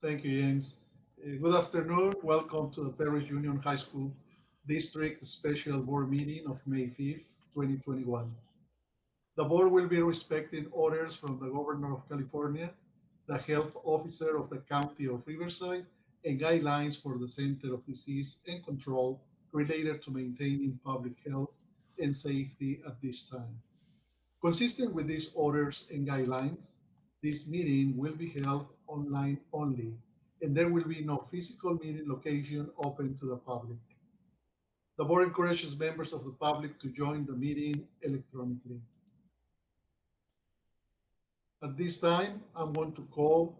Thank you, James. Good afternoon. Welcome to the Perris Union High School District Special Board Meeting of May 5th, 2021. The board will be respecting orders from the Governor of California, the Health Officer of the County of Riverside, and guidelines for the Center of Disease and Control related to maintaining public health and safety at this time. Consistent with these orders and guidelines, this meeting will be held online only, and there will be no physical meeting location open to the public. The board encourages members of the public to join the meeting electronically. At this time, I'm going to call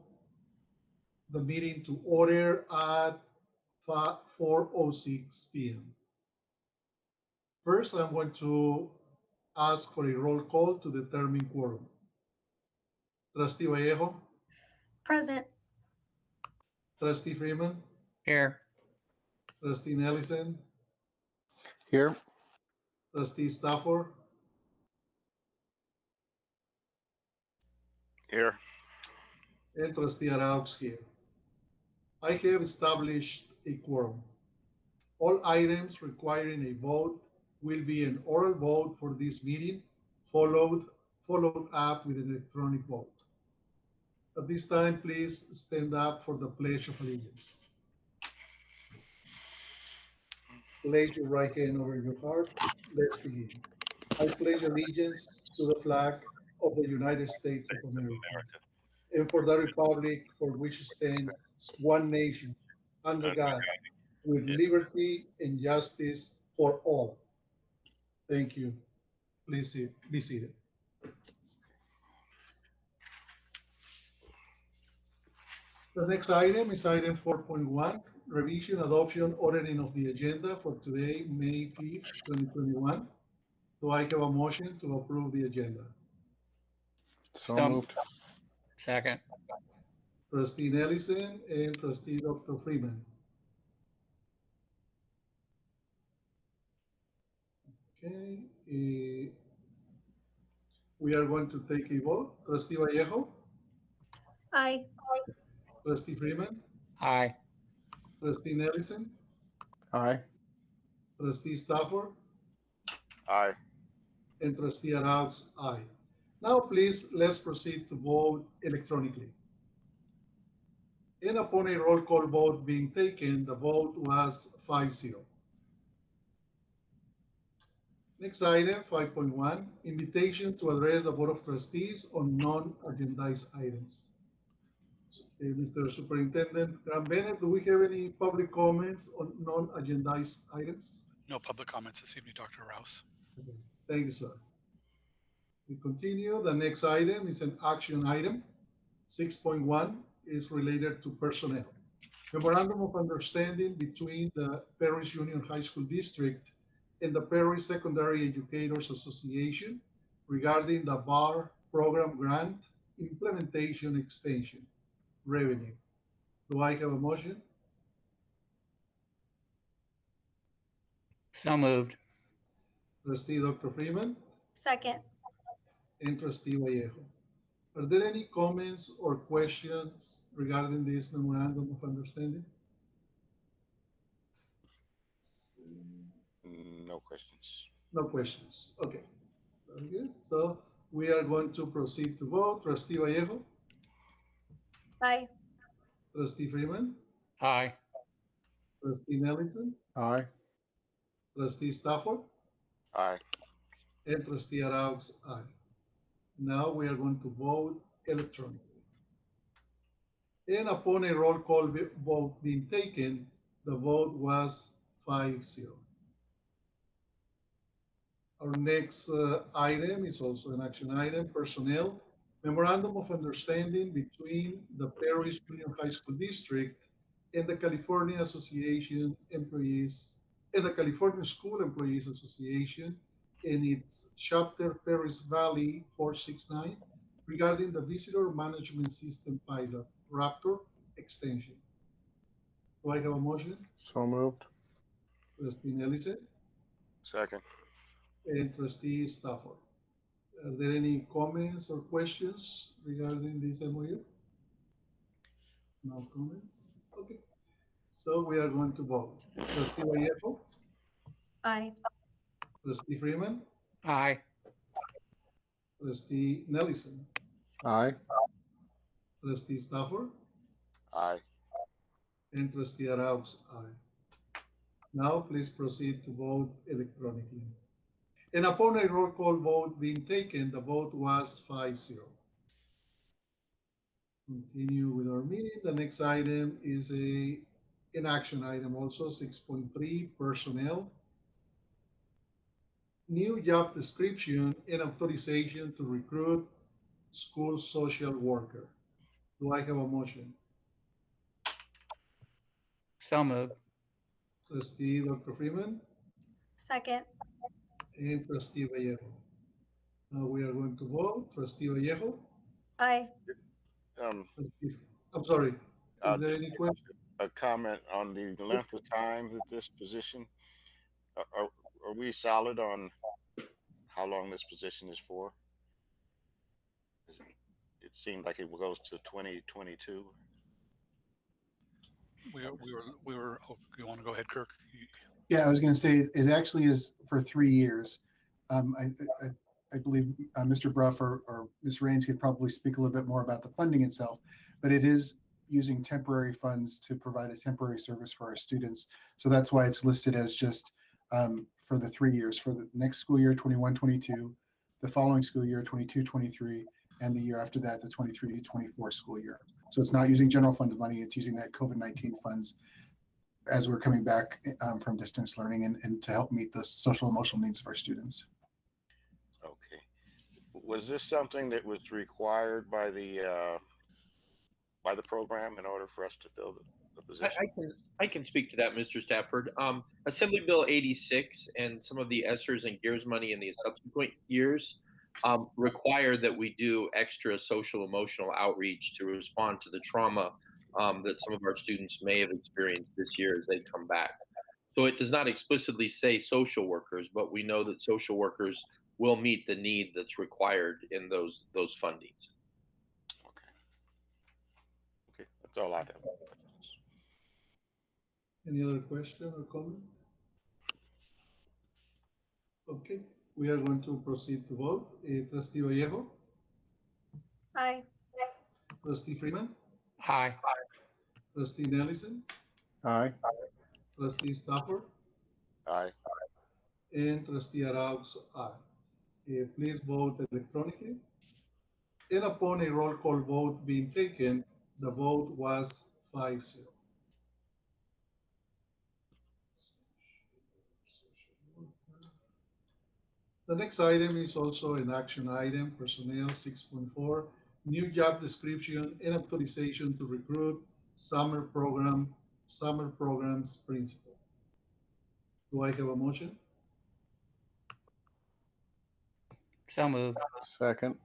the meeting to order at 4:06 p.m. First, I'm going to ask for a roll call to determine quorum. Trustee Vallejo, Present. Trustee Freeman, Here. Trustee Nelson, Here. Trustee Stafford, Here. and Trustee Arauz here. I have established a quorum. All items requiring a vote will be an oral vote for this meeting, followed up with an electronic vote. At this time, please stand up for the Pledge of Allegiance. Place your right hand over your heart. Let's begin. I pledge allegiance to the flag of the United States of America and for the republic for which stands one nation, under God, with liberty and justice for all. Thank you. Please be seated. The next item is item 4.1, revision, adoption, ordering of the agenda for today, May 5th, 2021. Do I have a motion to approve the agenda? So moved. Second. Trustee Nelson and Trustee Dr. Freeman. Okay. We are going to take a vote. Trustee Vallejo, Aye. Trustee Freeman, Aye. Trustee Nelson, Aye. Trustee Stafford, Aye. and Trustee Arauz, aye. Now, please, let's proceed to vote electronically. And upon a roll call vote being taken, the vote was 5-0. Next item, 5.1, invitation to address the Board of Trustees on non-agendized items. Mr. Superintendent Graham-Bennett, do we have any public comments on non-agendized items? No public comments this evening, Dr. Rouse. Okay. Thank you, sir. We continue. The next item is an action item. 6.1 is related to personnel. Memorandum of Understanding between the Perris Union High School District and the Perris Secondary Educators Association regarding the BAR program grant implementation extension revenue. Do I have a motion? So moved. Trustee Dr. Freeman Second. and Trustee Vallejo. Are there any comments or questions regarding this memorandum of understanding? No questions. No questions. Okay. Very good. So we are going to proceed to vote. Trustee Vallejo, Aye. Trustee Freeman, Aye. Trustee Nelson, Aye. Trustee Stafford, Aye. and Trustee Arauz, aye. Now we are going to vote electronically. And upon a roll call vote being taken, the vote was 5-0. Our next item is also an action item, personnel. Memorandum of Understanding between the Perris Union High School District and the California Association Employees, and the California School Employees Association and its chapter Perris Valley 469 regarding the Visitor Management System Pilot, Raptor extension. Do I have a motion? So moved. Trustee Nelson Second. and Trustee Stafford. Are there any comments or questions regarding this MOU? No comments? Okay. So we are going to vote. Trustee Vallejo, Aye. Trustee Freeman, Aye. Trustee Nelson, Aye. Trustee Stafford, Aye. and Trustee Arauz. Aye. Now please proceed to vote electronically. And upon a roll call vote being taken, the vote was 5-0. Continue with our meeting. The next item is an action item also, 6.3, personnel. New job description and authorization to recruit school social worker. Do I have a motion? So moved. Trustee Dr. Freeman Second. and Trustee Vallejo. Now we are going to vote. Trustee Vallejo? Aye. Trustee, I'm sorry. Is there Just any question? a comment on the length of time that this position, are we solid on how long this position is for? It seemed like it goes to 2022. Oh, you want to go ahead, Kirk? Yeah, I was going to say it actually is for 3 years. I believe Mr. Bruff or Ms. Raines could probably speak a little bit more about the funding itself, but it is using temporary funds to provide a temporary service for our students. So that's why it's listed as just for the 3 years, for the next school year, 21-22, the following school year, 22-23, and the year after that, the 23-24 school year. So it's not using general fund money, it's using that COVID-19 funds as we're coming back from distance learning and to help meet the social emotional needs of our students. Okay. Was this something that was required by the program in order for us to fill the position? I can speak to that, Mr. Stafford. Assembly Bill 86 and some of the ESSERS and GEARS money in the subsequent years require that we do extra social emotional outreach to respond to the trauma that some of our students may have experienced this year as they come back. So it does not explicitly say social workers, but we know that social workers will meet the need that's required in those fundings. Okay, that's all I have. Any other question or comment? Okay, we are going to proceed to vote. Trustee Vallejo, Aye. Trustee Freeman, Aye. Trustee Nelson, Aye. Trustee Stafford, Aye. and Trustee Arauz. Aye. Please vote electronically. And upon a roll call vote being taken, the vote was 5-0. The next item is also an action item, personnel 6.4, new job description and authorization to recruit summer programs principal. Do I have a motion? So moved. Second.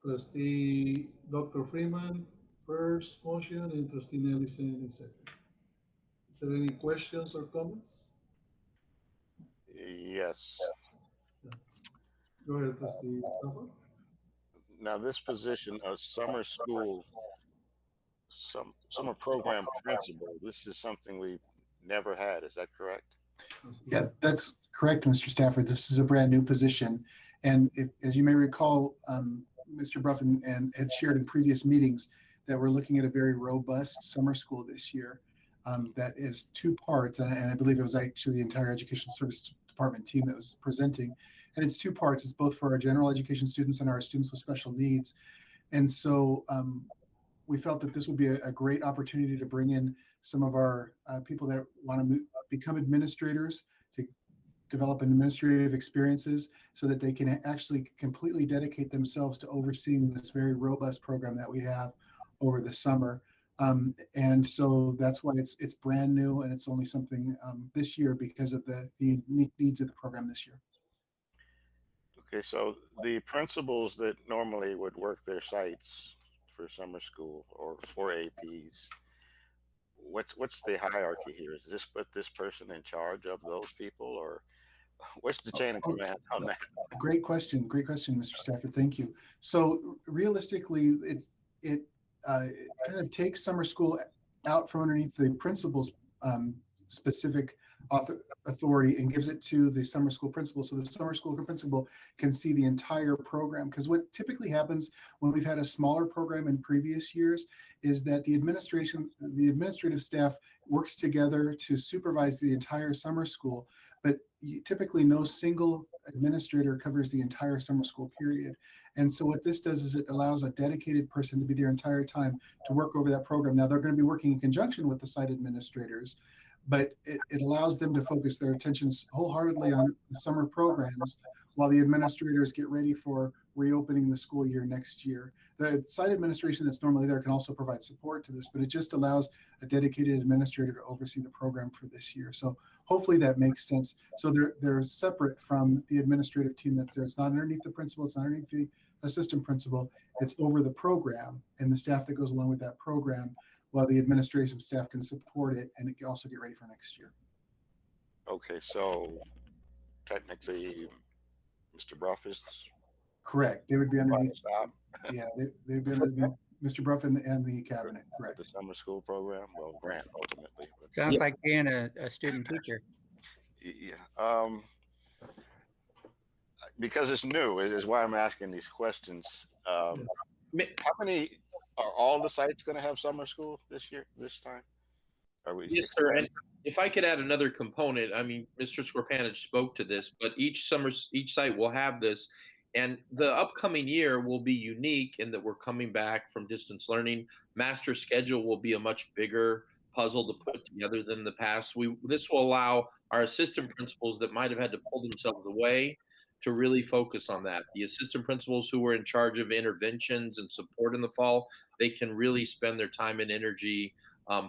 Trustee Dr. Freeman, first motion, and Trustee Nelson in second. Is there any questions or comments? Yes. Go ahead, Trustee Stafford. Now this position of summer school, summer program principal, this is something we've never had. Is that correct? Yeah, that's correct, Mr. Stafford. This is a brand new position. And as you may recall, Mr. Bruff and had shared in previous meetings that we're looking at a very robust summer school this year that is 2 parts. And I believe it was actually the entire Education Service Department team that was presenting. And it's 2 parts. It's both for our general education students and our students with special needs. And so we felt that this would be a great opportunity to bring in some of our people that want to become administrators, to develop administrative experiences so that they can actually completely dedicate themselves to overseeing this very robust program that we have over the summer. And so that's why it's brand new, and it's only something this year because of the unique needs of the program this year. Okay, so the principals that normally would work their sites for summer school or APs, what's the hierarchy here? Is this put this person in charge of those people, or what's the chain of command on that? Great question, Mr. Stafford. Thank you. So realistically, kind of takes summer school out from underneath the principal's specific authority and gives it to the summer school principal. So the summer school principal can see the entire program. Because what typically happens when we've had a smaller program in previous years is that the administrative staff works together to supervise the entire summer school, but typically no single administrator covers the entire summer school period. And so what this does is it allows a dedicated person to be there entire time to work over that program. Now they're going to be working in conjunction with the site administrators, but it allows them to focus their attentions wholeheartedly on the summer programs while the administrators get ready for reopening the school year next year. The site administration that's normally there can also provide support to this, but it just allows a dedicated administrator to oversee the program for this year. So hopefully that makes sense. So they're separate from the administrative team that's there. It's not underneath the principal, it's not underneath the assistant principal, it's over the program and the staff that goes along with that program, while the administrative staff can support it and it can also get ready for next year. Okay, so technically, Mr. Bruff is Correct. They would be underneath. stop Yeah, they'd be underneath Mr. Bruff and the cabinet. Correct. the summer school program. Well, Grant ultimately. But Sounds like being a student teacher. yeah, because it's new is why I'm asking these questions. How many are all the sites going to have summer school this time? Are we? Yes, sir. And if I could add another component, I mean, Mr. Skorpanich spoke to this, but each site will have this. And the upcoming year will be unique in that we're coming back from distance learning. Master schedule will be a much bigger puzzle to put together than the past. This will allow our assistant principals that might have had to pull themselves away to really focus on that. The assistant principals who were in charge of interventions and support in the fall, they can really spend their time and energy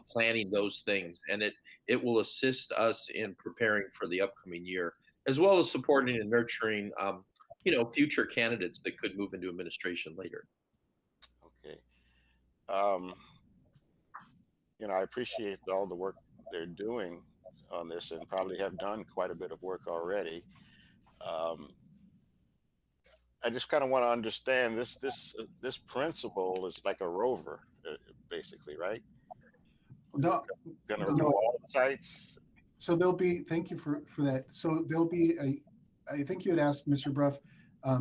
planning those things. And it will assist us in preparing for the upcoming year, as well as supporting and nurturing future candidates that could move into administration later. Okay. I appreciate all the work they're doing on this and probably have done quite a bit of work already. I just kind of want to understand this principle is like a rover, basically, right? No, Going to review all the sites. So there'll be, thank you for that. So there'll be I think you had asked Mr. Bruff, are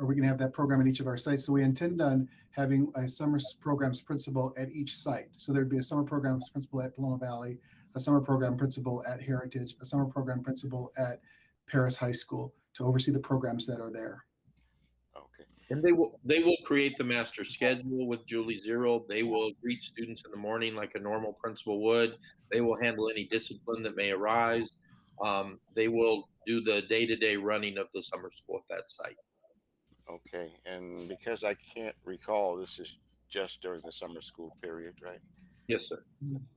we going to have that program at each of our sites? So we intend on having a summer programs principal at each site. So there'd be a summer programs principal at Paloma Valley, a summer program principal at Heritage, a summer program principal at Perris High School to oversee the programs that are there. Okay. And they will create the master schedule with Julie Zero. They will greet students in the morning like a normal principal would. They will handle any discipline that may arise. They will do the day-to-day running of the summer school at that site. Okay, and because I can't recall, this is just during the summer school period, right? Yes, sir.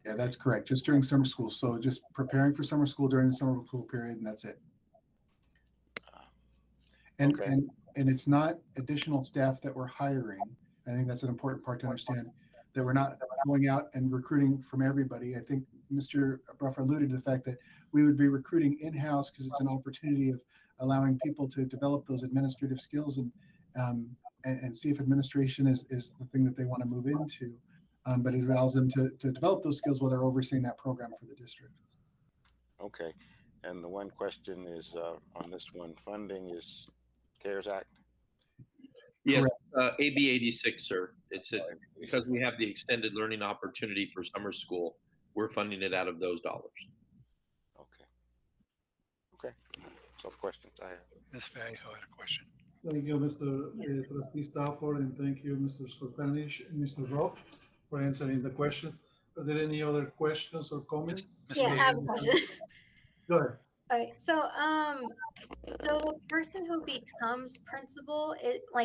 Yeah, that's correct. Just during summer school. So just preparing for summer school during the summer school period, and that's it. And Okay. and it's not additional staff that we're hiring. I think that's an important part to understand, that we're not going out and recruiting from everybody. I think Mr. Bruff alluded to the fact that we would be recruiting in-house because it's an opportunity of allowing people to develop those administrative skills and see if administration is the thing that they want to move into. But it allows them to develop those skills while they're overseeing that program for the district. Okay, and the one question is on this one, funding is CARES Act? Yes, AB 86, sir. It's because we have the extended learning opportunity for summer school. We're funding it out of those dollars. Okay. So questions I have. Ms. Vallejo had a question. Thank you, Mr. Trustee Stafford, and thank you, Mr. Skorpanich and Mr. Ruff, for answering the question. Are there any other questions or comments? Ms. Yeah, I have a Vallejo. question. Go ahead. Okay, so the person who becomes principal,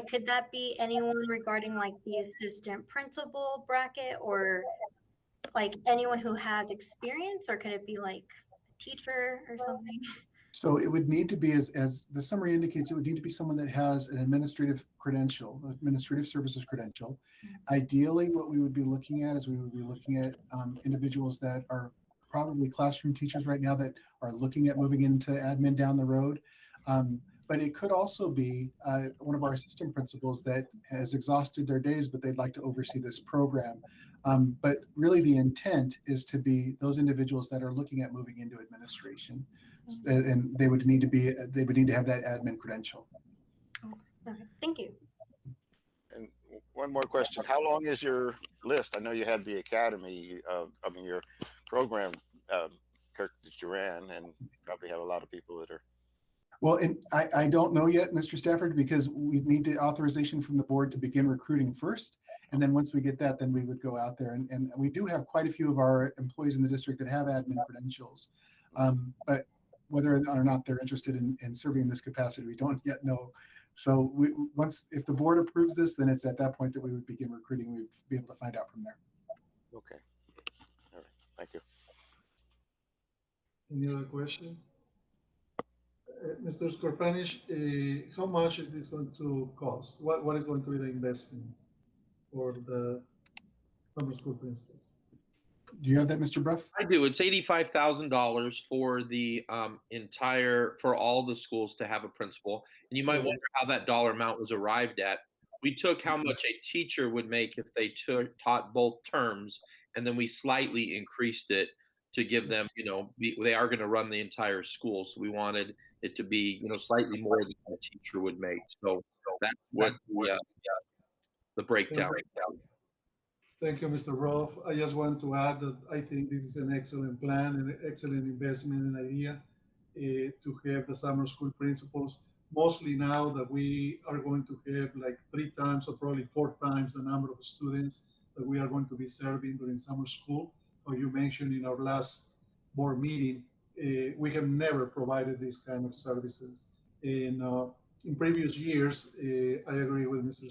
could that be anyone regarding like the assistant principal bracket, or like anyone who has experience, or could it be like a teacher or something? So it would need to be, as the summary indicates, it would need to be someone that has an administrative credential, administrative services credential. Ideally, what we would be looking at is we would be looking at individuals that are probably classroom teachers right now that are looking at moving into admin down the road. but it could also be one of our assistant principals that has exhausted their days, but they'd like to oversee this program. But really the intent is to be those individuals that are looking at moving into administration, and they would need to have that admin credential. Okay, thank you. And one more question: how long is your list? I know you had the academy, your program, Kirk, that you ran, and you probably have a lot of people that are. Well, and I don't know yet, Mr. Stafford, because we need the authorization from the board to begin recruiting first. And then once we get that, then we would go out there. And we do have quite a few of our employees in the district that have admin credentials. But whether or not they're interested in serving in this capacity, we don't yet know. So if the board approves this, then it's at that point that we would begin recruiting. We'd be able to find out from there. Okay. All right. Thank you. Any other question? Mr. Skorpanish, how much is this going to cost? What is going to be the investment for the summer school principals? Do you have that, Mr. Bruff? I do. It's $85,000 for the for all the schools to have a principal. And you might wonder how that dollar amount was arrived at. We took how much a teacher would make if they taught both terms, and then we slightly increased it to give them, they are going to run the entire school. So we wanted it to be, slightly more than a teacher would make. So that's what the breakdown. Thank you, Mr. Ruff. I just want to add that I think this is an excellent plan and an excellent investment and idea to have the summer school principals, mostly now that we are going to have like 3 times or probably 4 times the number of students that we are going to be serving during summer school. Or you mentioned in our last board meeting, we have never provided these kind of services. And in previous years, I agree with Mr.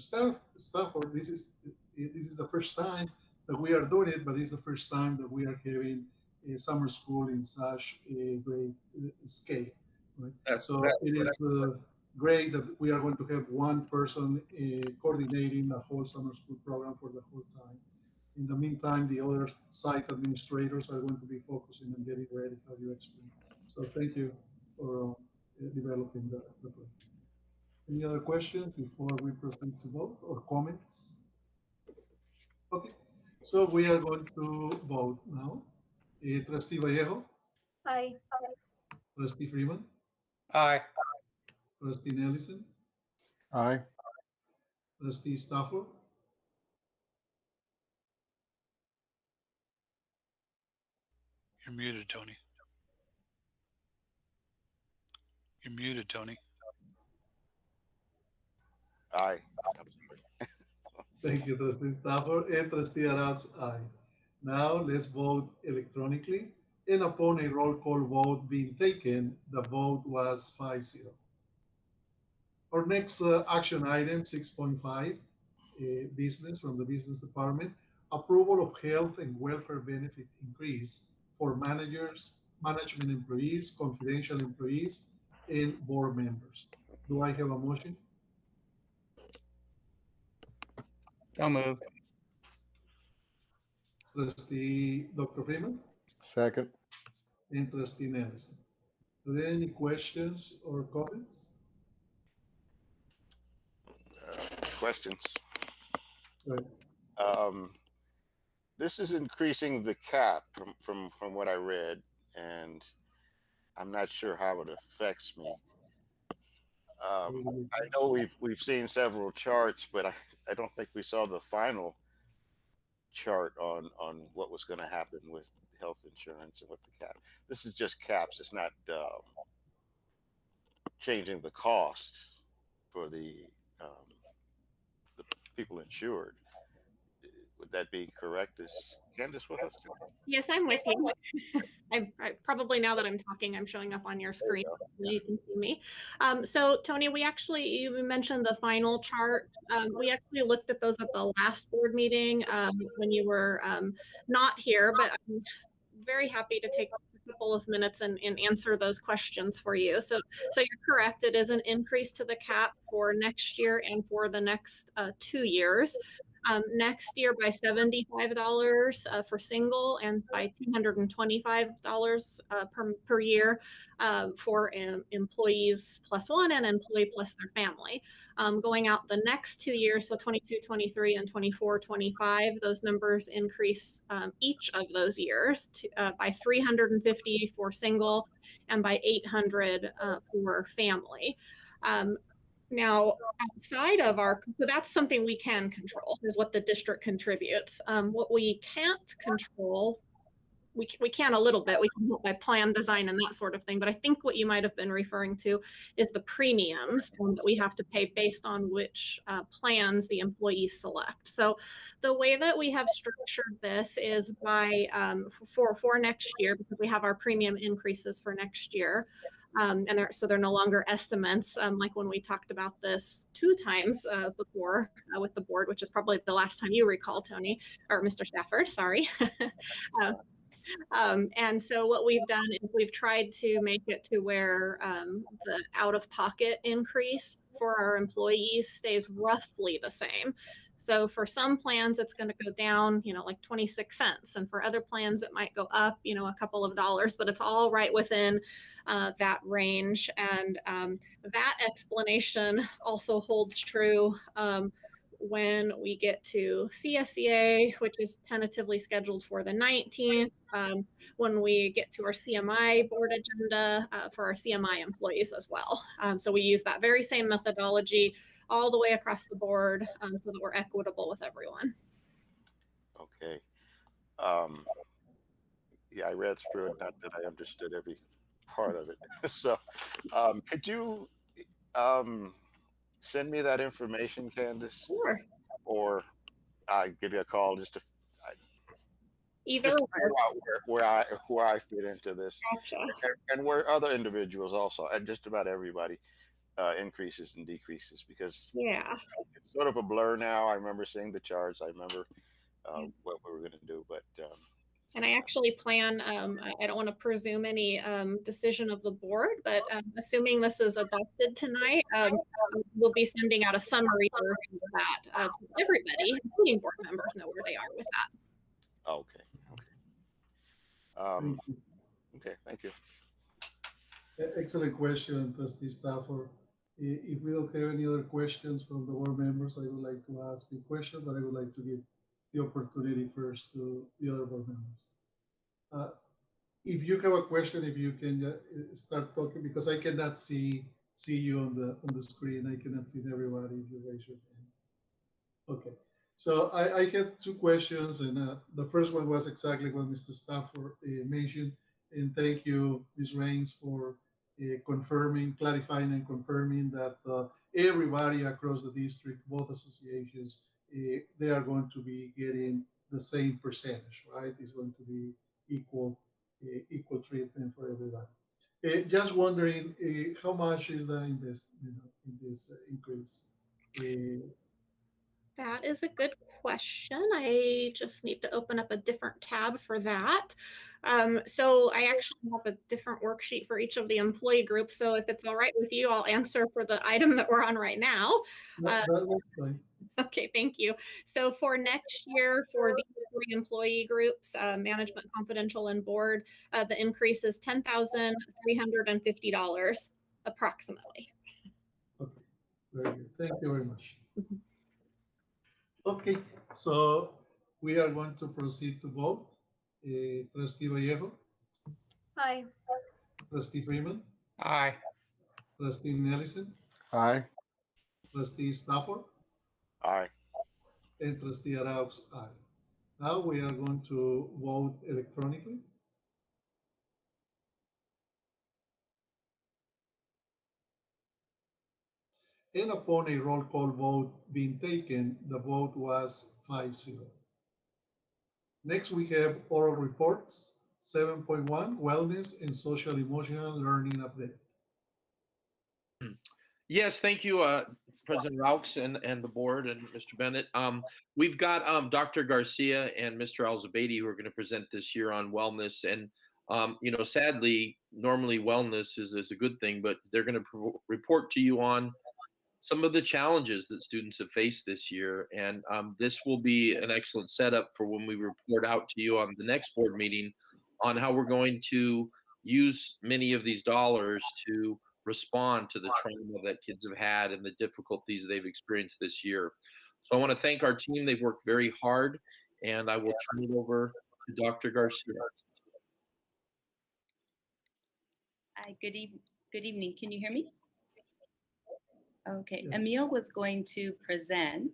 Stafford, this is the first time that we are doing it, but it's the first time that we are having a summer school in such a great scale. Right? So it is great that we are going to have one person coordinating the whole summer school program for the whole time. In the meantime, the other site administrators are going to be focusing on getting ready, how you explained. So thank you for developing the plan. Any other questions before we proceed to vote or comments? Okay, so we are going to vote now. Trustee Vallejo, Aye. Trustee Freeman, Aye. Trustee Nelson, Aye. Trustee Stafford, You're muted, Tony. You're muted, Tony. Aye. thank you, Trustee Stafford, and Trustee Arab's aye. Now let's vote electronically, and upon a roll call vote being taken, the vote was 5-0. Our next action item, 6.5, business from the business department, approval of health and welfare benefit increase for managers, management employees, confidential employees, and board members. Do I have a motion? So moved. Trustee Dr. Freeman Second. and Trustee Nelson. Are there any questions or comments? Questions. Right. This is increasing the cap from what I read, and I'm not sure how it affects me. I know we've seen several charts, but I don't think we saw the final chart on what was going to happen with health insurance and what the cap. This is just caps. It's not changing the cost for the people insured. Would that be correct? Is Candace with us? Yes, I'm with you. I probably, now that I'm talking, I'm showing up on your screen. You can see me. So Tony, you mentioned the final chart. We actually looked at those at the last board meeting when you were not here, but I'm very happy to take a couple of minutes and answer those questions for you. So you're correct. It is an increase to the cap for next year and for the next 2 years. Next year by $75 for single and by $225 per year for employees plus one and employee plus their family. Going out the next 2 years, so 22, 23, and 24, 25, those numbers increase each of those years by $350 for single and by $800 for family. Now, outside of so that's something we can control, is what the district contributes. What we can't control, we can a little bit. We can help by plan design and that sort of thing. But I think what you might have been referring to is the premiums that we have to pay based on which plans the employees select. So the way that we have structured this is by for next year, because we have our premium increases for next year. And they're no longer estimates, like when we talked about this 2 times before with the board, which is probably the last time you recall, Tony, or Mr. Stafford, sorry. And so what we've done is we've tried to make it to where the out-of-pocket increase for our employees stays roughly the same. So for some plans, it's going to go down, like 26 cents. And for other plans, it might go up, a couple of dollars, but it's all right within that range. And that explanation also holds true when we get to CSEA, which is tentatively scheduled for the 19th, when we get to our CMI board agenda for our CMI employees as well. So we use that very same methodology all the way across the board so that we're equitable with everyone. Okay. Yeah, I read through it, not that I understood every part of it. So could you send me that information, Candace? Sure. Or I give you a call just to Either just to figure out where I fit into this. Gotcha. And where other individuals also, and just about everybody, increases and decreases, because Yeah. it's sort of a blur now. I remember seeing the charts. I remember what we were going to do, but and I actually plan, I don't want to presume any decision of the board, but assuming this is adopted tonight, we'll be sending out a summary version of that to everybody, including board members, know where they are with that. okay. Thank you. Okay, thank you. Excellent question, Trustee Stafford. If we don't have any other questions from the board members, I would like to ask a question, but I would like to give the opportunity first to the other board members. If you have a question, if you can start talking, because I cannot see you on the screen. I cannot see everybody if you raise your hand. Okay. So I had 2 questions, and the first one was exactly what Mr. Stafford mentioned. And thank you, Ms. Rains, for clarifying and confirming that everybody across the district, both associations, they are going to be getting the same percentage, right? It's going to be equal treatment for everybody. Just wondering, how much is the investment in this increase? That is a good question. I just need to open up a different tab for that. So I actually have a different worksheet for each of the employee groups. So if it's all right with you, I'll answer for the item that we're on right now. That's fine. Okay, thank you. So for next year, for the 3 employee groups, management, confidential, and board, the increase is $10,350 approximately. Okay, very good. Thank you very much. Okay, so we are going to proceed to vote. Trustee Vallejo, Aye. Trustee Freeman, Aye. Trustee Nelson, Aye. Trustee Stafford, Aye. and Trustee Arauz, aye. Now we are going to vote electronically. And upon a roll call vote being taken, the vote was 5-0. Next, we have oral reports. 7.1, wellness and social emotional learning update. Yes, thank you, President Raux and the board and Mr. Bennett. We've got Dr. Garcia and Mr. Alzabeidi who are going to present this year on wellness. And, sadly, normally wellness is a good thing, but they're going to report to you on some of the challenges that students have faced this year. And this will be an excellent setup for when we report out to you on the next board meeting on how we're going to use many of these dollars to respond to the trauma that kids have had and the difficulties they've experienced this year. So I want to thank our team. They've worked very hard, and I will turn it over to Dr. Garcia. Hi, good evening. Can you hear me? Okay, Yes. Emil was going to present.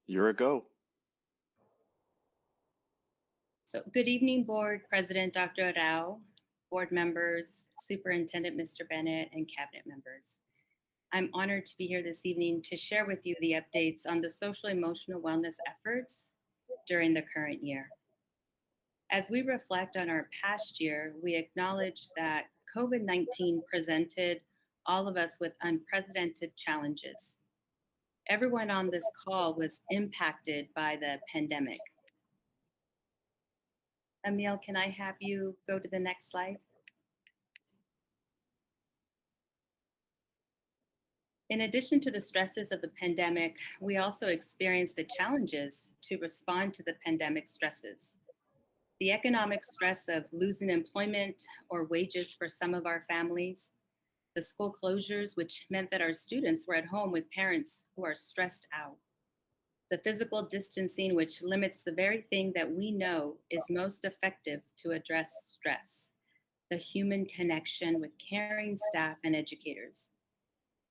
You're a go. So good evening, Board President Dr. Rao, board members, Superintendent Mr. Bennett, and cabinet members. I'm honored to be here this evening to share with you the updates on the social emotional wellness efforts during the current year. As we reflect on our past year, we acknowledge that COVID-19 presented all of us with unprecedented challenges. Everyone on this call was impacted by the pandemic. Emil, can I have you go to the next slide? In addition to the stresses of the pandemic, we also experienced the challenges to respond to the pandemic stresses. The economic stress of losing employment or wages for some of our families, the school closures, which meant that our students were at home with parents who are stressed out, the physical distancing, which limits the very thing that we know is most effective to address stress, the human connection with caring staff and educators.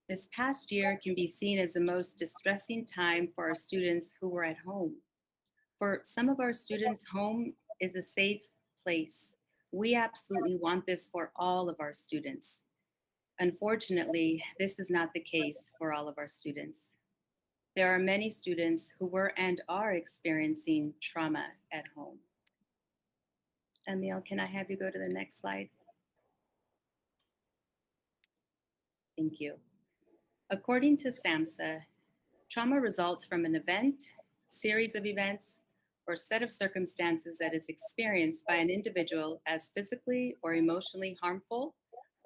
This past year can be seen as the most distressing time for our students who were at home. For some of our students, home is a safe place. We absolutely want this for all of our students. Unfortunately, this is not the case for all of our students. There are many students who were and are experiencing trauma at home. Emil, can I have you go to the next slide? Thank you. According to SAMHSA, trauma results from an event, series of events, or set of circumstances that is experienced by an individual as physically or emotionally harmful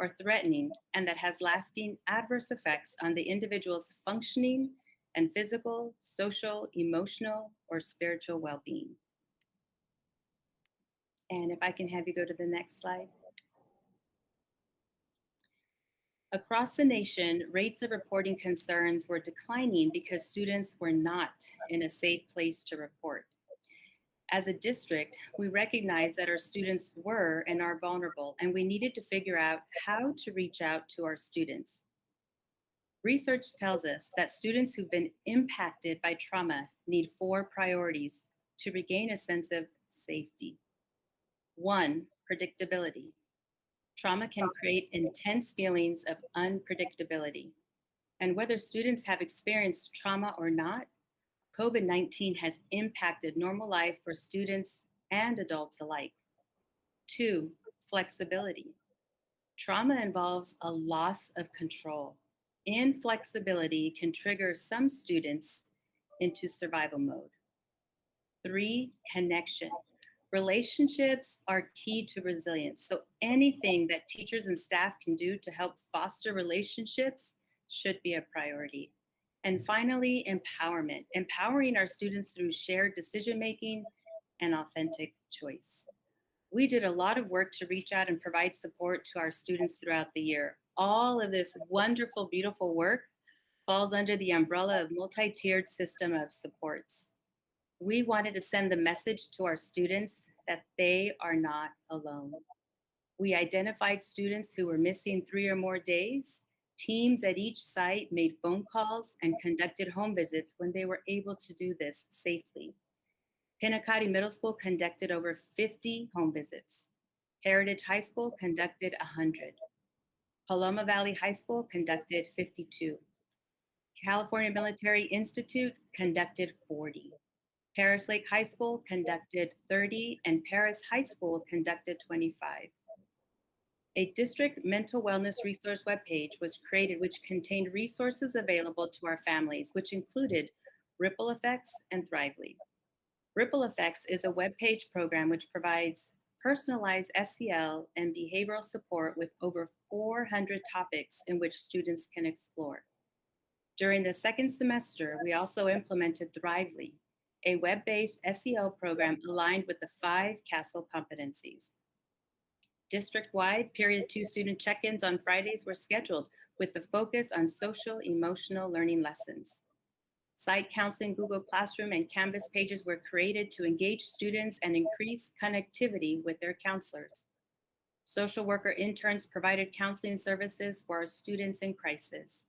or threatening, and that has lasting adverse effects on the individual's functioning and physical, social, emotional, or spiritual well-being. And if I can have you go to the next slide. Across the nation, rates of reporting concerns were declining because students were not in a safe place to report. As a district, we recognize that our students were and are vulnerable, and we needed to figure out how to reach out to our students. Research tells us that students who've been impacted by trauma need 4 priorities to regain a sense of safety. 1, predictability. Trauma can create intense feelings of unpredictability. And whether students have experienced trauma or not, COVID-19 has impacted normal life for students and adults alike. 2, flexibility. Trauma involves a loss of control. Inflexibility can trigger some students into survival mode. 3, connection. Relationships are key to resilience. So anything that teachers and staff can do to help foster relationships should be a priority. And finally, empowerment. Empowering our students through shared decision-making and authentic choice. We did a lot of work to reach out and provide support to our students throughout the year. All of this wonderful, beautiful work falls under the umbrella of multi-tiered system of supports. We wanted to send the message to our students that they are not alone. We identified students who were missing 3 or more days. Teams at each site made phone calls and conducted home visits when they were able to do this safely. Pinacati Middle School conducted over 50 home visits. Heritage High School conducted 100. Paloma Valley High School conducted 52. California Military Institute conducted 40. Perris Lake High School conducted 30, and Perris High School conducted 25. A district mental wellness resource webpage was created which contained resources available to our families, which included Ripple Effects and Thrively. Ripple Effects is a webpage program which provides personalized SEL and behavioral support with over 400 topics in which students can explore. During the second semester, we also implemented Thrively, a web-based SEL program aligned with the 5 CASEL competencies. District-wide, period 2 student check-ins on Fridays were scheduled with the focus on social emotional learning lessons. Site counseling Google Classroom and Canvas pages were created to engage students and increase connectivity with their counselors. Social worker interns provided counseling services for our students in crisis.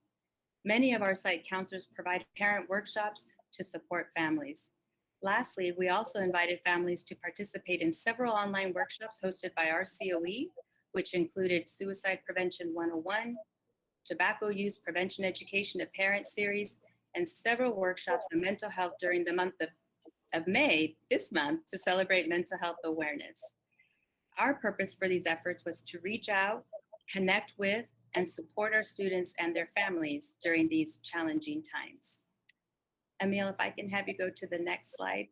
Many of our site counselors provided parent workshops to support families. Lastly, we also invited families to participate in several online workshops hosted by our COE, which included Suicide Prevention 101, Tobacco Use Prevention Education to Parent series, and several workshops on mental health during the month of May, this month, to celebrate mental health awareness. Our purpose for these efforts was to reach out, connect with, and support our students and their families during these challenging times. Emil, if I can have you go to the next slide.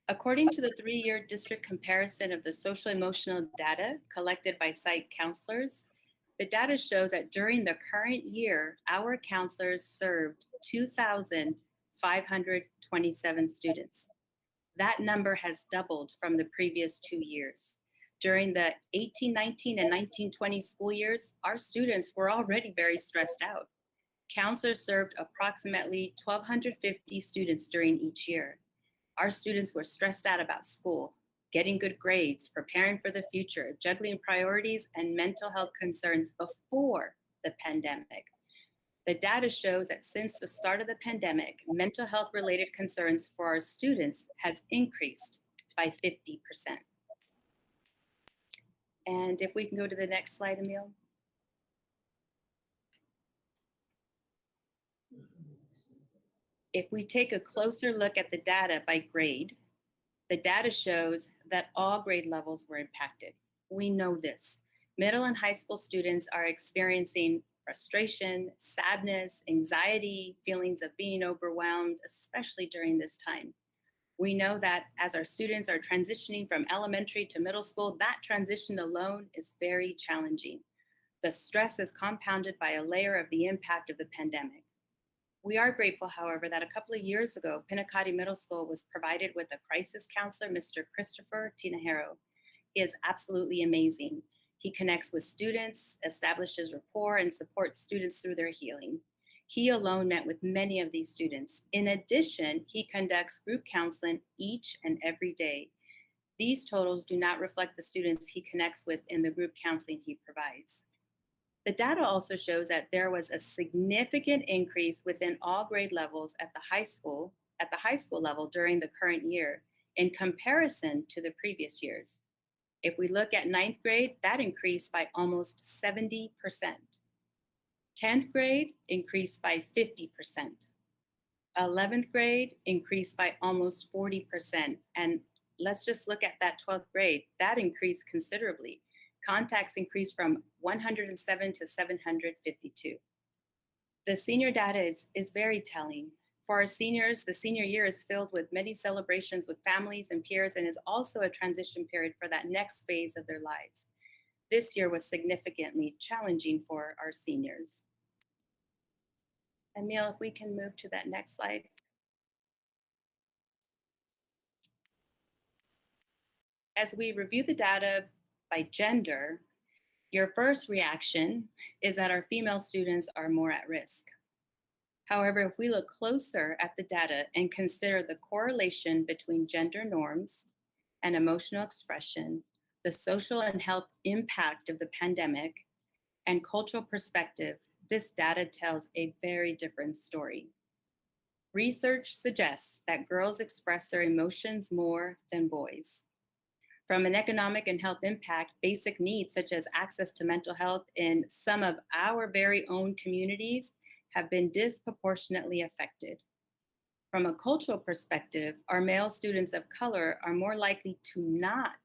According to the 3-year district comparison of the social emotional data collected by site counselors, the data shows that during the current year, our counselors served 2,527 students. That number has doubled from the previous 2 years. During the 18-19 and 19-20 school years, our students were already very stressed out. Counselors served approximately 1,250 students during each year. Our students were stressed out about school, getting good grades, preparing for the future, juggling priorities and mental health concerns before the pandemic. The data shows that since the start of the pandemic, mental health related concerns for our students has increased by 50%. And if we can go to the next slide, Emil. If we take a closer look at the data by grade, the data shows that all grade levels were impacted. We know this. Middle and high school students are experiencing frustration, sadness, anxiety, feelings of being overwhelmed, especially during this time. We know that as our students are transitioning from elementary to middle school, that transition alone is very challenging. The stress is compounded by a layer of the impact of the pandemic. We are grateful, however, that a couple of years ago, Pinacati Middle School was provided with a crisis counselor, Mr. Christopher Tinajero. He is absolutely amazing. He connects with students, establishes rapport, and supports students through their healing. He alone met with many of these students. In addition, he conducts group counseling each and every day. These totals do not reflect the students he connects with in the group counseling he provides. The data also shows that there was a significant increase within all grade levels at the high school level during the current year in comparison to the previous years. If we look at 9th grade, that increased by almost 70%. 10th grade increased by 50%. 11th grade increased by almost 40%. And let's just look at that 12th grade. That increased considerably. Contacts increased from 107 to 752. The senior data is very telling. For our seniors, the senior year is filled with many celebrations with families and peers and is also a transition period for that next phase of their lives. This year was significantly challenging for our seniors. Emil, if we can move to that next slide. As we review the data by gender, your first reaction is that our female students are more at risk. However, if we look closer at the data and consider the correlation between gender norms and emotional expression, the social and health impact of the pandemic, and cultural perspective, this data tells a very different story. Research suggests that girls express their emotions more than boys. From an economic and health impact, basic needs such as access to mental health in some of our very own communities have been disproportionately affected. From a cultural perspective, our male students of color are more likely to not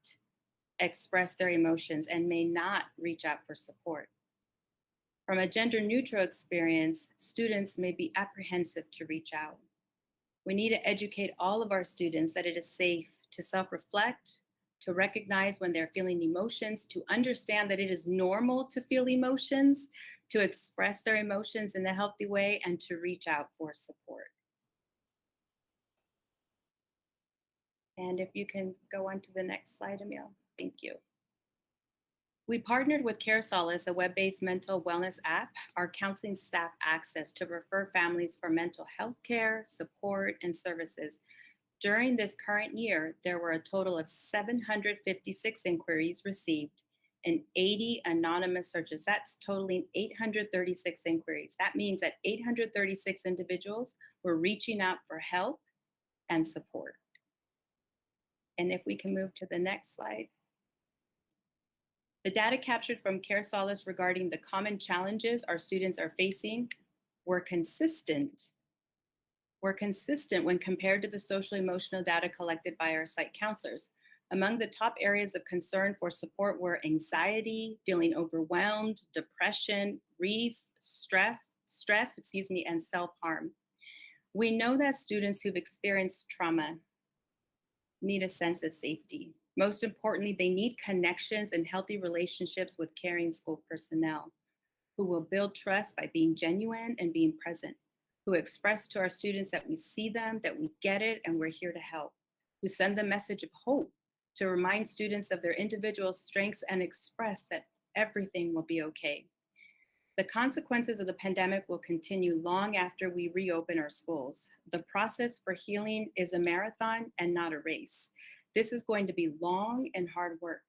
express their emotions and may not reach out for support. From a gender neutral experience, students may be apprehensive to reach out. We need to educate all of our students that it is safe to self-reflect, to recognize when they're feeling emotions, to understand that it is normal to feel emotions, to express their emotions in a healthy way, and to reach out for support. And if you can go on to the next slide, Emil. Thank you. We partnered with Care Solace, a web-based mental wellness app, our counseling staff access to refer families for mental health care, support, and services. During this current year, there were a total of 756 inquiries received and 80 anonymous searches. That's totaling 836 inquiries. That means that 836 individuals were reaching out for help and support. And if we can move to the next slide. The data captured from Care Solace regarding the common challenges our students are facing were consistent when compared to the social emotional data collected by our site counselors. Among the top areas of concern for support were anxiety, feeling overwhelmed, depression, grief, stress, and self-harm. We know that students who've experienced trauma need a sense of safety. Most importantly, they need connections and healthy relationships with caring school personnel who will build trust by being genuine and being present, who express to our students that we see them, that we get it, and we're here to help, who send the message of hope to remind students of their individual strengths and express that everything will be okay. The consequences of the pandemic will continue long after we reopen our schools. The process for healing is a marathon and not a race. This is going to be long and hard work.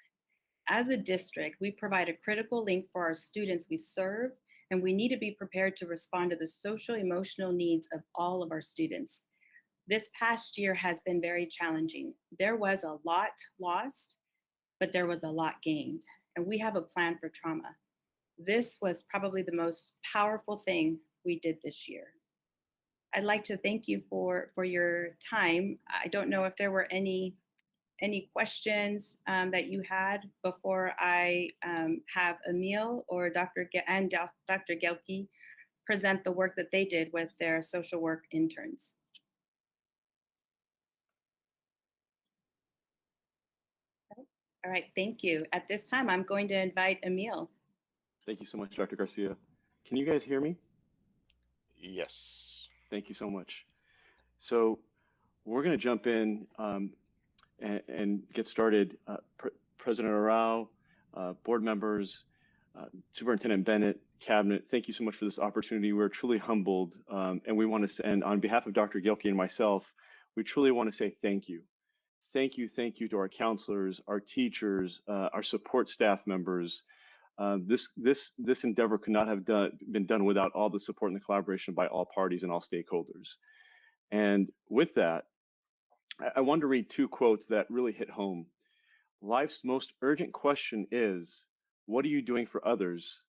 As a district, we provide a critical link for our students we serve, and we need to be prepared to respond to the social emotional needs of all of our students. This past year has been very challenging. There was a lot lost, but there was a lot gained, and we have a plan for trauma. This was probably the most powerful thing we did this year. I'd like to thank you for your time. I don't know if there were any questions that you had before I have Emil or Dr. Gelke present the work that they did with their social work interns. All right, thank you. At this time, I'm going to invite Emil. Thank you so much, Dr. Garcia. Can you guys hear me? Yes. Thank you so much. So we're going to jump in and get started. President Arau, board members, Superintendent Bennett, Cabinet, thank you so much for this opportunity. We're truly humbled, and we want to, and on behalf of Dr. Gilkey and myself, we truly want to say thank you. Thank you to our counselors, our teachers, our support staff members. This endeavor could not have been done without all the support and the collaboration by all parties and all stakeholders. And with that, I want to read two quotes that really hit home. Life's most urgent question is, what are you doing for others?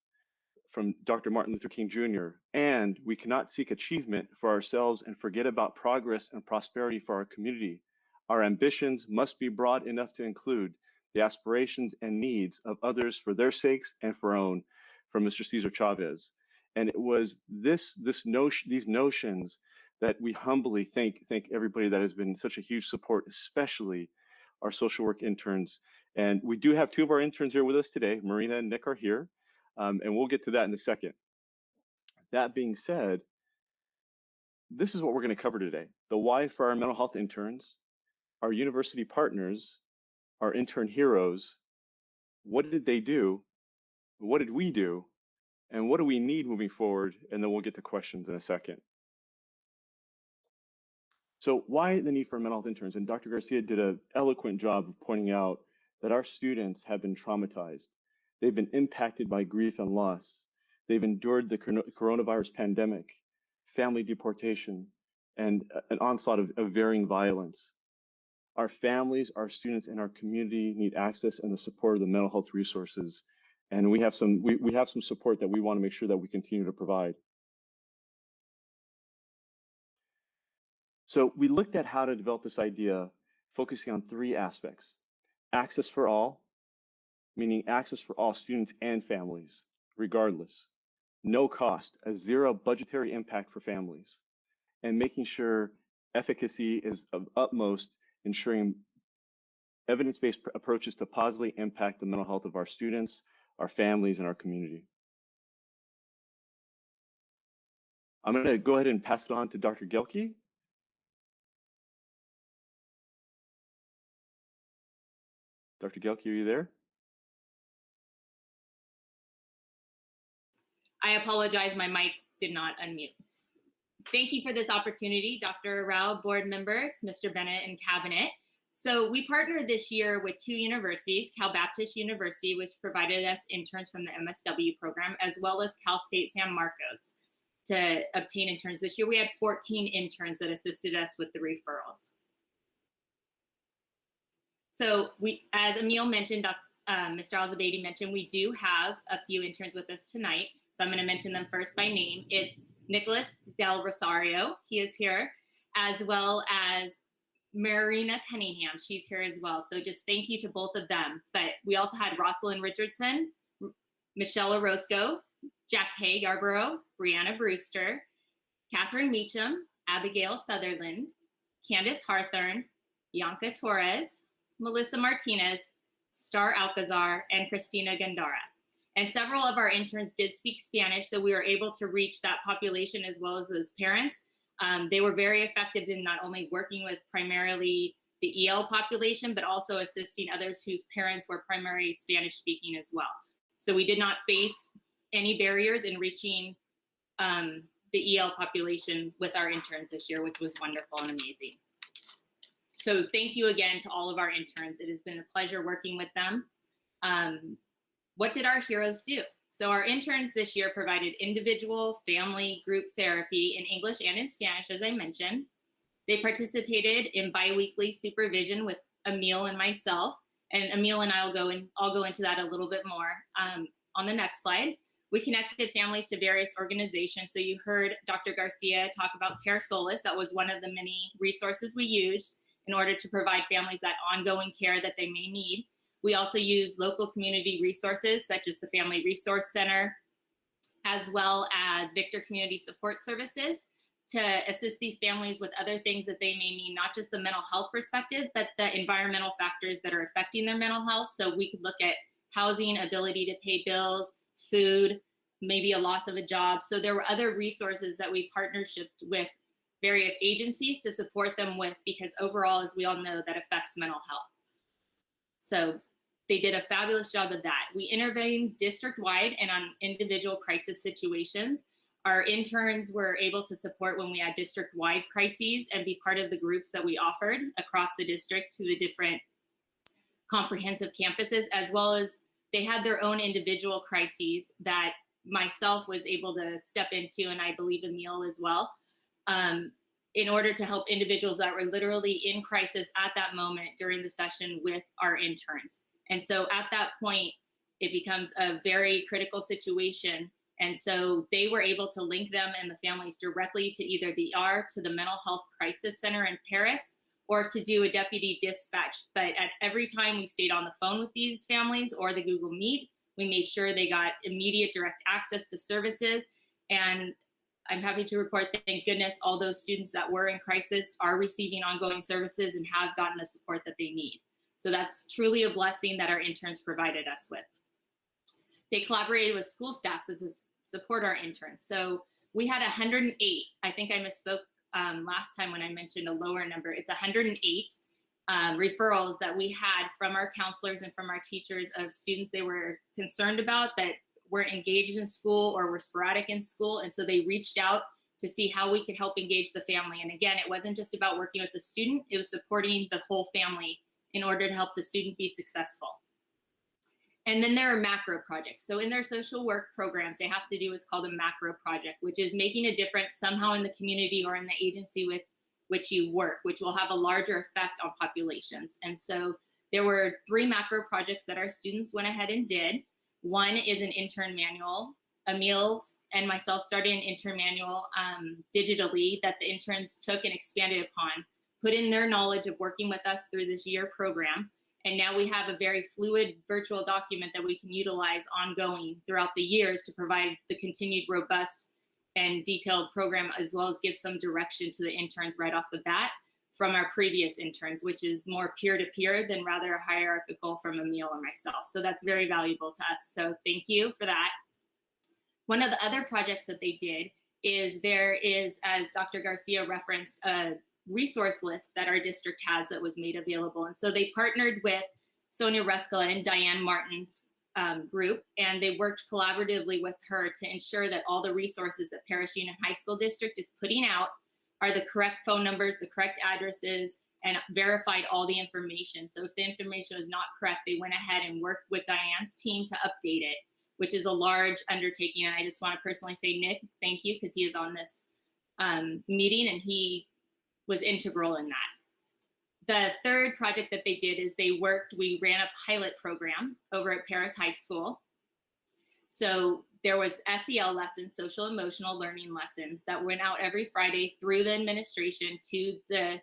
From Dr. Martin Luther King Jr. And we cannot seek achievement for ourselves and forget about progress and prosperity for our community. Our ambitions must be broad enough to include the aspirations and needs of others for their sakes and for our own, from Mr. Cesar Chavez. And it was these notions that we humbly thank everybody that has been such a huge support, especially our social work interns. And we do have two of our interns here with us today. Marina and Nick are here, and we'll get to that in a second. That being said, this is what we're going to cover today. The why for our mental health interns, our university partners, our intern heroes. What did they do? What did we do? And what do we need moving forward? And then we'll get to questions in a second. So why the need for mental health interns? And Dr. Garcia did an eloquent job of pointing out that our students have been traumatized. They've been impacted by grief and loss. They've endured the coronavirus pandemic, family deportation, and an onslaught of varying violence. Our families, our students, and our community need access and the support of the mental health resources. And we have some support that we want to make sure that we continue to provide. So we looked at how to develop this idea, focusing on three aspects. Access for all, meaning access for all students and families, regardless. No cost, a zero budgetary impact for families. And making sure efficacy is of utmost, ensuring evidence-based approaches to positively impact the mental health of our students, our families, and our community. I'm going to go ahead and pass it on to Dr. Gelke. Dr. Gelke, are you there? I apologize, my mic did not unmute. Thank you for this opportunity, Dr. Rao, board members, Mr. Bennett, and cabinet. So we partnered this year with 2 universities, Cal Baptist University, which provided us interns from the MSW program, as well as Cal State San Marcos to obtain interns. This year we had 14 interns that assisted us with the referrals. So we, as Emil mentioned, Mr. Alzabeidi mentioned, we do have a few interns with us tonight. So I'm going to mention them first by name. It's Nicholas Del Rosario. He is here, as well as Marina Cunningham. She's here as well. So just thank you to both of them. But we also had Rosalind Richardson, Michelle Orozco, Jack Hay Yarborough, Brianna Brewster, Catherine Meacham, Abigail Sutherland, Candace Harthorn, Bianca Torres, Melissa Martinez, Star Alcazar, and Christina Gandara. And several of our interns did speak Spanish, so we were able to reach that population as well as those parents. They were very effective in not only working with primarily the EL population, but also assisting others whose parents were primarily Spanish speaking as well. So we did not face any barriers in reaching the EL population with our interns this year, which was wonderful and amazing. So thank you again to all of our interns. It has been a pleasure working with them. What did our heroes do? So our interns this year provided individual, family, group therapy in English and in Spanish, as I mentioned. They participated in biweekly supervision with Emil and myself, and Emil and I will go into that a little bit more on the next slide. We connected families to various organizations. So you heard Dr. Garcia talk about Care Solace. That was one of the many resources we used in order to provide families that ongoing care that they may need. We also use local community resources such as the Family Resource Center, as well as Victor Community Support Services to assist these families with other things that they may need, not just the mental health perspective, but the environmental factors that are affecting their mental health. So we could look at housing, ability to pay bills, food, maybe a loss of a job. So there were other resources that we partnershiped with various agencies to support them with, because overall, as we all know, that affects mental health. So they did a fabulous job of that. We intervened district-wide and on individual crisis situations. Our interns were able to support when we had district-wide crises and be part of the groups that we offered across the district to the different comprehensive campuses, as well as they had their own individual crises that myself was able to step into, and I believe Emil as well, in order to help individuals that were literally in crisis at that moment during the session with our interns. And so at that point, it becomes a very critical situation. And so they were able to link them and the families directly to either the ER, to the Mental Health Crisis Center in Perris, or to do a deputy dispatch. But at every time we stayed on the phone with these families or the Google Meet, we made sure they got immediate direct access to services. And I'm happy to report that, thank goodness, all those students that were in crisis are receiving ongoing services and have gotten the support that they need. So that's truly a blessing that our interns provided us with. They collaborated with school staff to support our interns. So we had 108. I think I misspoke last time when I mentioned a lower number. It's 108 referrals that we had from our counselors and from our teachers of students they were concerned about that weren't engaged in school or were sporadic in school. And so they reached out to see how we could help engage the family. And again, it wasn't just about working with the student, it was supporting the whole family in order to help the student be successful. And then there are macro projects. So in their social work programs, they have to do what's called a macro project, which is making a difference somehow in the community or in the agency with which you work, which will have a larger effect on populations. And so there were 3 macro projects that our students went ahead and did. One is an intern manual. Emil and myself started an intern manual digitally that the interns took and expanded upon, put in their knowledge of working with us through this year program. And now we have a very fluid virtual document that we can utilize ongoing throughout the years to provide the continued robust and detailed program, as well as give some direction to the interns right off the bat from our previous interns, which is more peer-to-peer than rather hierarchical from Emil or myself. So that's very valuable to us. So thank you for that. One of the other projects that they did is there is, as Dr. Garcia referenced, a resource list that our district has that was made available. And so they partnered with Sonia Reskala and Diane Martin's group, and they worked collaboratively with her to ensure that all the resources that Perris Union High School District is putting out are the correct phone numbers, the correct addresses, and verified all the information. So if the information was not correct, they went ahead and worked with Diane's team to update it, which is a large undertaking. And I just want to personally say, Nick, thank you, because he is on this meeting and he was integral in that. The third project that they did is we ran a pilot program over at Perris High School. So there was SEL lessons, social emotional learning lessons, that went out every Friday through the administration to the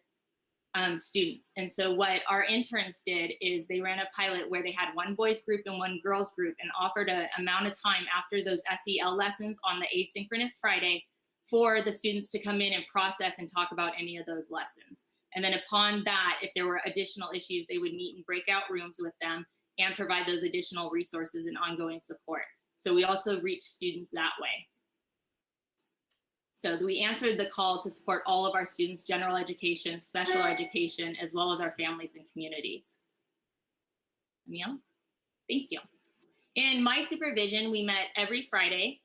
students. And so what our interns did is they ran a pilot where they had one boys group and one girls group, and offered an amount of time after those SEL lessons on the asynchronous Friday for the students to come in and process and talk about any of those lessons. And then upon that, if there were additional issues, they would meet in breakout rooms with them and provide those additional resources and ongoing support. So we also reach students that way. So we answered the call to support all of our students, general education, special education, as well as our families and communities. Emil, thank you. In my supervision, we met every Friday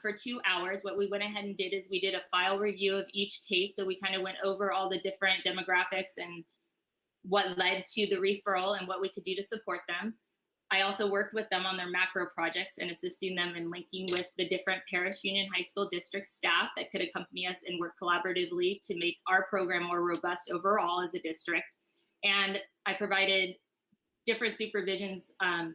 for 2 hours. What we went ahead and did is we did a file review of each case. So we kind of went over all the different demographics and what led to the referral and what we could do to support them. I also worked with them on their macro projects and assisting them in linking with the different Perris Union High School District staff that could accompany us and work collaboratively to make our program more robust overall as a district. And I provided different supervisions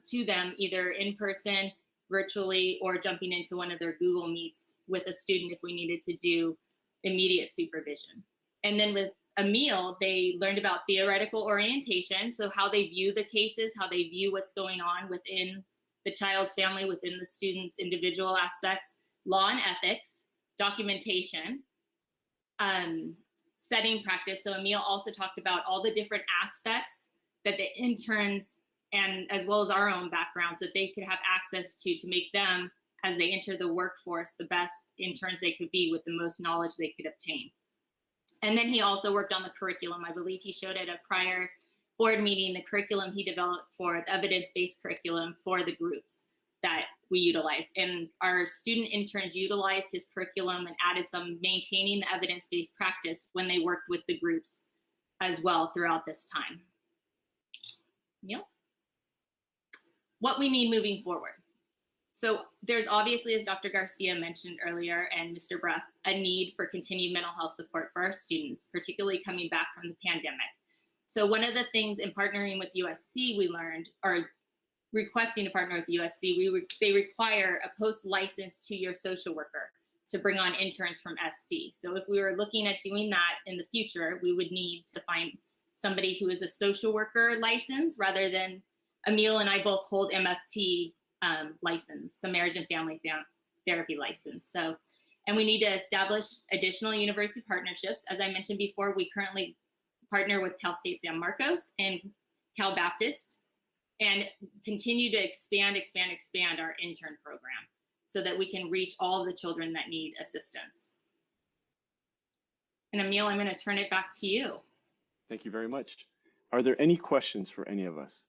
to them, either in person, virtually, or jumping into one of their Google Meets with a student if we needed to do immediate supervision. And then with Emil, they learned about theoretical orientation, so how they view the cases, how they view what's going on within the child's family, within the student's individual aspects, law and ethics, documentation, setting practice. So Emil also talked about all the different aspects that the interns, and as well as our own backgrounds, that they could have access to make them, as they enter the workforce, the best interns they could be with the most knowledge they could obtain. And then he also worked on the curriculum. I believe he showed at a prior board meeting the curriculum he developed for the evidence-based curriculum for the groups that we utilized. And our student interns utilized his curriculum and added some maintaining the evidence-based practice when they worked with the groups as well throughout this time. Neil? What we need moving forward. So there's obviously, as Dr. Garcia mentioned earlier and Mr. Bruff, a need for continued mental health support for our students, particularly coming back from the pandemic. So one of the things in partnering with USC we learned, or requesting to partner with USC, they require a post-license 2-year social worker to bring on interns from SC. So if we were looking at doing that in the future, we would need to find somebody who is a social worker license, rather than Emil and I both hold MFT license, the marriage and family therapy license. So, and we need to establish additional university partnerships. As I mentioned before, we currently partner with Cal State San Marcos and Cal Baptist, and continue to expand our intern program so that we can reach all the children that need assistance. And Emil, I'm going to turn it back to you. Thank you very much. Are there any questions for any of us?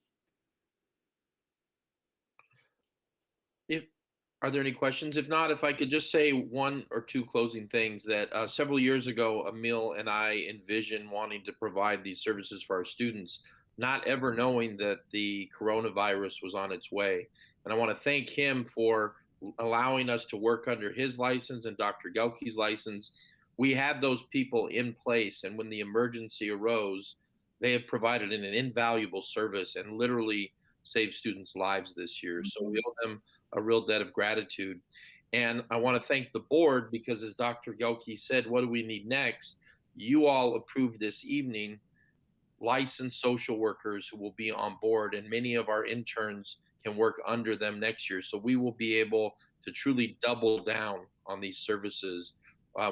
Are there any questions? If not, if I could just say one or two closing things that several years ago, Emil and I envisioned wanting to provide these services for our students, not ever knowing that the coronavirus was on its way. And I want to thank him for allowing us to work under his license and Dr. Gelke's license. We had those people in place, and when the emergency arose, they have provided an invaluable service and literally saved students' lives this year. So we owe them a real debt of gratitude. And I want to thank the board, because as Dr. Gelke said, what do we need next? You all approved this evening licensed social workers who will be on board, and many of our interns can work under them next year. So we will be able to truly double down on these services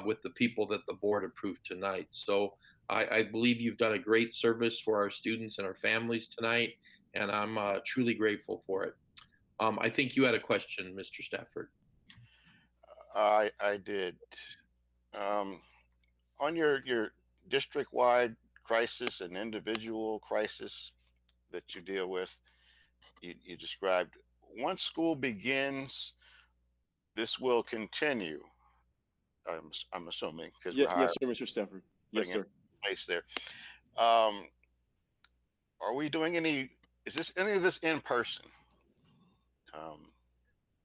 with the people that the board approved tonight. So I believe you've done a great service for our students and our families tonight, and I'm truly grateful for it. I think you had a question, Mr. Stafford. I did. On your district-wide crisis and individual crisis that you deal with, you described, once school begins, this will continue. I'm assuming because we're Yes, sir, Mr. Stafford. Yes, putting it sir. in place there. Are we doing any? Is this any of this in person?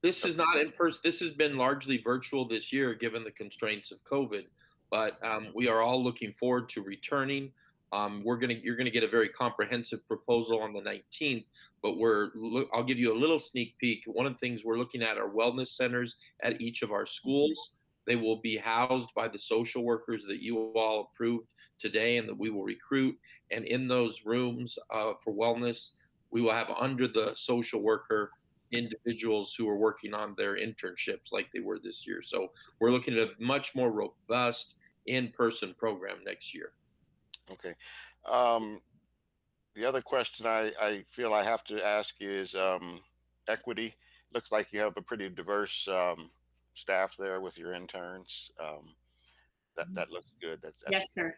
This is not in person. This has been largely virtual this year, given the constraints of COVID. But we are all looking forward to returning. You're gonna get a very comprehensive proposal on the 19th. But I'll give you a little sneak peek. One of the things we're looking at are wellness centers at each of our schools. They will be housed by the social workers that you all approved today, and that we will recruit. And in those rooms for wellness, we will have under the social worker individuals who are working on their internships like they were this year. So we're looking at a much more robust in-person program next year. Okay. The other question I feel I have to ask you is equity. Looks like you have a pretty diverse staff there with your interns. That looks good. That's Yes, sir.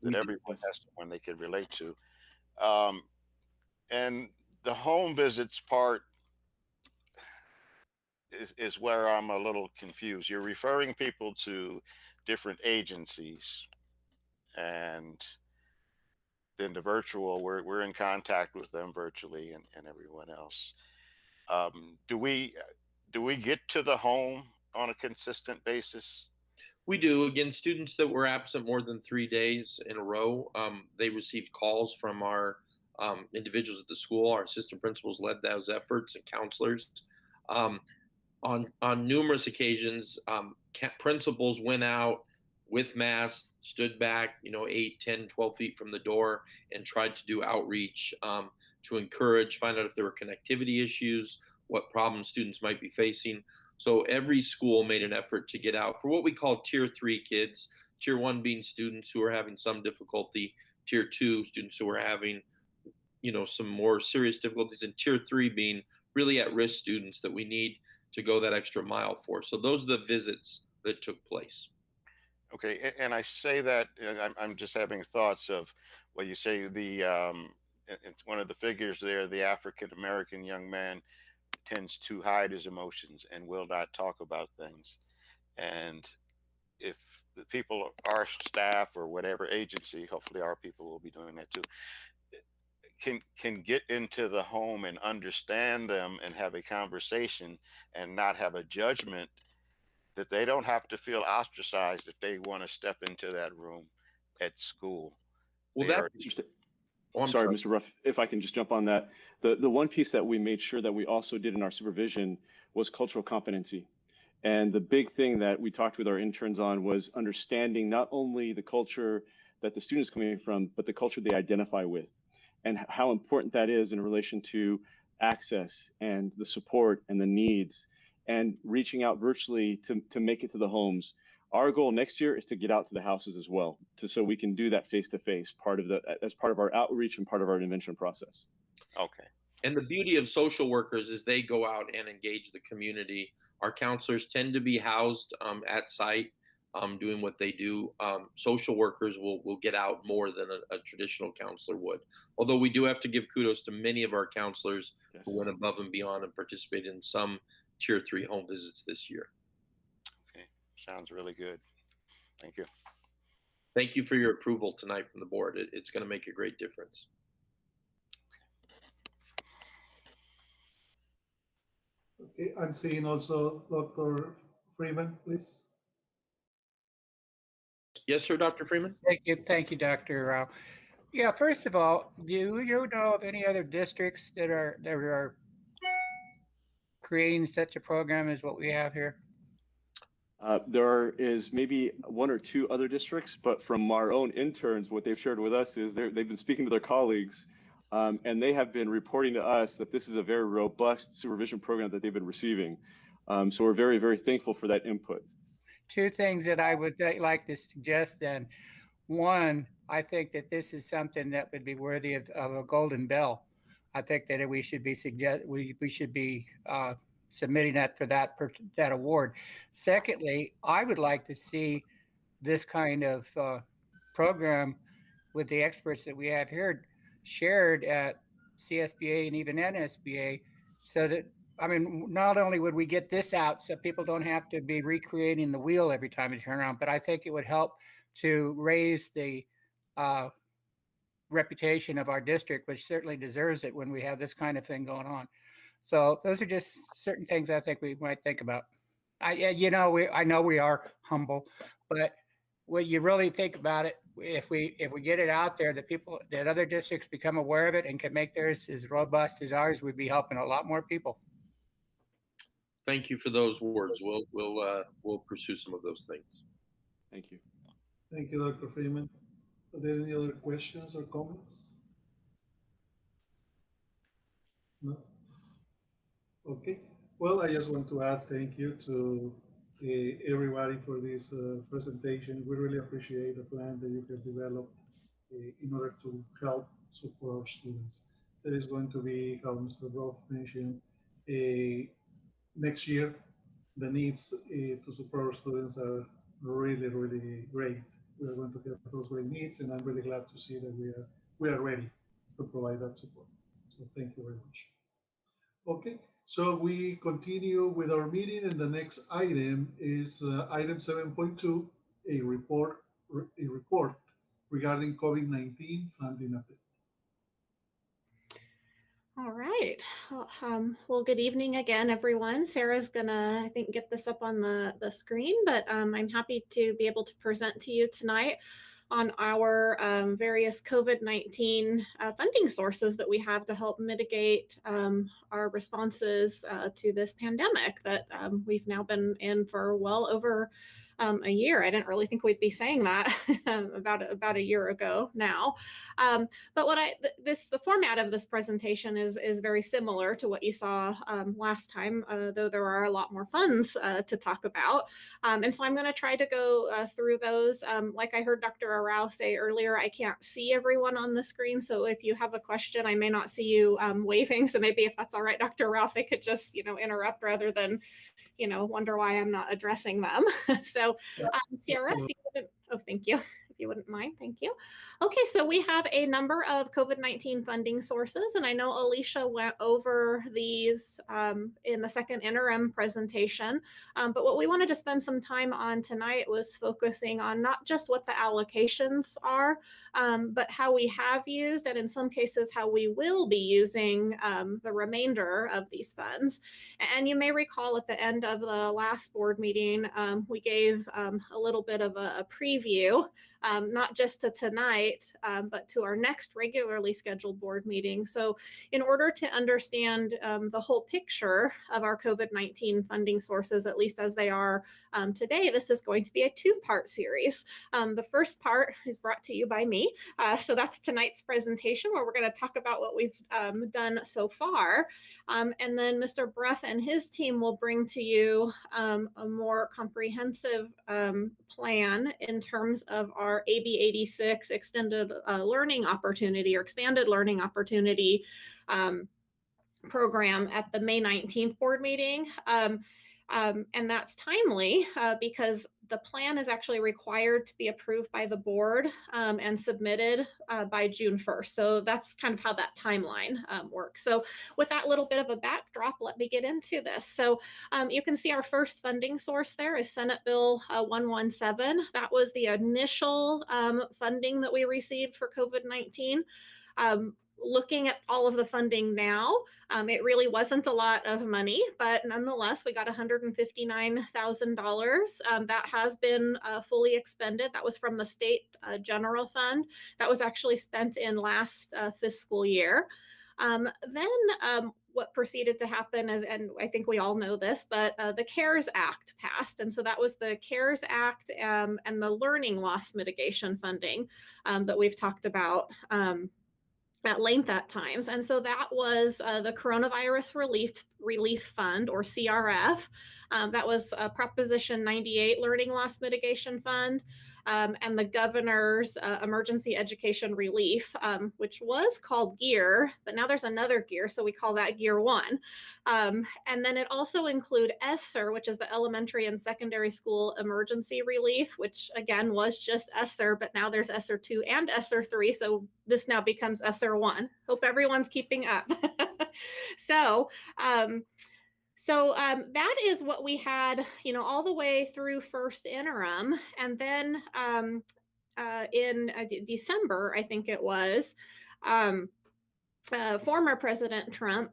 that everyone has someone they can relate to. And the home visits part is where I'm a little confused. You're referring people to different agencies, and then the virtual, we're in contact with them virtually, and everyone else. Do we get to the home on a consistent basis? We do. Again, students that were absent more than 3 days in a row, they received calls from our individuals at the school. Our assistant principals led those efforts, and counselors. On numerous occasions, principals went out with masks, stood back, 8, 10, 12 feet from the door, and tried to do outreach to encourage, find out if there were connectivity issues, what problems students might be facing. So every school made an effort to get out for what we call tier 3 kids, tier 1 being students who are having some difficulty, tier 2 students who are having, some more serious difficulties, and tier 3 being really at-risk students that we need to go that extra mile for. So those are the visits that took place. Okay, and I say that, and I'm just having thoughts of what you say. It's one of the figures there. The African American young man tends to hide his emotions and will not talk about things. And if the people, our staff or whatever agency, hopefully our people will be doing that too, can get into the home and understand them and have a conversation and not have a judgment, that they don't have to feel ostracized if they want to step into that room at school. Well, sorry, Mr. Ruff, if I can just jump on that. The one piece that we made sure that we also did in our supervision was cultural competency. And the big thing that we talked with our interns on was understanding not only the culture that the students coming from, but the culture they identify with, and how important that is in relation to access and the support and the needs, and reaching out virtually to make it to the homes. Our goal next year is to get out to the houses as well, so we can do that face-to-face as part of our outreach and part of our intervention process. Okay. And the beauty of social workers is they go out and engage the community. Our counselors tend to be housed at site, doing what they do. Social workers will get out more than a traditional counselor would. Although we do have to give kudos to many of our counselors who went above and beyond and participated in some tier 3 home visits this year. Okay, sounds really good. Thank you. Thank you for your approval tonight from the board. It's going to make a great difference. Okay, I'm seeing also Dr. Freeman, please. Yes, sir, Dr. Freeman. Thank you, Dr. Rao. Yeah, first of all, do you know of any other districts that are creating such a program as what we have here? There is maybe 1 or 2 other districts, but from our own interns, what they've shared with us is they've been speaking to their colleagues, and they have been reporting to us that this is a very robust supervision program that they've been receiving. So we're very, very thankful for that input. two things that I would like to suggest then. One, I think that this is something that would be worthy of a golden bell. I think that we should be submitting that for that award. Secondly, I would like to see this kind of program with the experts that we have here shared at CSBA and even NSBA, so that, I mean, not only would we get this out so people don't have to be recreating the wheel every time you turn around, but I think it would help to raise the reputation of our district, which certainly deserves it when we have this kind of thing going on. So those are just certain things I think we might think about. I know we are humble, but when you really think about it, if we get it out there, that other districts become aware of it and can make theirs as robust as ours, we'd be helping a lot more people. Thank you for those words. We'll pursue some of those things. Thank you. Thank you, Dr. Freeman. Are there any other questions or comments? No? Okay. Well, I just want to add thank you to everybody for this presentation. We really appreciate the plan that you have developed in order to help support our students. There is going to be, how Mr. Brough mentioned, next year, the needs to support our students are really, really great. We are going to get those great needs, and I'm really glad to see that we are ready to provide that support. So thank you very much. Okay, so we continue with our meeting, and the next item is item 7.2, a report regarding COVID-19 funding update. All right. Well, good evening again, everyone. Sarah's gonna, I think, get this up on the screen, but I'm happy to be able to present to you tonight on our various COVID-19 funding sources that we have to help mitigate our responses to this pandemic that we've now been in for well over a year. I didn't really think we'd be saying that about a year ago now. But what the format of this presentation is very similar to what you saw last time, though there are a lot more funds to talk about. And so I'm going to try to go through those. Like I heard Dr. Arau say earlier, I can't see everyone on the screen. So if you have a question, I may not see you waving. So maybe if that's all right, Dr. Arau, they could just, interrupt rather than, wonder why I'm not addressing them. So Sierra, if you wouldn't, thank you. If you wouldn't mind, thank you. Okay, so we have a number of COVID-19 funding sources, and I know Alicia went over these in the second interim presentation, but what we wanted to spend some time on tonight was focusing on not just what the allocations are, but how we have used, and in some cases, how we will be using the remainder of these funds. And you may recall at the end of the last board meeting, we gave a little bit of a preview, not just to tonight, but to our next regularly scheduled board meeting. So in order to understand the whole picture of our COVID-19 funding sources, at least as they are today, this is going to be a two-part series. The first part is brought to you by me. So that's tonight's presentation, where we're going to talk about what we've done so far. And then Mr. Brough and his team will bring to you a more comprehensive plan in terms of our AB 86 extended learning opportunity or expanded learning opportunity program at the May 19th board meeting. And that's timely because the plan is actually required to be approved by the board and submitted by June 1st. So that's kind of how that timeline works. So with that little bit of a backdrop, let me get into this. So you can see our first funding source there is Senate Bill 117. That was the initial funding that we received for COVID-19. Looking at all of the funding now, it really wasn't a lot of money, but nonetheless, we got $159,000. That has been fully expended. That was from the state general fund. That was actually spent in last fiscal year. Then what proceeded to happen is, and I think we all know this, but the CARES Act passed. And so that was the CARES Act and the learning loss mitigation funding that we've talked about at length at times. And so that was the coronavirus Relief Fund, or CRF. That was Proposition 98 Learning Loss Mitigation Fund, and the governor's Emergency Education Relief, which was called GEAR, but now there's another GEAR, so we call that GEAR 1. And then it also include ESSER, which is the Elementary and Secondary School Emergency Relief, which again was just ESSER, but now there's ESSER 2 and ESSER 3, so this now becomes ESSER 1. Hope everyone's keeping up. So that is what we had, all the way through first interim. And then in December, I think it was, former President Trump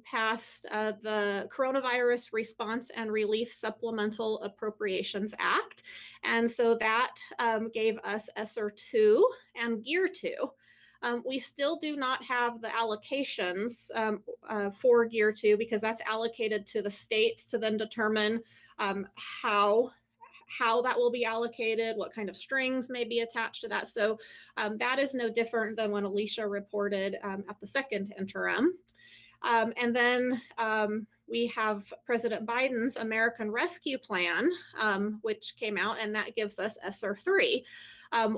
passed the Coronavirus Response and Relief Supplemental Appropriations Act. And so that gave us ESSER 2 and GEAR 2. We still do not have the allocations for GEAR 2 because that's allocated to the states to then determine how that will be allocated, what kind of strings may be attached to that. So that is no different than when Alicia reported at the second interim. And then we have President Biden's American Rescue Plan, which came out, and that gives us ESSER 3.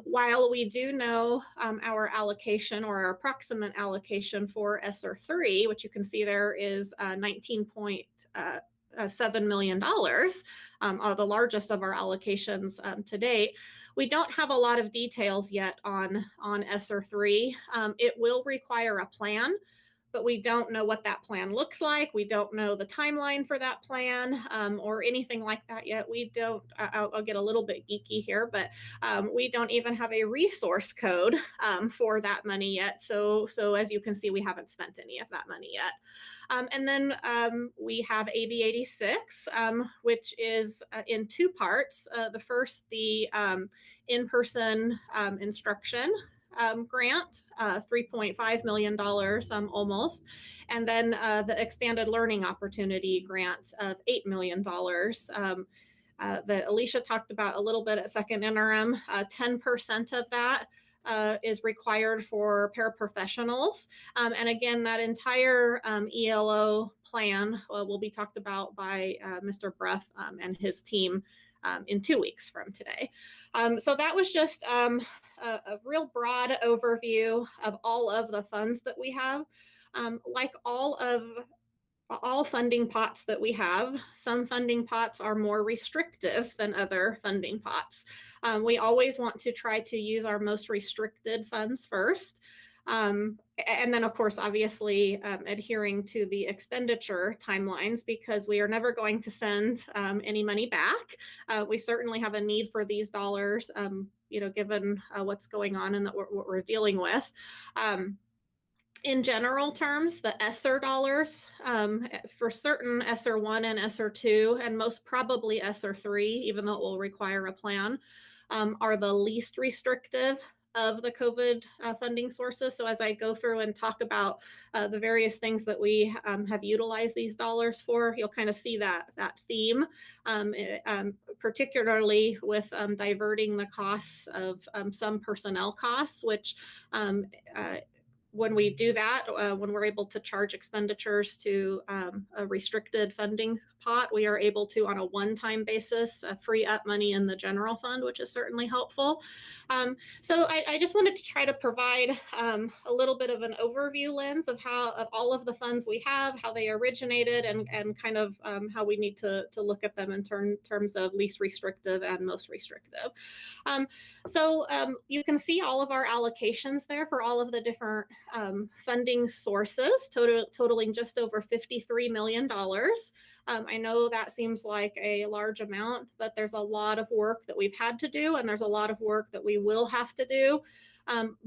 While we do know our allocation or our approximate allocation for ESSER 3, which you can see there is $19.7 million, the largest of our allocations to date. We don't have a lot of details yet on ESSER 3. It will require a plan, but we don't know what that plan looks like. We don't know the timeline for that plan or anything like that yet. We don't, I'll get a little bit geeky here, but we don't even have a resource code for that money yet. So as you can see, we haven't spent any of that money yet. And then we have AB 86, which is in two parts. The first, the in-person instruction grant, $3.5 million almost, and then the expanded learning opportunity grant of $8 million that Alicia talked about a little bit at second interim. 10% of that is required for paraprofessionals. And again, that entire ELO plan will be talked about by Mr. Bruff and his team in 2 weeks from today. So that was just a real broad overview of all of the funds that we have. Like all funding pots that we have, some funding pots are more restrictive than other funding pots. We always want to try to use our most restricted funds first. And then, of course, obviously adhering to the expenditure timelines, because we are never going to send any money back. We certainly have a need for these dollars, given what's going on and what we're dealing with. In general terms, the ESSER dollars, for certain ESSER 1 and ESSER 2, and most probably ESSER 3, even though it will require a plan, are the least restrictive of the COVID funding sources. So as I go through and talk about the various things that we have utilized these dollars for, you'll kind of see that theme, particularly with diverting the costs of some personnel costs, which when we do that, when we're able to charge expenditures to a restricted funding pot, we are able to, on a one-time basis, free up money in the general fund, which is certainly helpful. So I just wanted to try to provide a little bit of an overview lens of all of the funds we have, how they originated, and kind of how we need to look at them in terms of least restrictive and most restrictive. So you can see all of our allocations there for all of the different funding sources, totaling just over $53 million. I know that seems like a large amount, but there's a lot of work that we've had to do, and there's a lot of work that we will have to do,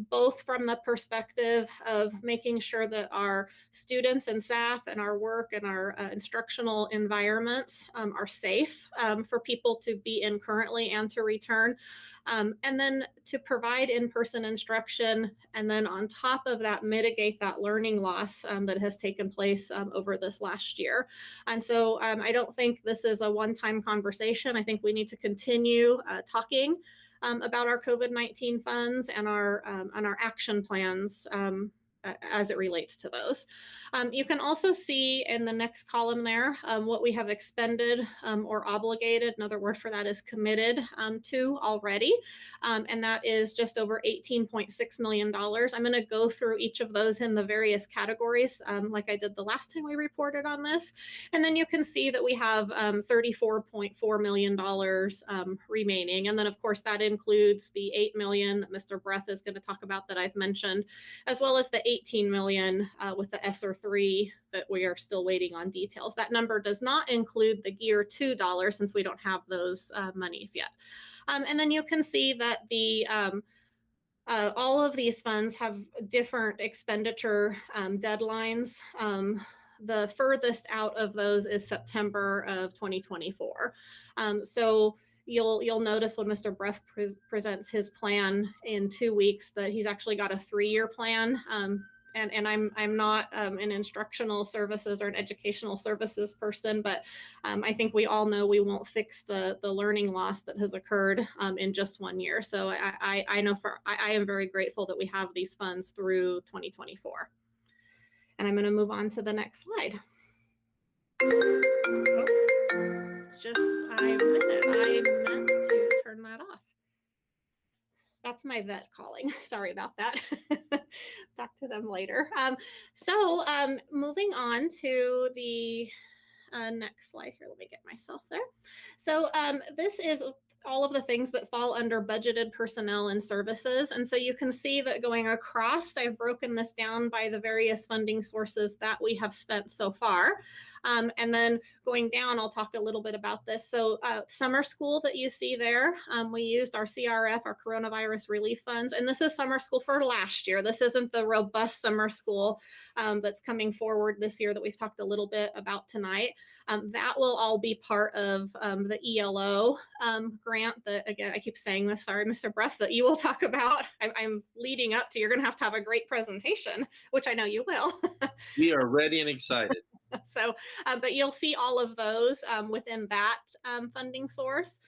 both from the perspective of making sure that our students and staff and our work and our instructional environments are safe for people to be in currently and to return, and then to provide in-person instruction, and then on top of that, mitigate that learning loss that has taken place over this last year. And so I don't think this is a one-time conversation. I think we need to continue talking about our COVID-19 funds and our action plans as it relates to those. You can also see in the next column there what we have expended or obligated. Another word for that is committed to already. And that is just over $18.6 million. I'm going to go through each of those in the various categories like I did the last time we reported on this. And then you can see that we have $34.4 million remaining. And then of course that includes the $8 million that Mr. Breath is going to talk about that I've mentioned, as well as the $18 million with the ESSER 3 that we are still waiting on details. That number does not include the Gear 2 dollars since we don't have those monies yet. And then you can see that the all of these funds have different expenditure deadlines. The furthest out of those is September of 2024. So you'll notice when Mr. Breath presents his plan in 2 weeks that he's actually got a 3-year plan. And I'm not an instructional services or an educational services person, but I think we all know we won't fix the learning loss that has occurred in just 1 year. So I know I am very grateful that we have these funds through 2024. And I'm going to move on to the next slide. Oh, I meant to turn that off. That's my vet calling. Sorry about that. Talk to them later. Moving on to the next slide here. Let me get myself there. So this is all of the things that fall under budgeted personnel and services. And so you can see that going across, I've broken this down by the various funding sources that we have spent so far. And then going down, I'll talk a little bit about this. So summer school that you see there, we used our CRF, our coronavirus relief funds, and this is summer school for last year. This isn't the robust summer school that's coming forward this year that we've talked a little bit about tonight. That will all be part of the ELO grant that, again, I keep saying this, sorry, Mr. Breath, that you will talk about. I'm leading up to, you're gonna have a great presentation, which I know you will. We are ready and excited. So, but you'll see all of those within that funding source.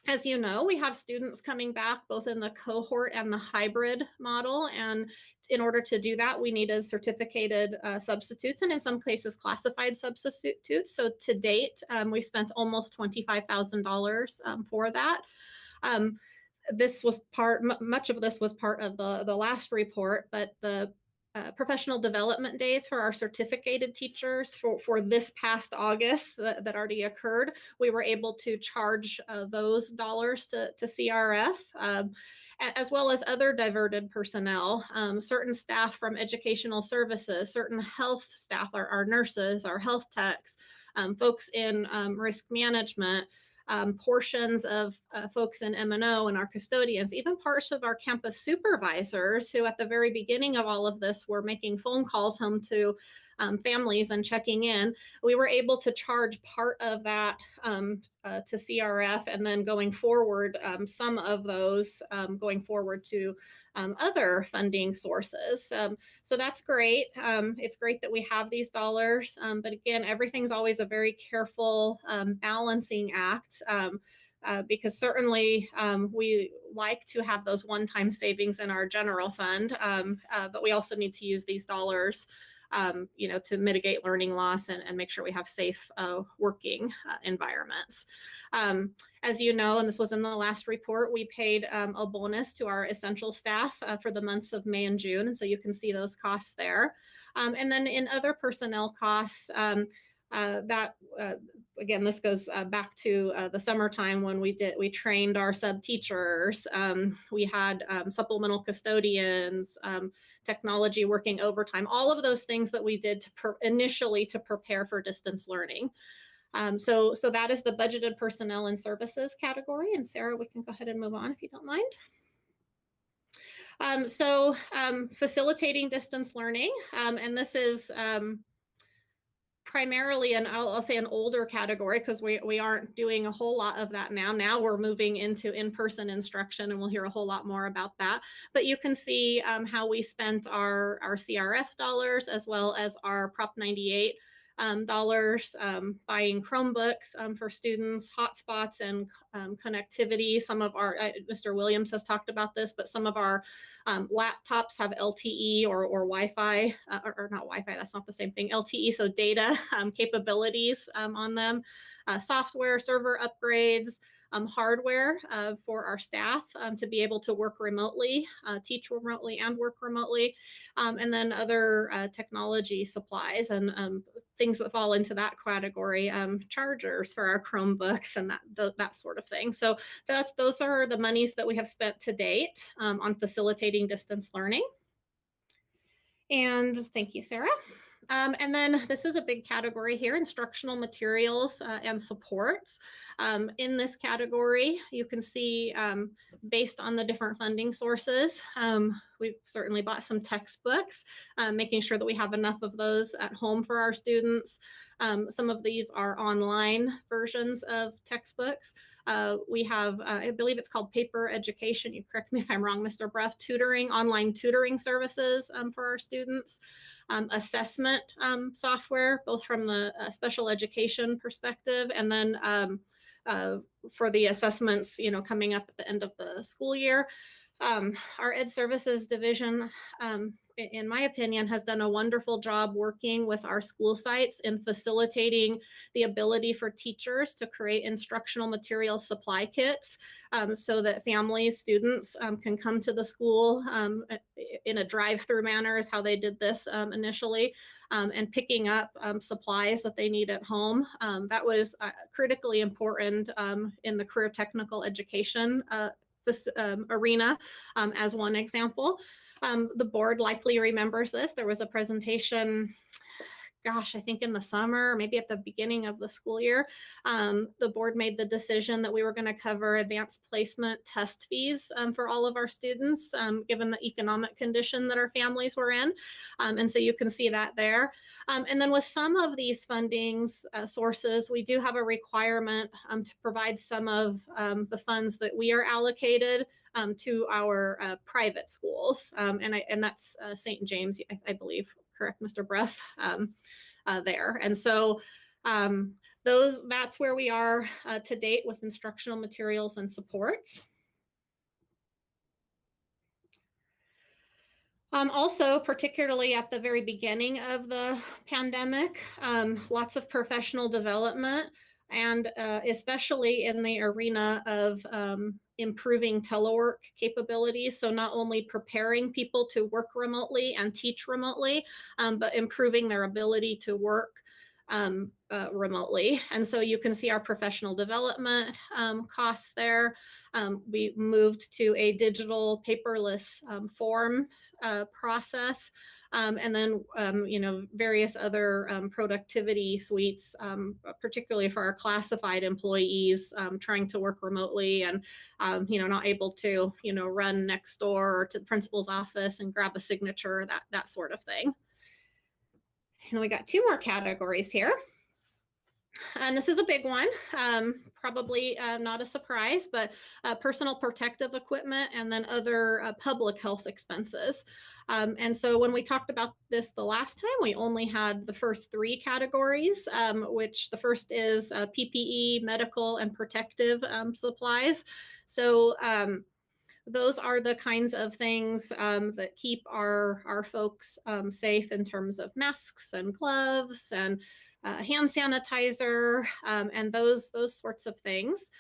As you know, we have students coming back both in the cohort and the hybrid model. And in order to do that, we needed certificated substitutes and in some cases classified substitutes. So to date, we spent almost $25,000 for that. This was much of this was part of the last report, but the professional development days for our certificated teachers for this past August that already occurred, we were able to charge those dollars to CRF, as well as other diverted personnel, certain staff from educational services, certain health staff, our nurses, our health techs, folks in risk management, portions of folks in M&O and our custodians, even parts of our campus supervisors who at the very beginning of all of this were making phone calls home to families and checking in. We were able to charge part of that to CRF and then going forward, some of those going forward to other funding sources. So that's great. It's great that we have these dollars. But again, everything's always a very careful balancing act. Because certainly we like to have those one-time savings in our general fund, but we also need to use these dollars to mitigate learning loss and make sure we have safe working environments. As you know, and this was in the last report, we paid a bonus to our essential staff for the months of May and June. And so you can see those costs there. And then in other personnel costs, again, this goes back to the summertime when we trained our sub teachers. We had supplemental custodians, technology working overtime, all of those things that we did initially to prepare for distance learning. So that is the budgeted personnel and services category. And Sarah, we can go ahead and move on if you don't mind. Facilitating distance learning, and this is primarily, and I'll say an older category because we aren't doing a whole lot of that now. Now we're moving into in-person instruction and we'll hear a whole lot more about that. But you can see how we spent our CRF dollars as well as our Prop 98 dollars, buying Chromebooks for students, hotspots and connectivity. Some of our, Mr. Williams has talked about this, but some of our laptops have LTE or Wi-Fi, or not Wi-Fi, that's not the same thing, LTE, so data capabilities on them, software, server upgrades, hardware for our staff to be able to work remotely, teach remotely and work remotely, and then other technology supplies and things that fall into that category, chargers for our Chromebooks and that sort of thing. So those are the monies that we have spent to date on facilitating distance learning. And thank you, Sarah. And then this is a big category here, instructional materials and supports. In this category, you can see based on the different funding sources, we've certainly bought some textbooks, making sure that we have enough of those at home for our students. Some of these are online versions of textbooks. We have, I believe it's called paper education. You correct me if I'm wrong, Mr. Bruff, online tutoring services for our students, assessment software, both from the special education perspective, and then for the assessments, coming up at the end of the school year. Our Ed Services Division, in my opinion, has done a wonderful job working with our school sites in facilitating the ability for teachers to create instructional material supply kits so that families, students can come to the school in a drive-through manner is how they did this initially, and picking up supplies that they need at home. That was critically important in the career technical education arena as one example. The board likely remembers this. There was a presentation, gosh, I think in the summer, maybe at the beginning of the school year. The board made the decision that we were going to cover advanced placement test fees for all of our students, given the economic condition that our families were in. And so you can see that there. And then with some of these fundings sources, we do have a requirement to provide some of the funds that we are allocated to our private schools. And that's St. James, I believe, correct, Mr. Bruff, there. And so that's where we are to date with instructional materials and supports. Also, particularly at the very beginning of the pandemic, lots of professional development, and especially in the arena of improving telework capabilities. So not only preparing people to work remotely and teach remotely, but improving their ability to work remotely. And so you can see our professional development costs there. We moved to a digital paperless form process. And then, various other productivity suites, particularly for our classified employees trying to work remotely and, not able to, run next door or to the principal's office and grab a signature, that sort of thing. And we got two more categories here. And this is a big one, probably not a surprise, but personal protective equipment and then other public health expenses. And so when we talked about this the last time, we only had the first three categories, which the first is PPE, medical, and protective supplies. So those are the kinds of things that keep our folks safe in terms of masks and gloves and hand sanitizer and those sorts of things.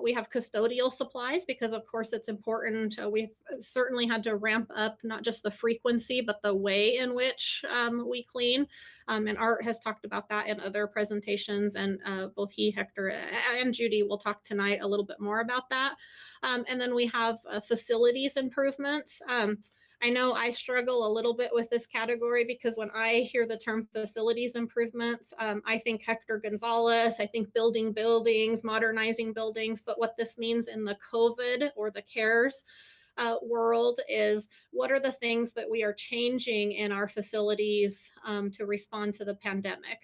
We have custodial supplies because, of course, it's important. We've certainly had to ramp up not just the frequency, but the way in which we clean. And Art has talked about that in other presentations, and both he, Hector, and Judy will talk tonight a little bit more about that. And then we have facilities improvements. I know I struggle a little bit with this category because when I hear the term facilities improvements, I think Hector Gonzalez, I think building buildings, modernizing buildings, but what this means in the COVID or the CARES world is what are the things that we are changing in our facilities to respond to the pandemic.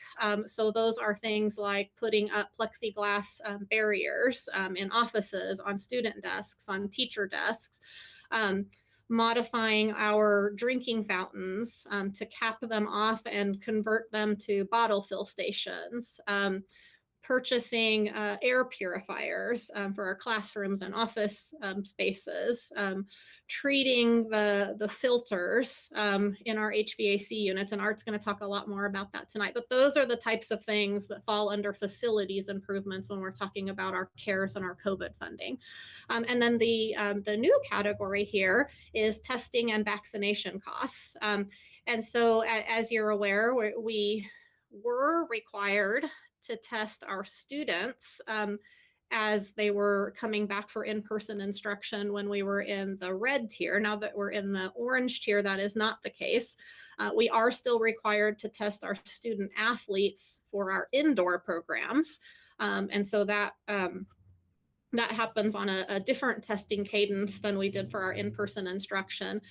So those are things like putting up plexiglass barriers in offices, on student desks, on teacher desks. modifying our drinking fountains to cap them off and convert them to bottle fill stations, purchasing air purifiers for our classrooms and office spaces, treating the filters in our HVAC units. And Art's going to talk a lot more about that tonight. But those are the types of things that fall under facilities improvements when we're talking about our CARES and our COVID funding. And then the new category here is testing and vaccination costs. And so as you're aware, we were required to test our students as they were coming back for in-person instruction when we were in the red tier. Now that we're in the orange tier, that is not the case. We are still required to test our student athletes for our indoor programs. And so that happens on a different testing cadence than we did for our in-person instruction.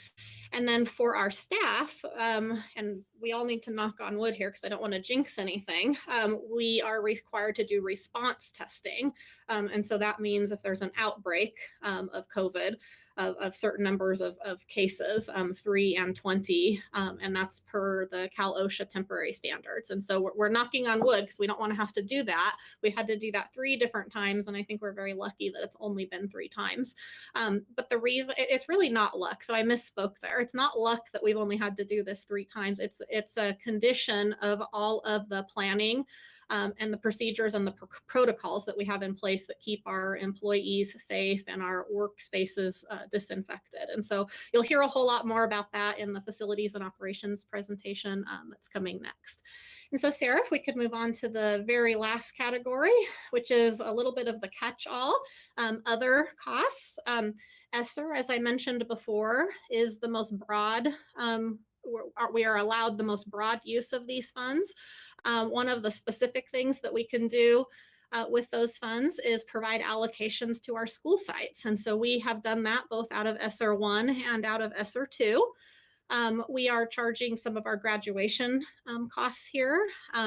And then for our staff, and we all need to knock on wood here because I don't want to jinx anything, we are required to do response testing. And so that means if there's an outbreak of COVID, of certain numbers of cases, 3 and 20, and that's per the Cal OSHA temporary standards. And so we're knocking on wood because we don't want to have to do that. We had to do that 3 different times, and I think we're very lucky that it's only been 3 times. But the reason, it's really not luck, so I misspoke there. It's not luck that we've only had to do this 3 times. It's a condition of all of the planning and the procedures and the protocols that we have in place that keep our employees safe and our workspaces disinfected. And so you'll hear a whole lot more about that in the facilities and operations presentation that's coming next. And so Sarah, if we could move on to the very last category, which is a little bit of the catch-all, other costs. ESSER, as I mentioned before, is the most broad, we are allowed the most broad use of these funds. One of the specific things that we can do with those funds is provide allocations to our school sites. And so we have done that both out of ESSER 1 and out of ESSER 2. We are charging some of our graduation costs here,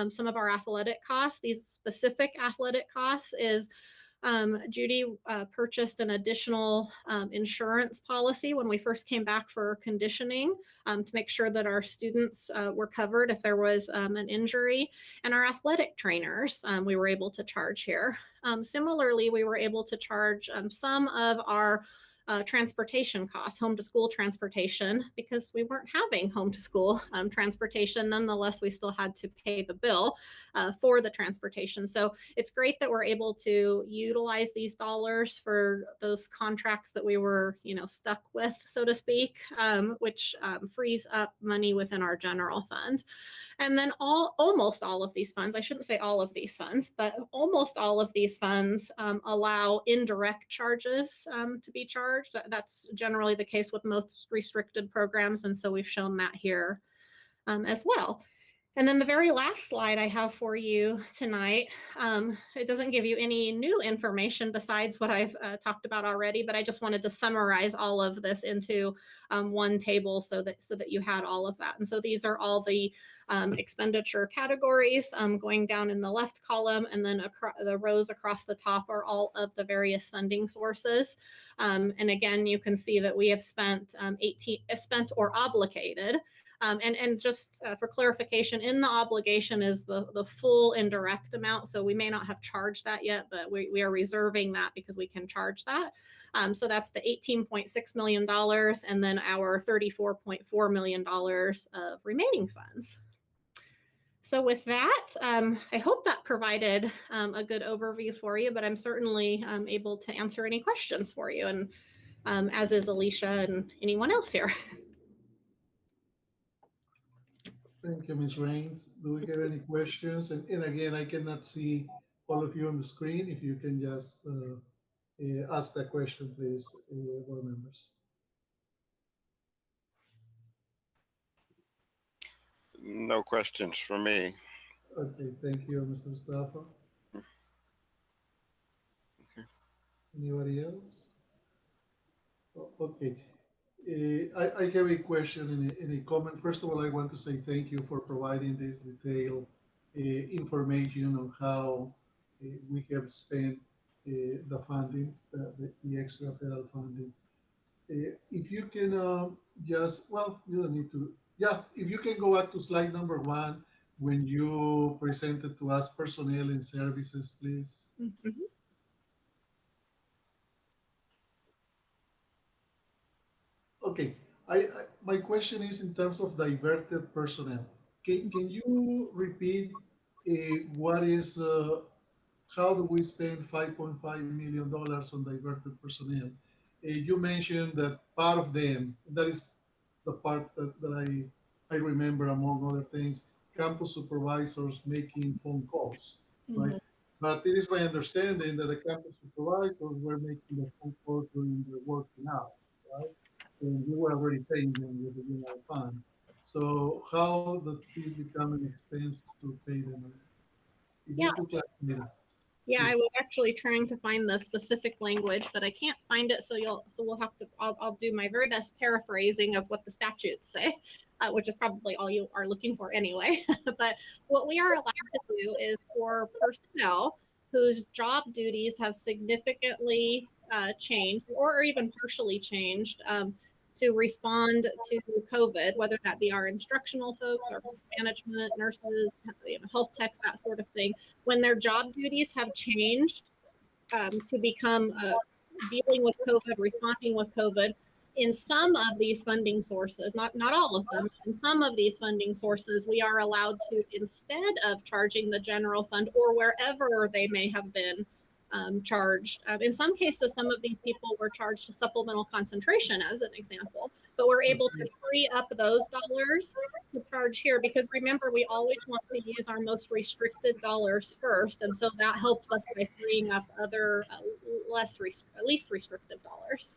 some of our athletic costs. These specific athletic costs is Judy purchased an additional insurance policy when we first came back for conditioning to make sure that our students were covered if there was an injury, and our athletic trainers we were able to charge here. Similarly, we were able to charge some of our transportation costs, home to school transportation, because we weren't having home to school transportation. Nonetheless, we still had to pay the bill for the transportation. So it's great that we're able to utilize these dollars for those contracts that we were, stuck with, so to speak, which frees up money within our general fund. And then almost all of these funds, I shouldn't say all of these funds, but almost all of these funds allow indirect charges to be charged. That's generally the case with most restricted programs. And so we've shown that here as well. And then the very last slide I have for you tonight, it doesn't give you any new information besides what I've talked about already, but I just wanted to summarize all of this into one table so that you had all of that. And so these are all the expenditure categories going down in the left column, and then the rows across the top are all of the various funding sources. And again, you can see that we have spent spent or obligated. And just for clarification, in the obligation is the full indirect amount. So we may not have charged that yet, but we are reserving that because we can charge that. So that's the $18.6 million and then our $34.4 million of remaining funds. So with that, I hope that provided a good overview for you, but I'm certainly able to answer any questions for you, and as is Alicia and anyone else here. Thank you, Ms. Rains. Do we have any questions? And again, I cannot see all of you on the screen. If you can just ask that question, please, board members. No questions for me. Okay, thank you, Mr. Mustafa. Okay. Anybody else? Okay. I have a question and a comment. First of all, I want to say thank you for providing this detailed information on how we have spent the fundings, the extra federal funding. If you can just, well, you don't need to. Yeah, if you can go back to slide number 1 when you presented to us personnel and services, please. Mhm. Okay, my question is in terms of diverted personnel. Can you repeat what is how do we spend $5.5 million on diverted personnel? You mentioned that part of them, that is the part that I remember among other things, campus supervisors making phone calls, right? Mhm. But it is my understanding that the campus supervisors were making the phone calls during their working hours, right? And we were already paying them with the general fund. So how does this become an expense to pay them? If Yeah, you could clarify that. yeah, I Yes. was actually trying to find the specific language, but I can't find it. So we'll have to, I'll do my very best paraphrasing of what the statutes say, which is probably all you are looking for anyway. But what we are allowed to do is for personnel whose job duties have significantly changed or even partially changed, to respond to COVID, whether that be our instructional folks, our management, nurses, health techs, that sort of thing. When their job duties have changed to become dealing with COVID, responding with COVID, in some of these funding sources, not all of them, in some of these funding sources, we are allowed to, instead of charging the general fund or wherever they may have been charged. In some cases, some of these people were charged supplemental concentration, as an example, but we're able to free up those dollars to charge here, because remember, we always want to use our most restricted dollars first, and so that helps us by freeing up other least restrictive dollars.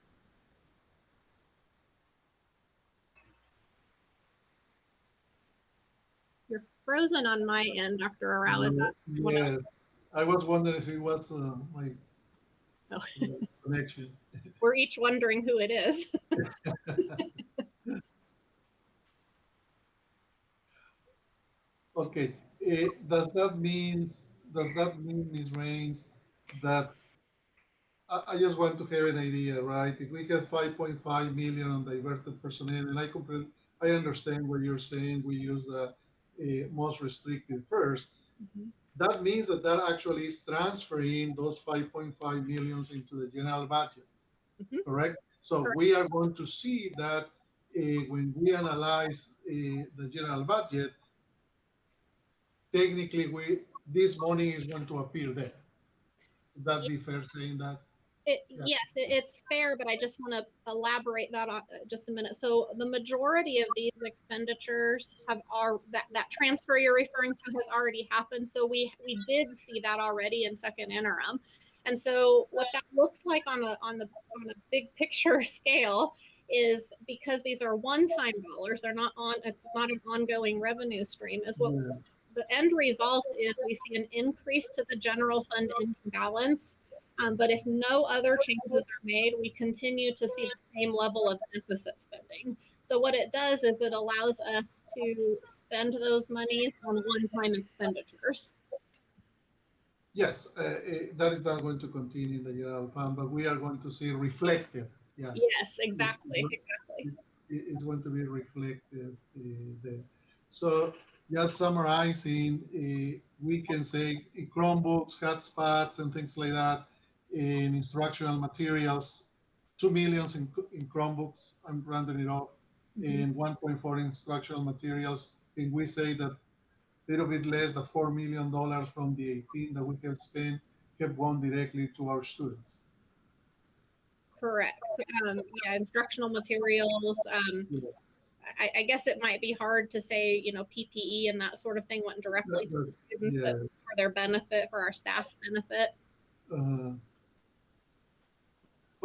You're frozen on my end, Dr. Arau. Is that what Yes, I was wondering if it was my oh. connection. We're each wondering who it is. Okay, does that mean, Ms. Rains, that I just want to have an idea, right? If we have 5.5 million on diverted personnel, and I understand what you're saying, we use the most restricted first. Mhm. That means that actually is transferring those 5.5 millions into the general budget, Mhm. correct? So Correct. we are going to see that when we analyze the general budget, technically this money is going to appear there. Would that be fair saying that? Yeah. Yes, it's fair, but I just want to elaborate that on just a minute. So the majority of these expenditures that transfer you're referring to has already happened. So we did see that already in second interim. And so what that looks like on a big picture scale is, because these are one-time dollars, it's not an ongoing revenue stream, is what Yeah. the end result is. We see an increase to the general fund ending balance. But if no other changes are made, we continue to see the same level of deficit spending. So what it does is it allows us to spend those monies on one-time expenditures. Yes, that is not going to continue in the general fund, but we are going to see reflected. Yeah. Yes, exactly. It's going to be reflected there. So just summarizing, we can say Chromebooks, hotspots, and things like that in instructional materials, 2 millions in Chromebooks, I'm rounding it off, and 1.4 instructional materials. And we say that a little bit less than $4 million from the 18 that we can spend have gone directly to our students. Correct. Yeah, instructional materials. Yes. I guess it might be hard to say, PPE and that sort of thing went directly to the students, Yes. but for their benefit, for our staff benefit.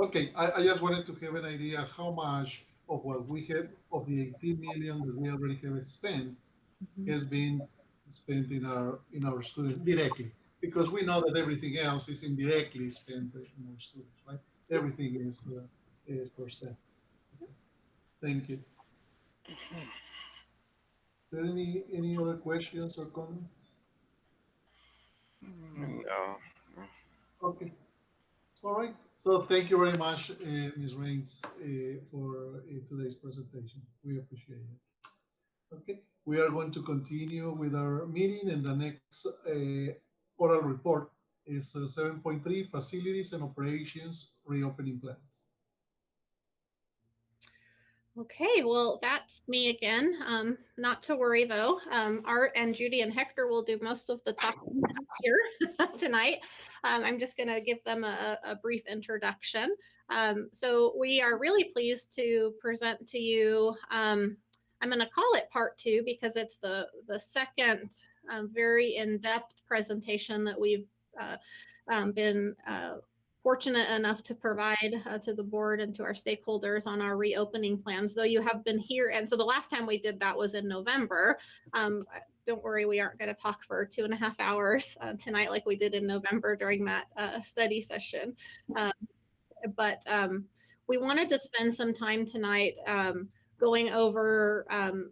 Okay, I just wanted to have an idea how much of what we have, of the 18 million that we already have spent, has been spent in our students directly, because we know that everything else is indirectly spent in our students, right? Everything is for staff. Okay. Thank you. Are there any other questions or comments? No. Okay. All right. So thank you very much, Ms. Rains, for today's presentation. We appreciate it. Okay. We are going to continue with our meeting, and the next oral report is 7.3, Facilities and Operations Reopening Plans. Okay, well, that's me again. Not to worry though. Art and Judy and Hector will do most of the talking here tonight. I'm just going to give them a brief introduction. So we are really pleased to present to you. I'm going to call it part 2 because it's the second very in-depth presentation that we've been fortunate enough to provide to the board and to our stakeholders on our reopening plans, though you have been here. And so the last time we did that was in November. Don't worry, we aren't going to talk for 2.5 hours tonight like we did in November during that study session. But we wanted to spend some time tonight going over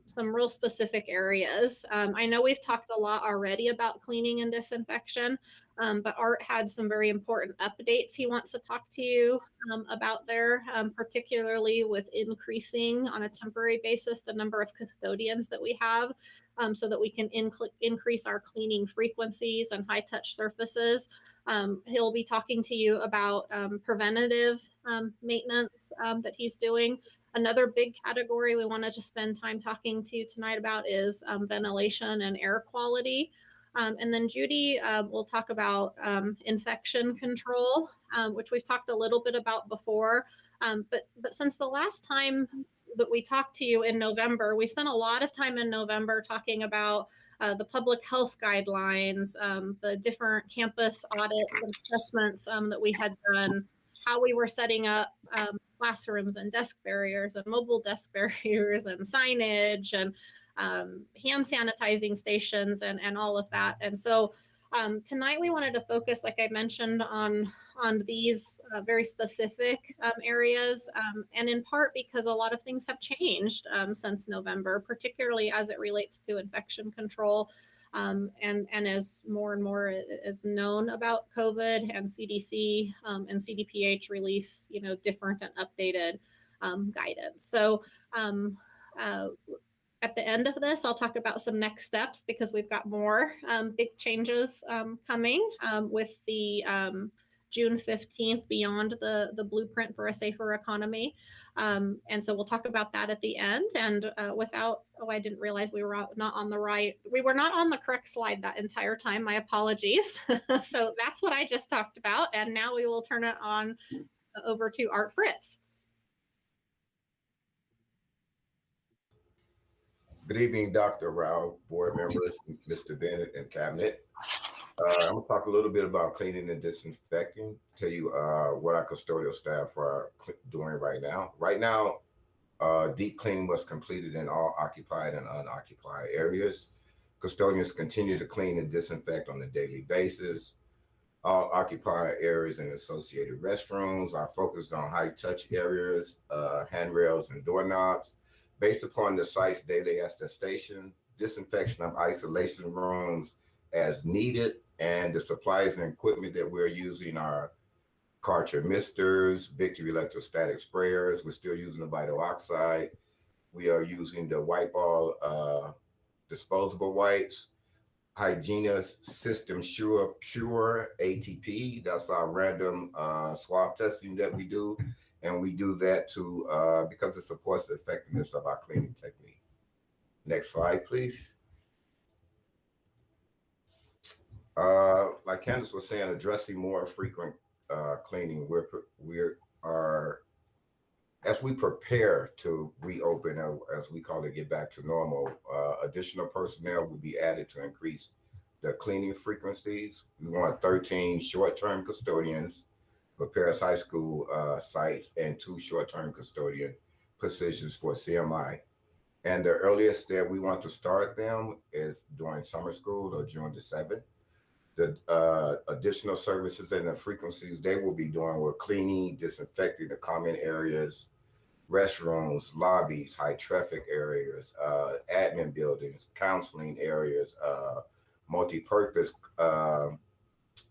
some real specific areas. I know we've talked a lot already about cleaning and disinfection, but Art had some very important updates he wants to talk to you about there, particularly with increasing on a temporary basis the number of custodians that we have, so that we can increase our cleaning frequencies and high touch surfaces. He'll be talking to you about preventative maintenance that he's doing. Another big category we wanted to spend time talking to you tonight about is ventilation and air quality. And then Judy will talk about infection control, which we've talked a little bit about before. But since the last time that we talked to you in November, we spent a lot of time in November talking about the public health guidelines, the different campus audits and assessments that we had done, how we were setting up classrooms and desk barriers and mobile desk barriers and signage and hand sanitizing stations and all of that. And so tonight we wanted to focus, like I mentioned, on these very specific areas, and in part because a lot of things have changed since November, particularly as it relates to infection control. And as more and more is known about COVID, and CDC and CDPH release, different and updated guidance. So at the end of this, I'll talk about some next steps because we've got more big changes coming with the June 15th Beyond the Blueprint for a Safer Economy. And so we'll talk about that at the end. And I didn't realize we were not on the correct slide that entire time. My apologies. So that's what I just talked about. And now we will turn it on over to Art Fritz. Good evening, Dr. Rao, board members, Mr. Bennett, and cabinet. I'm going to talk a little bit about cleaning and disinfecting, tell you what our custodial staff are doing right now. Right now, deep cleaning was completed in all occupied and unoccupied areas. Custodians continue to clean and disinfect on a daily basis. All occupied areas and associated restrooms are focused on high touch areas, handrails and doorknobs. Based upon the site's daily attestation, disinfection of isolation rooms as needed, and the supplies and equipment that we're using are Karcher misters, Victory electrostatic sprayers. We're still using the vital oxide. We are using the wipe all disposable wipes. Hygienist System Pure ATP. That's our random swab testing that we do. And we do that because it supports the effectiveness of our cleaning technique. Next slide, please. Like Candace was saying, addressing more frequent cleaning. As we prepare to reopen, as we call it, get back to normal, additional personnel will be added to increase the cleaning frequencies. We want 13 short-term custodians for Perris High School sites and 2 short-term custodian positions for CMI. And the earliest that we want to start them is during summer school or June the 7th. The additional services and the frequencies they will be doing were cleaning, disinfecting the common areas, restrooms, lobbies, high traffic areas, admin buildings, counseling areas, multi-purpose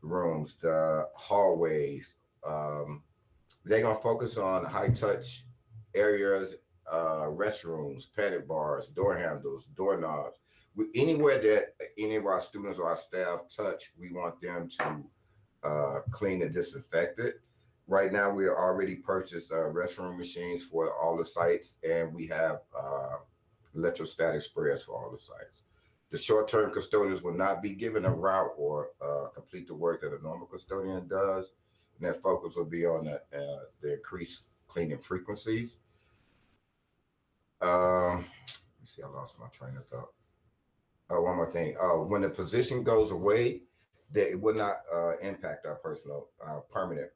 rooms, the hallways, They're gonna focus on high touch areas, restrooms, panic bars, door handles, doorknobs. Anywhere that any of our students or our staff touch, we want them to clean and disinfect it. Right now, we already purchased restroom machines for all the sites, and we have electrostatic sprayers for all the sites. The short-term custodians will not be given a route or complete the work that a normal custodian does. And that focus will be on the increased cleaning frequencies. Let me see, I lost my train of thought. Oh, one more thing. When the position goes away, that it will not impact our permanent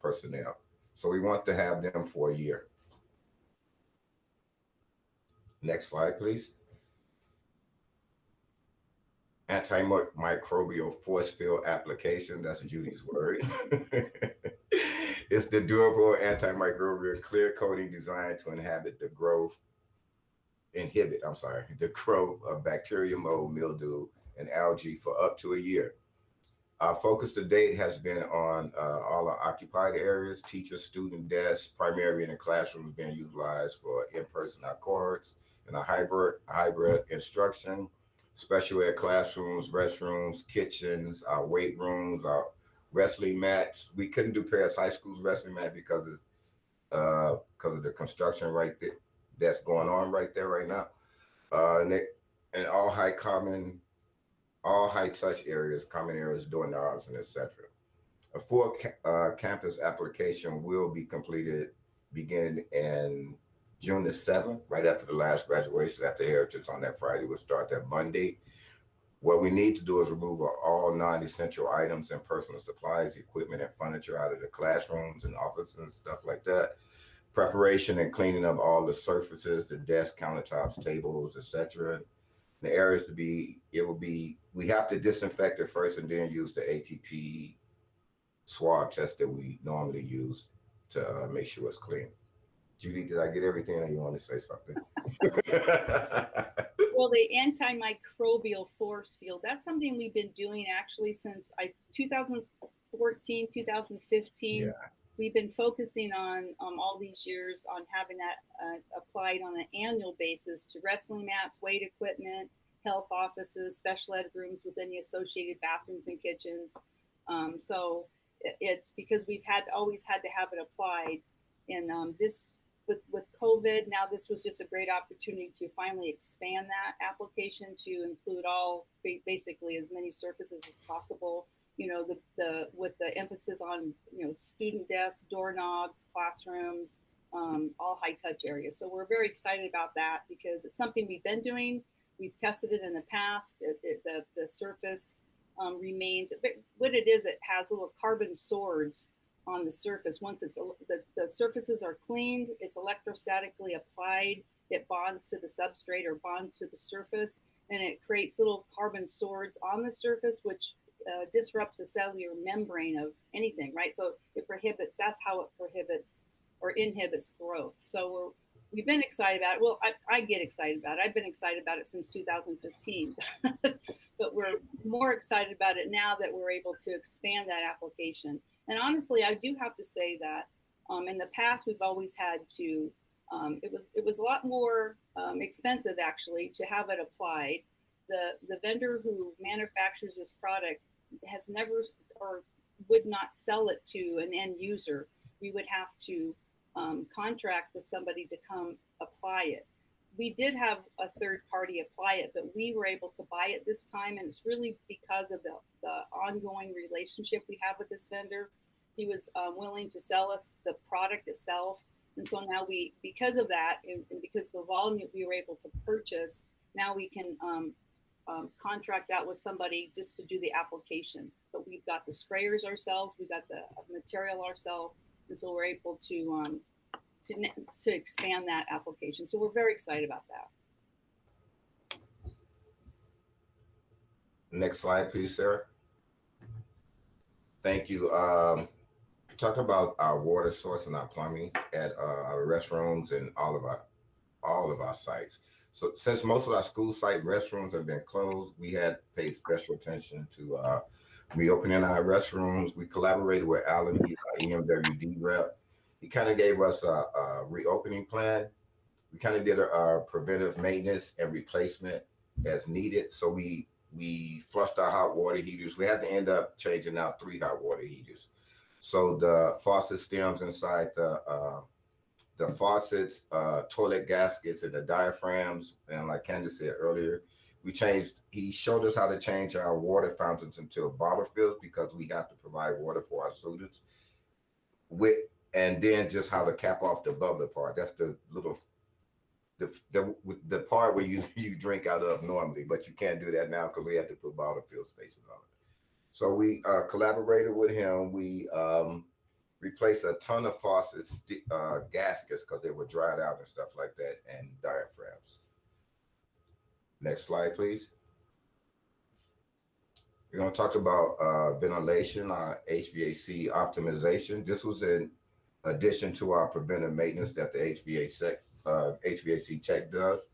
personnel. So we want to have them for a year. Next slide, please. Antimicrobial force field application. That's Judy's word. It's the durable antimicrobial clear coating designed to inhibit the growth of bacteria, mold, mildew, and algae for up to a year. Our focus to date has been on all our occupied areas, teacher, student desks, primarily in the classrooms being utilized for in-person cohorts and a hybrid instruction, special ed classrooms, restrooms, kitchens, our weight rooms, our wrestling mats. We couldn't do Perris High School's wrestling mat because it's because of the construction right there that's going on right there right now. And all high touch areas, common areas, doorknobs, and etc. A full campus application will be completed beginning in June the 7th, right after the last graduation, after Heritage on that Friday. We'll start that Monday. What we need to do is remove all non-essential items and personal supplies, equipment, and furniture out of the classrooms and offices and stuff like that. Preparation and cleaning of all the surfaces, the desks, countertops, tables, etc. The areas we have to disinfect it first and then use the ATP swab test that we normally use to make sure it's clean. Judy, did I get everything, or you want to say something? Well, the antimicrobial force field, that's something we've been doing actually since 2014, 2015. Yeah. We've been focusing on all these years on having that applied on an annual basis to wrestling mats, weight equipment, health offices, special ed rooms within the associated bathrooms and kitchens. So it's because we've always had to have it applied. And this with COVID, now this was just a great opportunity to finally expand that application to include basically as many surfaces as possible. You know, with the emphasis on, you know, student desks, doorknobs, classrooms, all high touch areas. So we're very excited about that because it's something we've been doing. We've tested it in the past. The surface remains. What it is, it has little carbon swords on the surface. Once the surfaces are cleaned, it's electrostatically applied. It bonds to the substrate or bonds to the surface, and it creates little carbon swords on the surface, which disrupts the cellular membrane of anything, right? So that's how it prohibits or inhibits growth. So we've been excited about it. Well, I get excited about it. I've been excited about it since 2015, but we're more excited about it now that we're able to expand that application. And honestly, I do have to say that in the past, we've always had to, it was a lot more expensive actually to have it applied. The vendor who manufactures this product has never or would not sell it to an end user. We would have to contract with somebody to come apply it. We did have a third party apply it, but we were able to buy it this time. And it's really because of the ongoing relationship we have with this vendor. He was willing to sell us the product itself. And so now because of that, and because the volume that we were able to purchase, now we can contract out with somebody just to do the application. But we've got the sprayers ourselves, we've got the material ourselves, and so we're able to expand that application. So we're very excited about that. Next slide, please, Sarah. Thank you. Talking about our water source and our plumbing at our restrooms and all of our sites. So since most of our school site restrooms have been closed, we had paid special attention to reopening our restrooms. We collaborated with Alan, he's our EMWD rep. He kind of gave us a reopening plan. We kind of did a preventive maintenance and replacement as needed. So we flushed our hot water heaters. We had to end up changing out 3 hot water heaters. So the faucet stems inside the faucets, toilet gaskets, and the diaphragms, and like Candace said earlier, he showed us how to change our water fountains into bottle fills because we have to provide water for our students. And then just how to cap off the bubbler part. That's the little, the part where you drink out of normally, but you can't do that now because we have to put bottle fill stations on it. So we collaborated with him. We replaced a ton of faucets, gaskets, because they were dried out and stuff like that, and diaphragms. Next slide, please. We're going to talk about ventilation, HVAC optimization. This was in addition to our preventive maintenance that the HVAC tech does.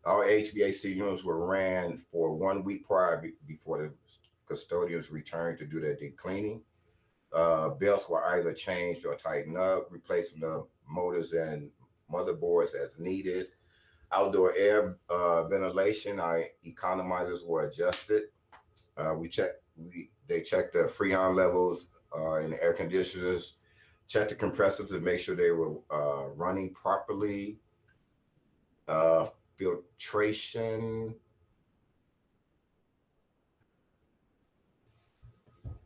Our HVAC units were ran for 1 week prior before the custodians returned to do their deep cleaning. Belts were either changed or tightened up, replacing the motors and motherboards as needed. Outdoor air ventilation, our economizers were adjusted. They checked the freon levels in the air conditioners, checked the compressors to make sure they were running properly. Filtration.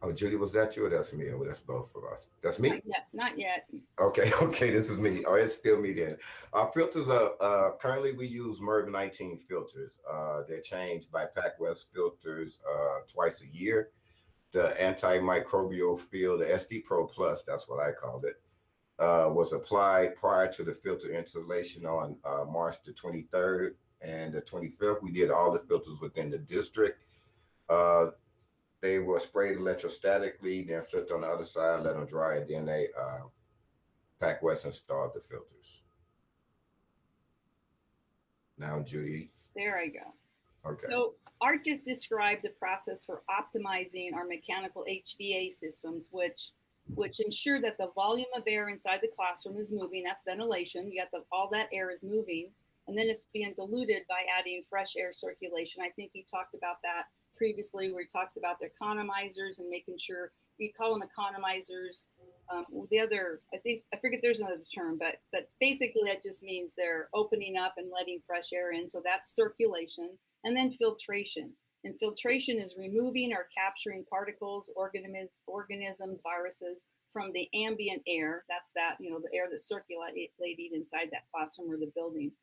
Oh, Judy, was that you or that's me? Well, that's both of us. That's me? Not yet. Okay, this is me. Oh, it's still me then. Our filters are, currently we use MERV 19 filters. They're changed by PacWest filters twice a year. The antimicrobial field, the SD Pro Plus, that's what I called it, was applied prior to the filter installation on March the 23rd and the 25th. We did all the filters within the district. They were sprayed electrostatically, then flipped on the other side, let them dry, and then they PacWest installed the filters. Now, Judy. There I go. Okay. So Art just described the process for optimizing our mechanical HVAC systems, which ensure that the volume of air inside the classroom is moving. That's ventilation. You got all that air is moving, and then it's being diluted by adding fresh air circulation. I think he talked about that previously, where he talks about the economizers and making sure you call them economizers. The other, I forget there's another term, but basically that just means they're opening up and letting fresh air in. So that's circulation. And then filtration. And filtration is removing or capturing particles, organisms, viruses from the ambient air. That's the air that's circulating inside that classroom or the building.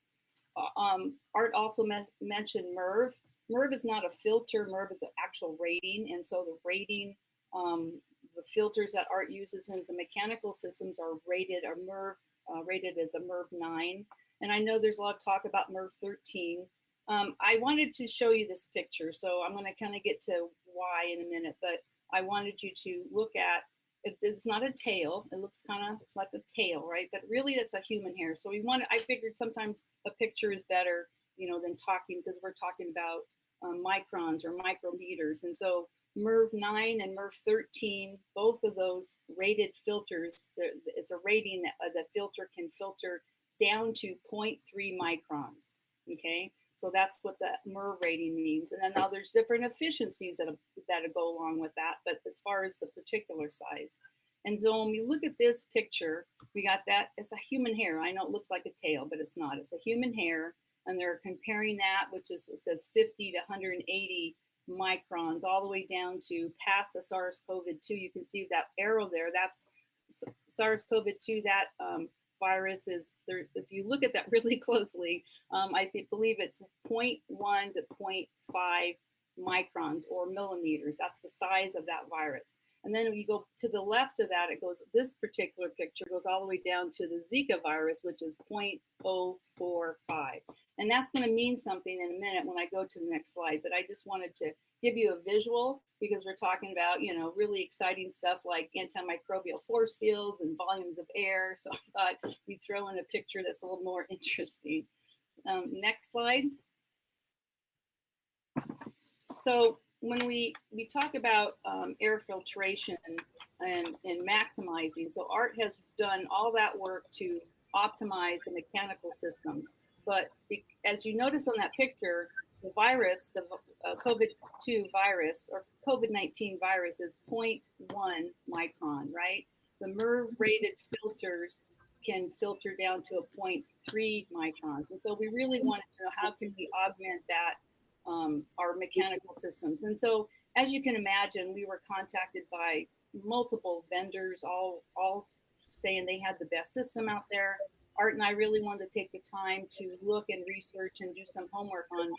Art also mentioned MERV. MERV is not a filter. MERV is an actual rating. And so the rating, the filters that Art uses in the mechanical systems are rated as a MERV 9. And I know there's a lot of talk about MERV 13. I wanted to show you this picture. So I'm going to kind of get to why in a minute, but I wanted you to look at, it's not a tail. It looks kind of like a tail, right? But really it's a human hair. So I figured sometimes a picture is better, than talking, because we're talking about microns or micrometers. And so MERV 9 and MERV 13, both of those rated filters, it's a rating that the filter can filter down to 0.3 microns, okay? So that's what the MERV rating means. And then now there's different efficiencies that go along with that, but as far as the particular size. And so when we look at this picture, we got that, it's a human hair. I know it looks like a tail, but it's not. It's a human hair. And they're comparing that, which is, it says 50 to 180 microns, all the way down to past the SARS-CoV-2. You can see that arrow there. That's SARS-CoV-2. That virus is there. If you look at that really closely, I believe it's 0.1 to 0.5 microns or millimeters. That's the size of that virus. And then when you go to the left of that, this particular picture goes all the way down to the Zika virus, which is 0.045. And that's going to mean something in a minute when I go to the next slide. But I just wanted to give you a visual, because we're talking about, really exciting stuff like antimicrobial force fields and volumes of air. So I thought we'd throw in a picture that's a little more interesting. Next slide. So when we talk about air filtration and maximizing, so Art has done all that work to optimize the mechanical systems. But as you notice on that picture, the virus, the COVID-2 virus or COVID-19 virus is 0.1 micron, right? The MERV rated filters can filter down to a 0.3 microns. And so we really wanted to know how can we augment that, our mechanical systems. And so as you can imagine, we were contacted by multiple vendors, all saying they had the best system out there. Art and I really wanted to take the time to look and research and do some homework on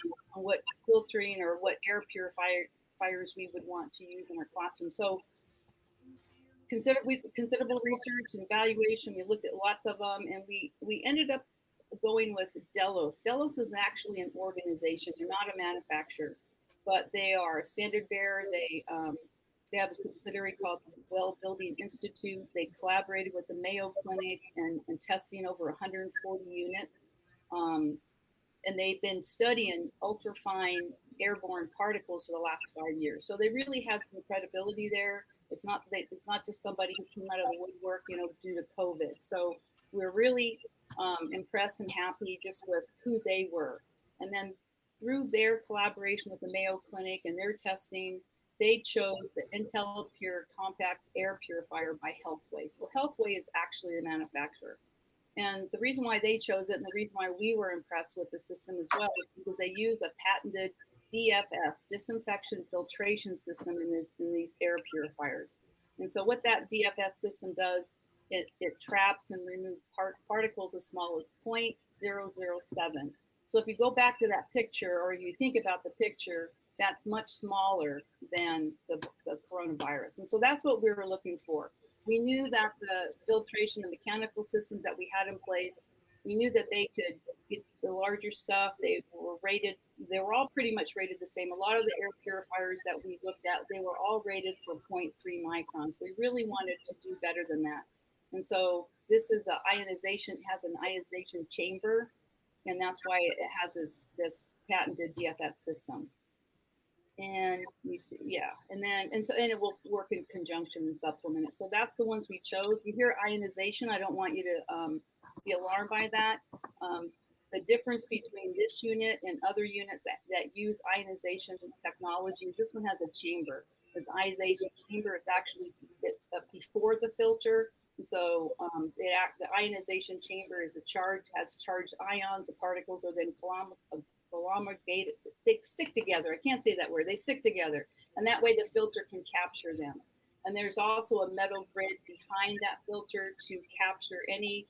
what filtering or what air purifiers we would want to use in our classroom. So considerable research and evaluation. We looked at lots of them, and we ended up going with Delos. Delos is actually an organization. They're not a manufacturer, but they are a standard bearer. They have a subsidiary called the Well Building Institute. They collaborated with the Mayo Clinic and testing over 140 units. And they've been studying ultrafine airborne particles for the last 5 years. So they really have some credibility there. It's not just somebody who came out of the woodwork, due to COVID. So we're really impressed and happy just with who they were. And then through their collaboration with the Mayo Clinic and their testing, they chose the IntelliPure Compact Air Purifier by Healthway. So Healthway is actually the manufacturer. And the reason why they chose it and the reason why we were impressed with the system as well is because they use a patented DFS, disinfection filtration system in these air purifiers. And so what that DFS system does, it traps and removes particles as small as 0.007. So if you go back to that picture, or you think about the picture, that's much smaller than the coronavirus. And so that's what we were looking for. We knew that the filtration and mechanical systems that we had in place, we knew that they could get the larger stuff. They were all pretty much rated the same. A lot of the air purifiers that we looked at, they were all rated for 0.3 microns. We really wanted to do better than that. And so this is has an ionization chamber, and that's why it has this patented DFS system. And we see, and it will work in conjunction and supplement it. So that's the ones we chose. We hear ionization. I don't want you to be alarmed by that. The difference between this unit and other units that use ionization technologies, this one has a chamber. This ionization chamber is actually before the filter. So the ionization chamber has charged ions. The particles are then promulgated. They stick together. I can't say that word. They stick together, and that way the filter can capture them. And there's also a metal grid behind that filter to capture any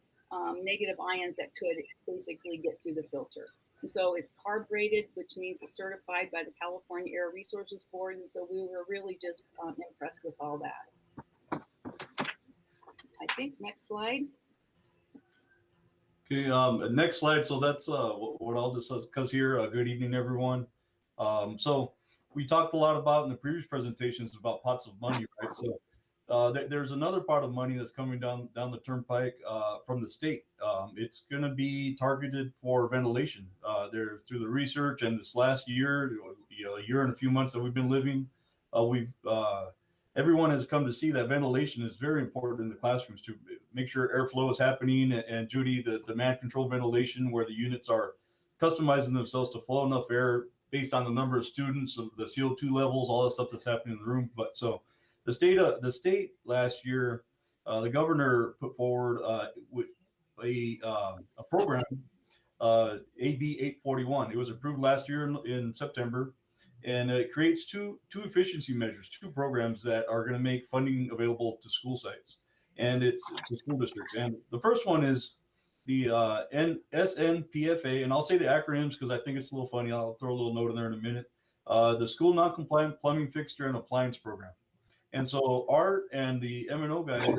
negative ions that could basically get through the filter. And so it's carb rated, which means it's certified by the California Air Resources Board. And so we were really just impressed with all that. I think next slide. Okay, next slide. So that's what I'll discuss here. Good evening, everyone. So we talked a lot about in the previous presentations about pots of money, right? So there's another pot of money that's coming down the turnpike from the state. It's going to be targeted for ventilation. There, through the research and this last year, a year and a few months that we've been living, everyone has come to see that ventilation is very important in the classrooms to make sure airflow is happening. And Judy, the demand control ventilation, where the units are customizing themselves to flow enough air based on the number of students, the CO2 levels, all the stuff that's happening in the room. But so the state last year, the governor put forward with a program, AB 841. It was approved last year in September. And it creates two efficiency measures, two programs that are going to make funding available to school sites, and it's to school districts. And the first one is the SNPFA, and I'll say the acronyms because I think it's a little funny. I'll throw a little note in there in a minute. The School Non-Compliant Plumbing Fixture and Appliance Program. And so Art and the M&O guys,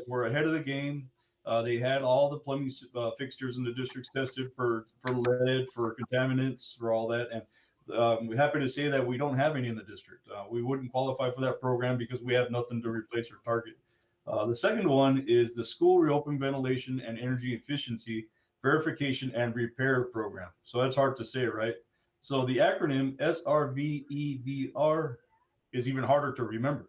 were ahead of the game. They had all the plumbing fixtures in the districts tested for lead, for contaminants, for all that, and we're happy to say that we don't have any in the district. We wouldn't qualify for that program because we have nothing to replace or target. The second one is the School Reopen Ventilation and Energy Efficiency Verification and Repair Program. So that's hard to say, right? So the acronym SRVEVR is even harder to remember.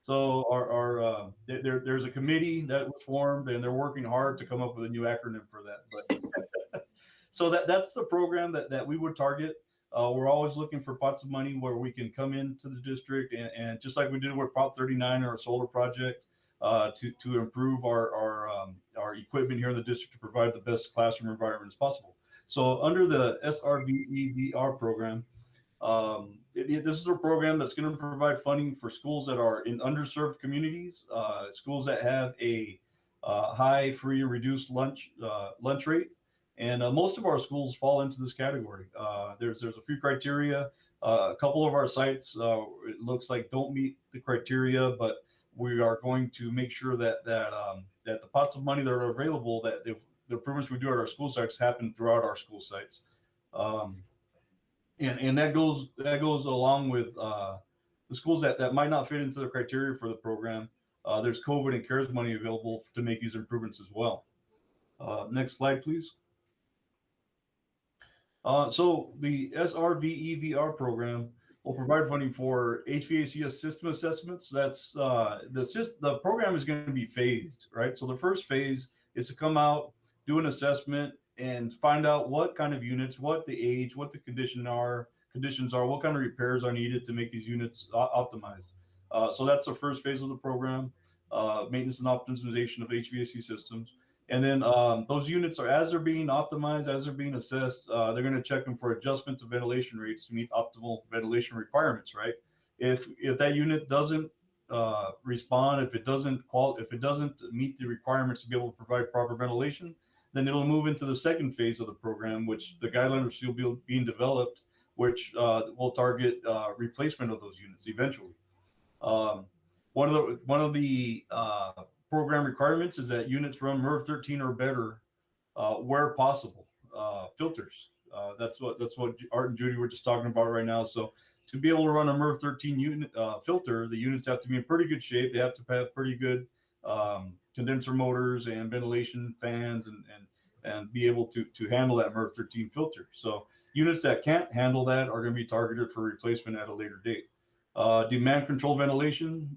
So there's a committee that was formed, and they're working hard to come up with a new acronym for that. But so that's the program that we would target. We're always looking for pots of money where we can come into the district and just like we did with Prop 39 or a solar project, to improve our equipment here in the district to provide the best classroom environment as possible. So under the SRVEVR program, this is a program that's going to provide funding for schools that are in underserved communities, schools that have a high free and reduced lunch rate. And most of our schools fall into this category. There's a few criteria. A couple of our sites, it looks like, don't meet the criteria, but we are going to make sure that the pots of money that are available, that the improvements we do at our school sites happen throughout our school sites. And that goes along with the schools that might not fit into the criteria for the program. There's COVID and CARES money available to make these improvements as well. Next slide, please. So the SRVEVR program will provide funding for HVAC system assessments. That's the program is going to be phased, right? So the first phase is to come out, do an assessment, and find out what kind of units, what the age, what the conditions are, what kind of repairs are needed to make these units optimized. So that's the first phase of the program, maintenance and optimization of HVAC systems. And then those units are, as they're being optimized, as they're being assessed, they're going to check them for adjustment to ventilation rates to meet optimal ventilation requirements, right? If that unit doesn't respond, if it doesn't meet the requirements to be able to provide proper ventilation, then it'll move into the second phase of the program, which the guidelines are still being developed, which will target replacement of those units eventually. One of the program requirements is that units run MERV 13 or better where possible. Filters. That's what Art and Judy were just talking about right now. So to be able to run a MERV 13 unit filter, the units have to be in pretty good shape. They have to have pretty good condenser motors and ventilation fans and be able to handle that MERV 13 filter. So units that can't handle that are going to be targeted for replacement at a later date. Demand control ventilation,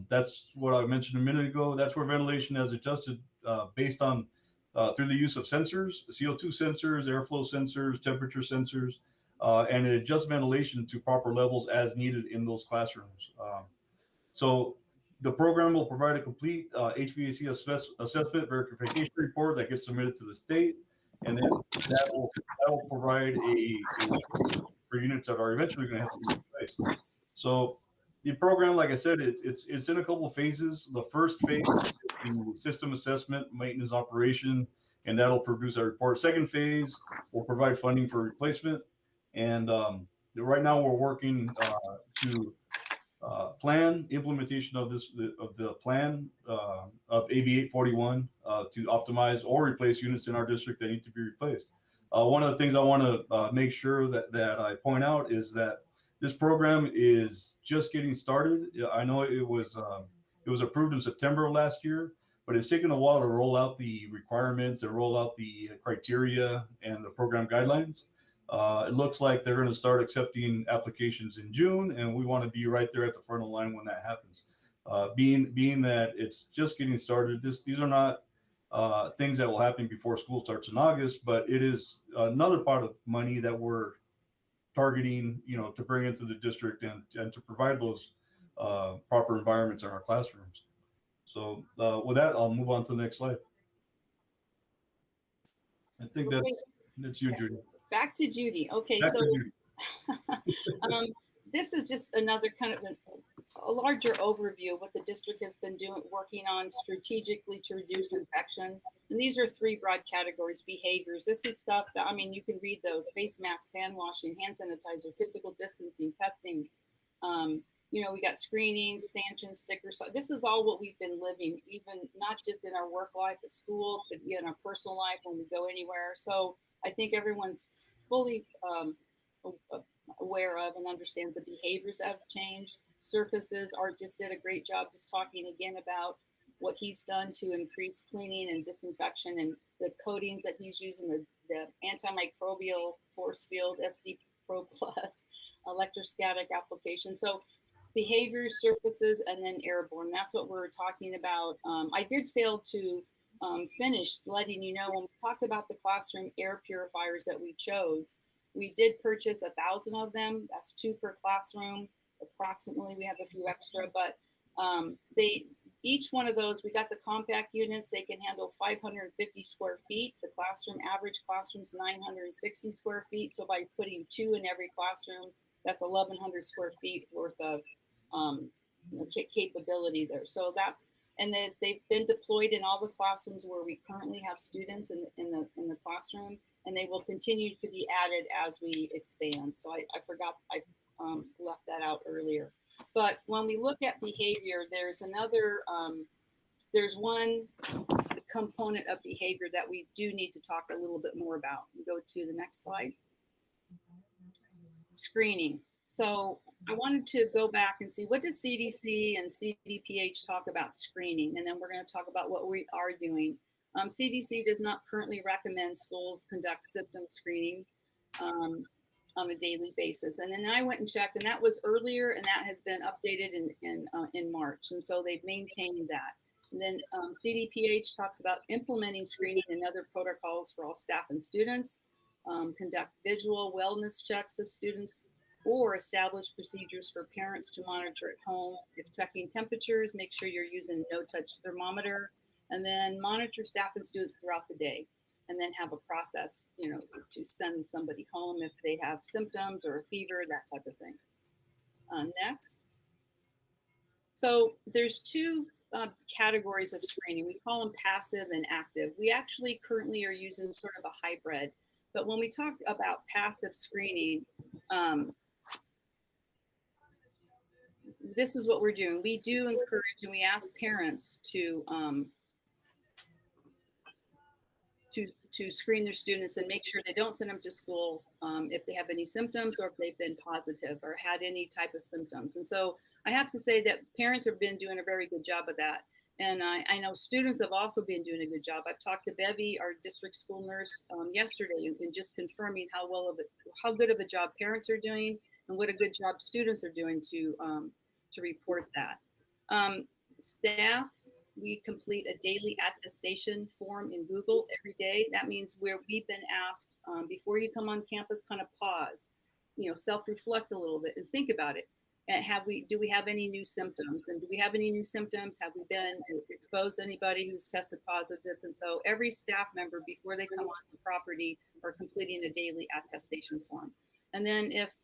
that's what I mentioned a minute ago. That's where ventilation has adjusted based on through the use of sensors, CO2 sensors, airflow sensors, temperature sensors, and it adjusts ventilation to proper levels as needed in those classrooms. So the program will provide a complete HVAC assessment verification report that gets submitted to the state, and then that will provide for units that are eventually going to have to be replaced. So the program, like I said, it's in a couple of phases. The first phase is system assessment, maintenance operation, and that'll produce a report. Second phase will provide funding for replacement. And right now we're working to plan implementation of the plan of AB 841 to optimize or replace units in our district that need to be replaced. One of the things I want to make sure that I point out is that this program is just getting started. I know it was approved in September of last year, but it's taken a while to roll out the requirements and roll out the criteria and the program guidelines. It looks like they're going to start accepting applications in June, and we want to be right there at the front of the line when that happens. Being that it's just getting started, these are not things that will happen before school starts in August, but it is another pot of money that we're targeting, to bring into the district and to provide those proper environments in our classrooms. So with that, I'll move on to the next slide. I think that's you, Judy. Back to Judy. Okay, Back so to Judy. this is just another kind of a larger overview of what the district has been working on strategically to reduce infection. And these are three broad categories: behaviors. This is stuff that, you can read those: face masks, hand washing, hand sanitizer, physical distancing, testing. We got screening, stanchions, stickers. So this is all what we've been living, even not just in our work life at school, but in our personal life when we go anywhere. So I think everyone's fully aware of and understands the behaviors that have changed. Surfaces, Art just did a great job just talking again about what he's done to increase cleaning and disinfection and the coatings that he's using, the antimicrobial force field, Pro Plus, electrostatic application. So behavior, surfaces, and then airborne. That's what we're talking about. I did fail to finish letting you know when we talked about the classroom air purifiers that we chose. We did purchase 1,000 of them. That's 2 per classroom. Approximately, we have a few extra, but each one of those, we got the compact units. They can handle 550 square feet. The average classroom's 960 square feet. So by putting 2 in every classroom, that's 1,100 square feet worth of capability there. So and they've been deployed in all the classrooms where we currently have students in the classroom, and they will continue to be added as we expand. So I forgot, I left that out earlier. But when we look at behavior, there's one component of behavior that we do need to talk a little bit more about. We go to the next slide. Screening. So I wanted to go back and see, what does CDC and CDPH talk about screening? And then we're going to talk about what we are doing. CDC does not currently recommend schools conduct symptom screening on a daily basis. And then I went and checked, and that was earlier, and that has been updated in March. And so they've maintained that. And then CDPH talks about implementing screening and other protocols for all staff and students, conduct visual wellness checks of students, or establish procedures for parents to monitor at home. If checking temperatures, make sure you're using a no-touch thermometer, and then monitor staff and students throughout the day. And then have a process, to send somebody home if they have symptoms or a fever, that type of thing. Next. So there's 2 categories of screening. We call them passive and active. We actually currently are using sort of a hybrid. But when we talk about passive screening, this is what we're doing. We do encourage, and we ask parents to screen their students and make sure they don't send them to school if they have any symptoms or if they've been positive or had any type of symptoms. And so I have to say that parents have been doing a very good job of that. And I know students have also been doing a good job. I've talked to Bevy, our district school nurse, yesterday, and just confirming how good of a job parents are doing and what a good job students are doing to report that. Staff, we complete a daily attestation form in Google every day. That means we've been asked, before you come on campus, kind of pause, self-reflect a little bit and think about it. And do we have any new symptoms? And do we have any new symptoms? Have we been exposed to anybody who's tested positive? And so every staff member, before they come onto property, are completing a daily attestation form. And then if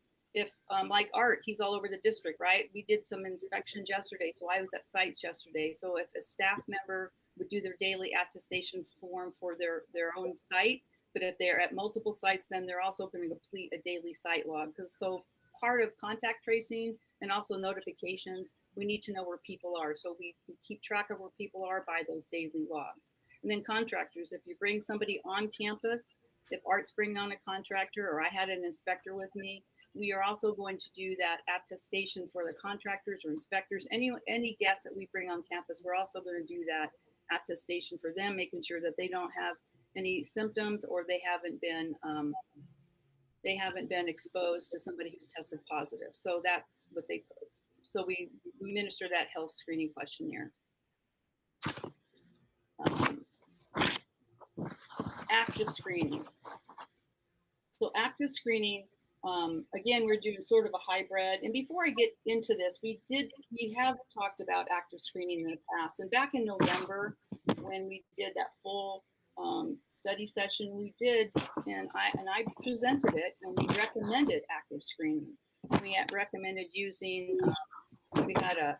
like Art, he's all over the district, right? We did some inspections yesterday, so I was at sites yesterday. So if a staff member would do their daily attestation form for their own site, but if they're at multiple sites, then they're also going to complete a daily site log. So part of contact tracing and also notifications, we need to know where people are. So we keep track of where people are by those daily logs. And then contractors, if you bring somebody on campus, if Art's bringing on a contractor or I had an inspector with me, we are also going to do that attestation for the contractors or inspectors. Any guests that we bring on campus, we're also going to do that attestation for them, making sure that they don't have any symptoms or they haven't been exposed to somebody who's tested positive. So that's what so we administer that health screening questionnaire. Active screening. So active screening, again, we're doing sort of a hybrid. And before I get into this, we have talked about active screening in the past. And back in November, when we did that full study session, we did, and I presented it, and we recommended active screening. We had recommended using, we had a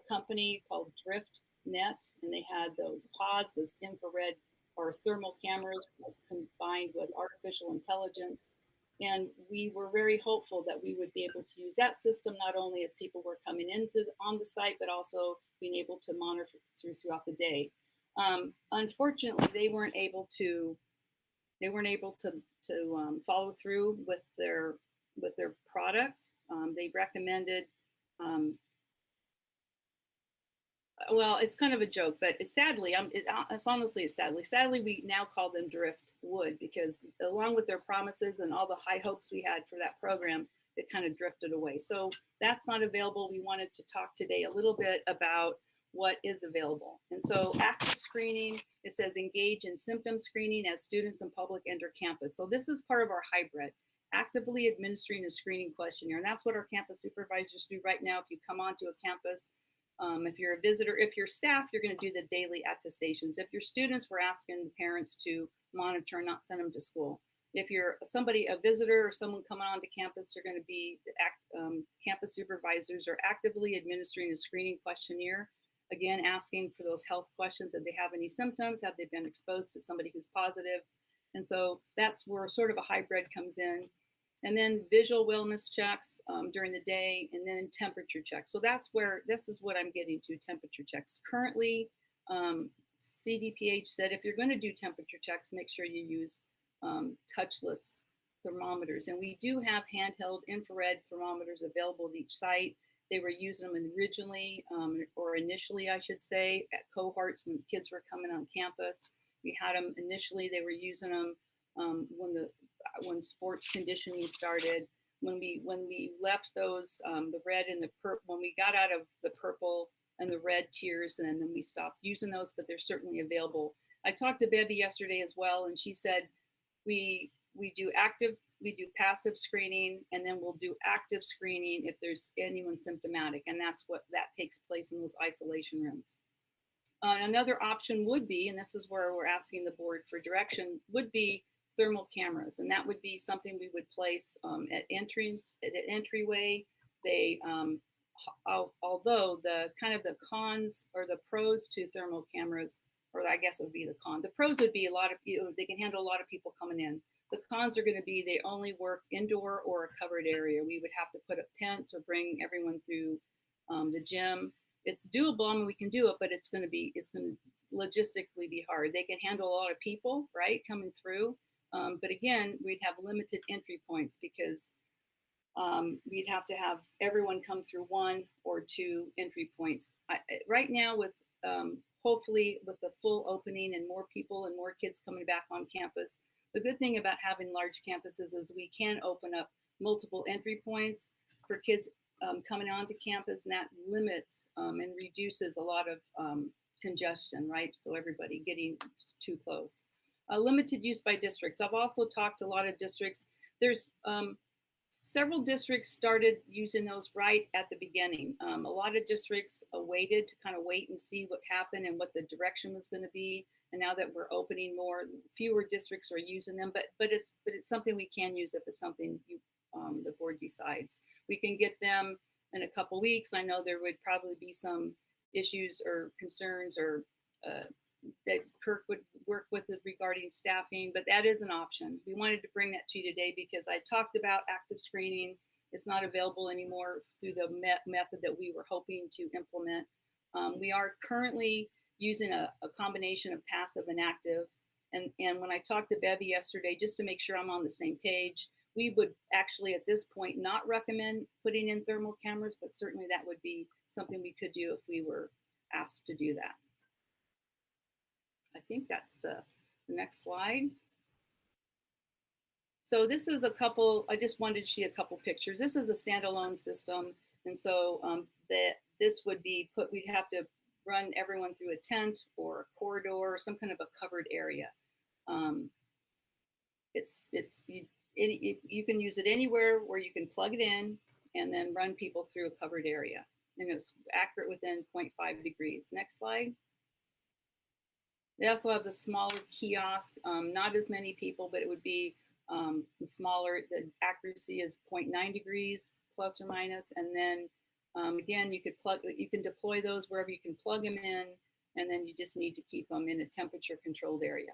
company called DriftNet, and they had those pods, those infrared or thermal cameras combined with artificial intelligence. And we were very hopeful that we would be able to use that system not only as people were coming on the site, but also being able to monitor throughout the day. Unfortunately, they weren't able to follow through with their product. They recommended well, it's kind of a joke, but it's sadly, it's honestly, it's sadly, we now call them driftwood because along with their promises and all the high hopes we had for that program, it kind of drifted away. So that's not available. We wanted to talk today a little bit about what is available. And so active screening, it says engage in symptom screening as students and public enter campus. So this is part of our hybrid, actively administering a screening questionnaire. And that's what our campus supervisors do right now. If you come onto a campus, if you're a visitor, if you're staff, you're going to do the daily attestations. If you're students, we're asking the parents to monitor and not send them to school. If you're a visitor or someone coming onto campus, they're going to be campus supervisors are actively administering a screening questionnaire. Again, asking for those health questions. If they have any symptoms, have they been exposed to somebody who's positive? And so that's where sort of a hybrid comes in. And then visual wellness checks during the day, and then temperature checks. So this is what I'm getting to, temperature checks. Currently, CDPH said if you're going to do temperature checks, make sure you use touchless thermometers. And we do have handheld infrared thermometers available at each site. They were using them originally, or initially, I should say, at cohorts when kids were coming on campus. We had them initially, they were using them when sports conditioning started. When we left those, the red and the purple, when we got out of the purple and the red tiers, and then we stopped using those, but they're certainly available. I talked to Bevy yesterday as well, and she said we do passive screening, and then we'll do active screening if there's anyone symptomatic, and that takes place in those isolation rooms. Another option would be, and this is where we're asking the board for direction, would be thermal cameras, and that would be something we would place at an entryway. They, although the kind of the cons or the pros to thermal cameras, or I guess it would be the con. The pros would be they can handle a lot of people coming in. The cons are going to be they only work indoor or a covered area. We would have to put up tents or bring everyone through the gym. It's doable. I mean, we can do it, but it's going to logistically be hard. They can handle a lot of people, right, coming through. But again, we'd have limited entry points because we'd have to have everyone come through one or two entry points. Right now, with hopefully with the full opening and more people and more kids coming back on campus, the good thing about having large campuses is we can open up multiple entry points for kids coming onto campus, and that limits and reduces a lot of congestion, right? So everybody getting too close. Limited use by districts. I've also talked to a lot of districts. There's several districts started using those right at the beginning. A lot of districts waited to kind of wait and see what happened and what the direction was going to be. And now that we're opening more, fewer districts are using them. But it's something we can use if it's something the board decides. We can get them in a couple weeks. I know there would probably be some issues or concerns or that Kirk would work with it regarding staffing, but that is an option. We wanted to bring that to you today because I talked about active screening. It's not available anymore through the method that we were hoping to implement. We are currently using a combination of passive and active. And when I talked to Bevy yesterday, just to make sure I'm on the same page, we would actually at this point not recommend putting in thermal cameras, but certainly that would be something we could do if we were asked to do that. I think that's the next slide. So this is a couple, I just wanted to see a couple pictures. This is a standalone system. And so this would be we'd have to run everyone through a tent or a corridor or some kind of a covered area. You can use it anywhere where you can plug it in and then run people through a covered area. And it's accurate within 0.5 degrees. Next slide. They also have the smaller kiosk, not as many people, but it would be smaller. The accuracy is 0.9 degrees plus or minus. And then again, you can deploy those wherever you can plug them in, and then you just need to keep them in a temperature controlled area.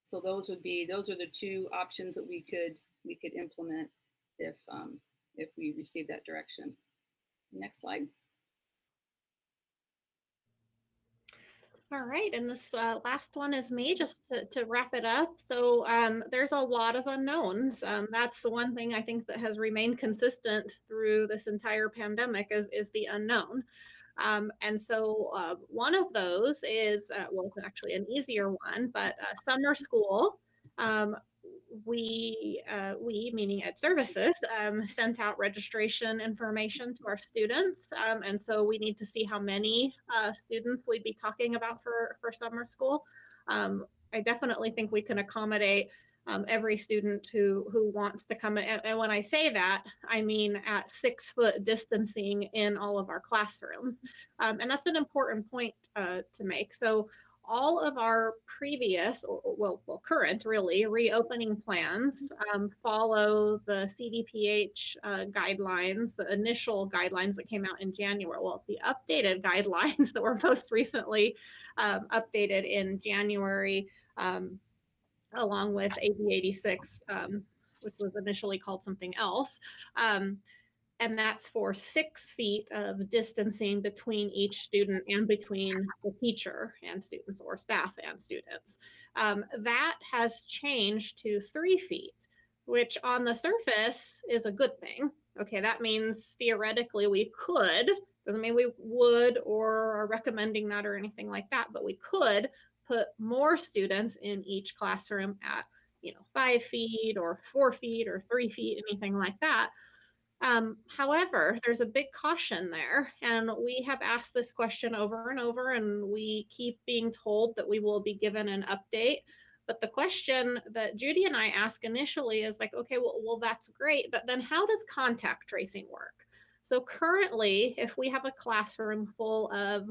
So those are the two options that we could implement if we receive that direction. Next slide. All right, and this last one is me, just to wrap it up. So there's a lot of unknowns. That's the one thing I think that has remained consistent through this entire pandemic is the unknown. And so one of those is, well, it's actually an easier one, but summer school. We meaning Ed Services, sent out registration information to our students. And so we need to see how many students we'd be talking about for summer school. I definitely think we can accommodate every student who wants to come. And when I say that, I mean at 6-foot distancing in all of our classrooms. And that's an important point to make. So all of our previous, or current really, reopening plans follow the CDPH guidelines, the initial guidelines that came out in January. Well, the updated guidelines that were most recently updated in January, along with AB 86, which was initially called something else. And that's for 6 feet of distancing between each student and between the teacher and students, or staff and students. That has changed to 3 feet, which on the surface is a good thing. Okay, that means theoretically we could, doesn't mean we would or are recommending that or anything like that, but we could put more students in each classroom at 5 feet or 4 feet or 3 feet, anything like that. However, there's a big caution there, and we have asked this question over and over, and we keep being told that we will be given an update. But the question that Judy and I asked initially is like, okay, well, that's great, but then how does contact tracing work? So currently, if we have a classroom full of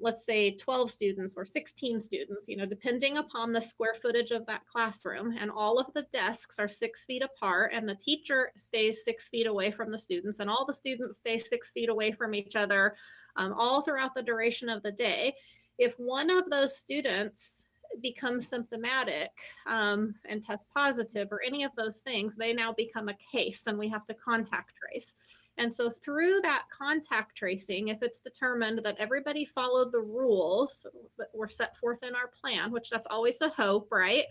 let's say 12 students or 16 students, depending upon the square footage of that classroom, and all of the desks are 6 feet apart, and the teacher stays 6 feet away from the students, and all the students stay 6 feet away from each other, all throughout the duration of the day. If one of those students becomes symptomatic and tests positive or any of those things, they now become a case, and we have to contact trace. And so through that contact tracing, if it's determined that everybody followed the rules that were set forth in our plan, which that's always the hope, right?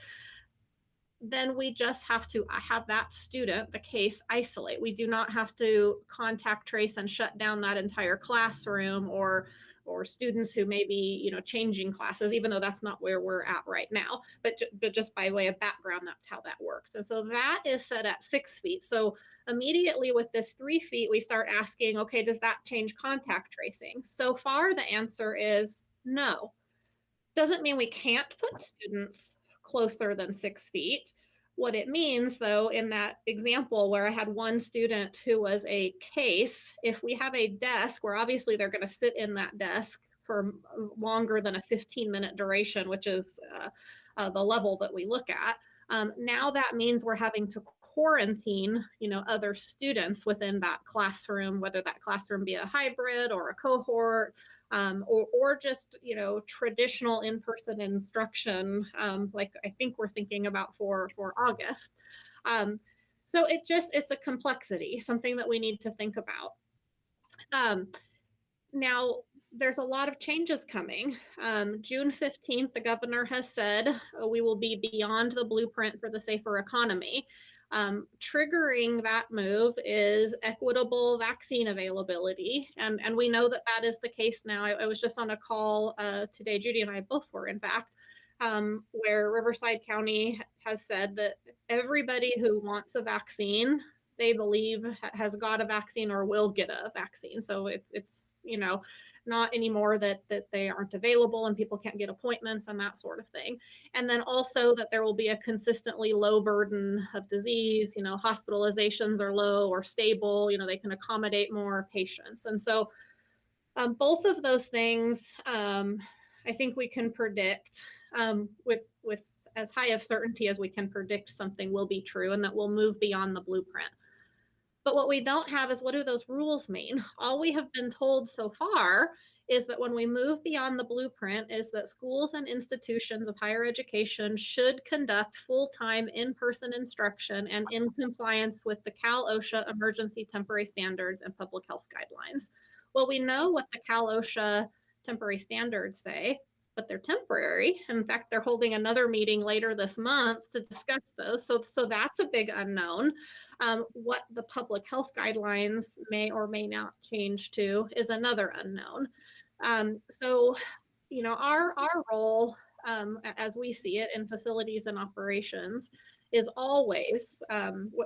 Then we just have to have that student, the case, isolate. We do not have to contact trace and shut down that entire classroom, or students who may be, changing classes, even though that's not where we're at right now. But just by way of background, that's how that works. And so that is set at 6 feet. So immediately with this 3 feet, we start asking, okay, does that change contact tracing? So far, the answer is no. Doesn't mean we can't put students closer than 6 feet. What it means, though, in that example where I had one student who was a case, if we have a desk where obviously they're going to sit in that desk for longer than a 15-minute duration, which is the level that we look at, now that means we're having to quarantine, other students within that classroom, whether that classroom be a hybrid or a cohort, or just, traditional in-person instruction, like I think we're thinking about for August. So it's a complexity, something that we need to think about. Now, there's a lot of changes coming. June 15th, the governor has said we will be beyond the blueprint for the safer economy. Triggering that move is equitable vaccine availability. And we know that that is the case now. I was just on a call today, Judy and I both were, in fact, where Riverside County has said that everybody who wants a vaccine, they believe has got a vaccine or will get a vaccine. So it's not anymore that they aren't available and people can't get appointments and that sort of thing. And then also that there will be a consistently low burden of disease, hospitalizations are low or stable, they can accommodate more patients. And so both of those things, I think we can predict with as high of certainty as we can predict something will be true and that will move beyond the blueprint. But what we don't have is, what do those rules mean? All we have been told so far is that when we move beyond the blueprint is that schools and institutions of higher education should conduct full-time in-person instruction and in compliance with the Cal-OSHA emergency temporary standards and public health guidelines. Well, we know what the Cal-OSHA temporary standards say, but they're temporary. In fact, they're holding another meeting later this month to discuss those. So that's a big unknown. What the public health guidelines may or may not change to is another unknown. So, you know, our role, as we see it in facilities and operations, is always,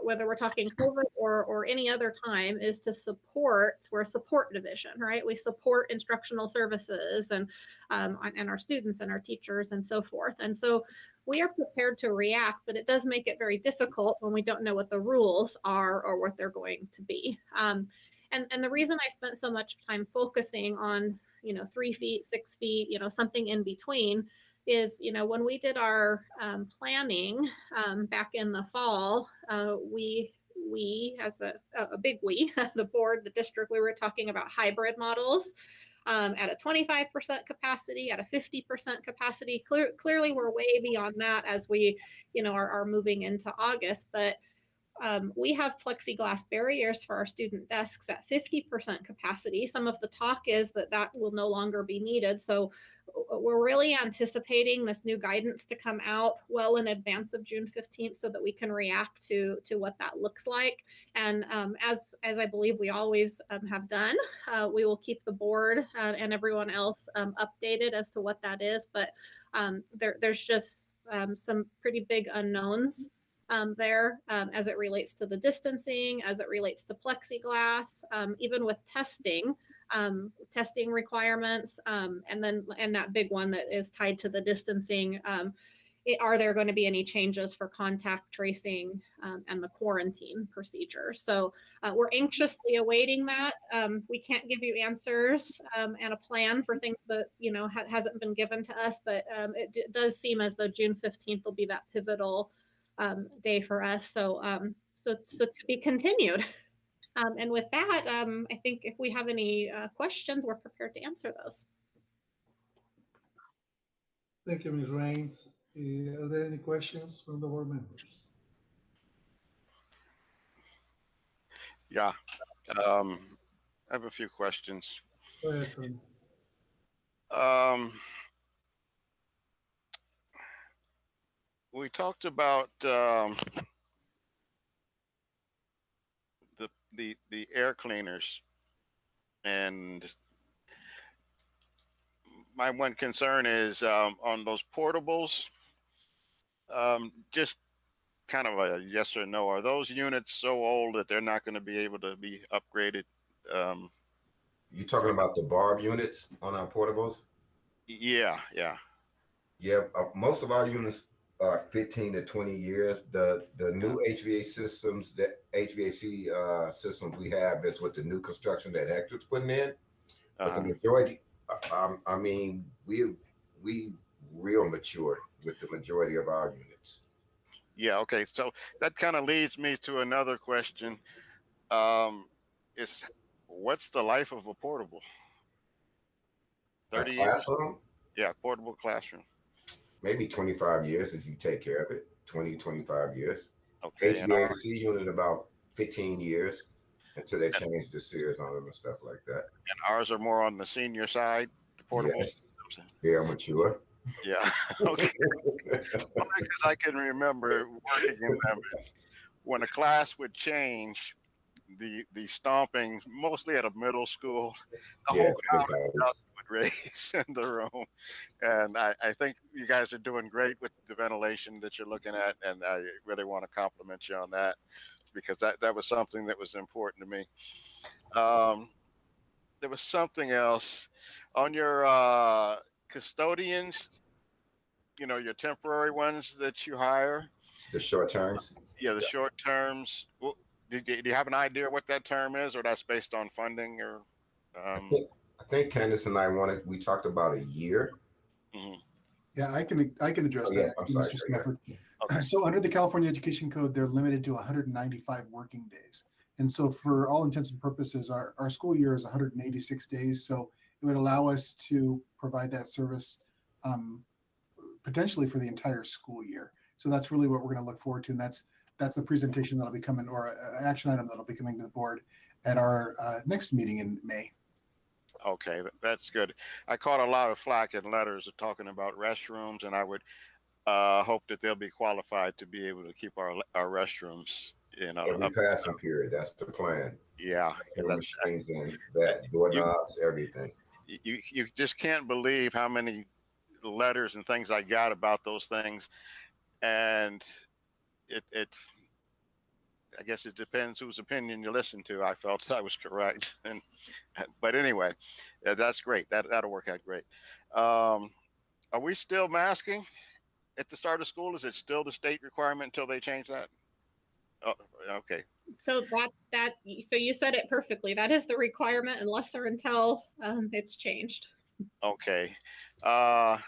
whether we're talking COVID or any other time, is to support. We're a support division, right? We support instructional services and our students and our teachers and so forth. And so we are prepared to react, but it does make it very difficult when we don't know what the rules are or what they're going to be. And the reason I spent so much time focusing on, you know, 3 feet, 6 feet, you know, something in between, is, you know, when we did our planning back in the fall, we as a big we, the board, the district, we were talking about hybrid models at a 25% capacity, at a 50% capacity. Clearly, we're way beyond that as we, you know, are moving into August, but we have plexiglass barriers for our student desks at 50% capacity. Some of the talk is that will no longer be needed. So we're really anticipating this new guidance to come out well in advance of June 15th so that we can react to what that looks like. And as I believe we always have done, we will keep the board and everyone else updated as to what that is. But there's just some pretty big unknowns there as it relates to the distancing, as it relates to plexiglass, even with testing requirements, and that big one that is tied to the distancing. Are there going to be any changes for contact tracing and the quarantine procedure? So we're anxiously awaiting that. We can't give you answers and a plan for things that, you know, hasn't been given to us, but it does seem as though June 15th will be that pivotal day for us. So to be continued. And with that, I think if we have any questions, we're prepared to answer those. Thank you, Ms. Rains. Are there any questions from the board members? Yeah, I have a few questions. Go ahead, Tony. We talked about the air cleaners, and my one concern is on those portables. Just kind of a yes or no. Are those units so old that they're not going to be able to be upgraded? You talking about the barb units on our portables? Yeah. Most of our units are 15 to 20 years. The new HVAC systems, systems we have is with the new construction that Hector's putting in. But the majority, I mean, we real mature with the majority of our units. Yeah. Okay. So that kind of leads me to another question. What's the life of a portable? 30 years? Yeah, portable classroom. Maybe 25 years if you take care of it. 20, 25 years. Okay. HVAC unit about 15 years until they change the series on them and stuff like that. And ours are more on the senior side, the portables. Yes. Yeah, mature. Yeah. Okay. Because I can remember working in them when a class would change. The stomping, mostly at a middle school, the whole crowd would raise in the room. And I think you guys are doing great with the ventilation that you're looking at, and I really want to compliment you on that, because that was something that was important to me. There was something else on your custodians, you know, your temporary ones that you hire. The short terms? Yeah, the short terms. Well, do you have an idea what that term is, or that's based on funding, or? I think Candace and we talked about a year. Mm-hmm. Yeah, I can address that. Yeah, I'm sorry. Mr. Stafford. Okay. So under the California Education Code, they're limited to 195 working days. And so for all intents and purposes, our school year is 186 days. So it would allow us to provide that service potentially for the entire school year. So that's really what we're going to look forward to. And that's the presentation that'll be coming, or an action item that'll be coming to the board at our next meeting in May. Okay, that's good. I caught a lot of flack in letters talking about restrooms, and I would hope that they'll be qualified to be able to keep our restrooms, Every passing period, that's the plan. Yeah, Machines and that, doorknobs, everything. You just can't believe how many letters and things I got about those things, and it I guess it depends whose opinion you listen to. I felt I was correct, but anyway, that's great. That'll work out great. Are we still masking at the start of school? Is it still the state requirement until they change that? Oh, okay. So that's that. So you said it perfectly. That is the requirement unless or until it's changed. Okay. The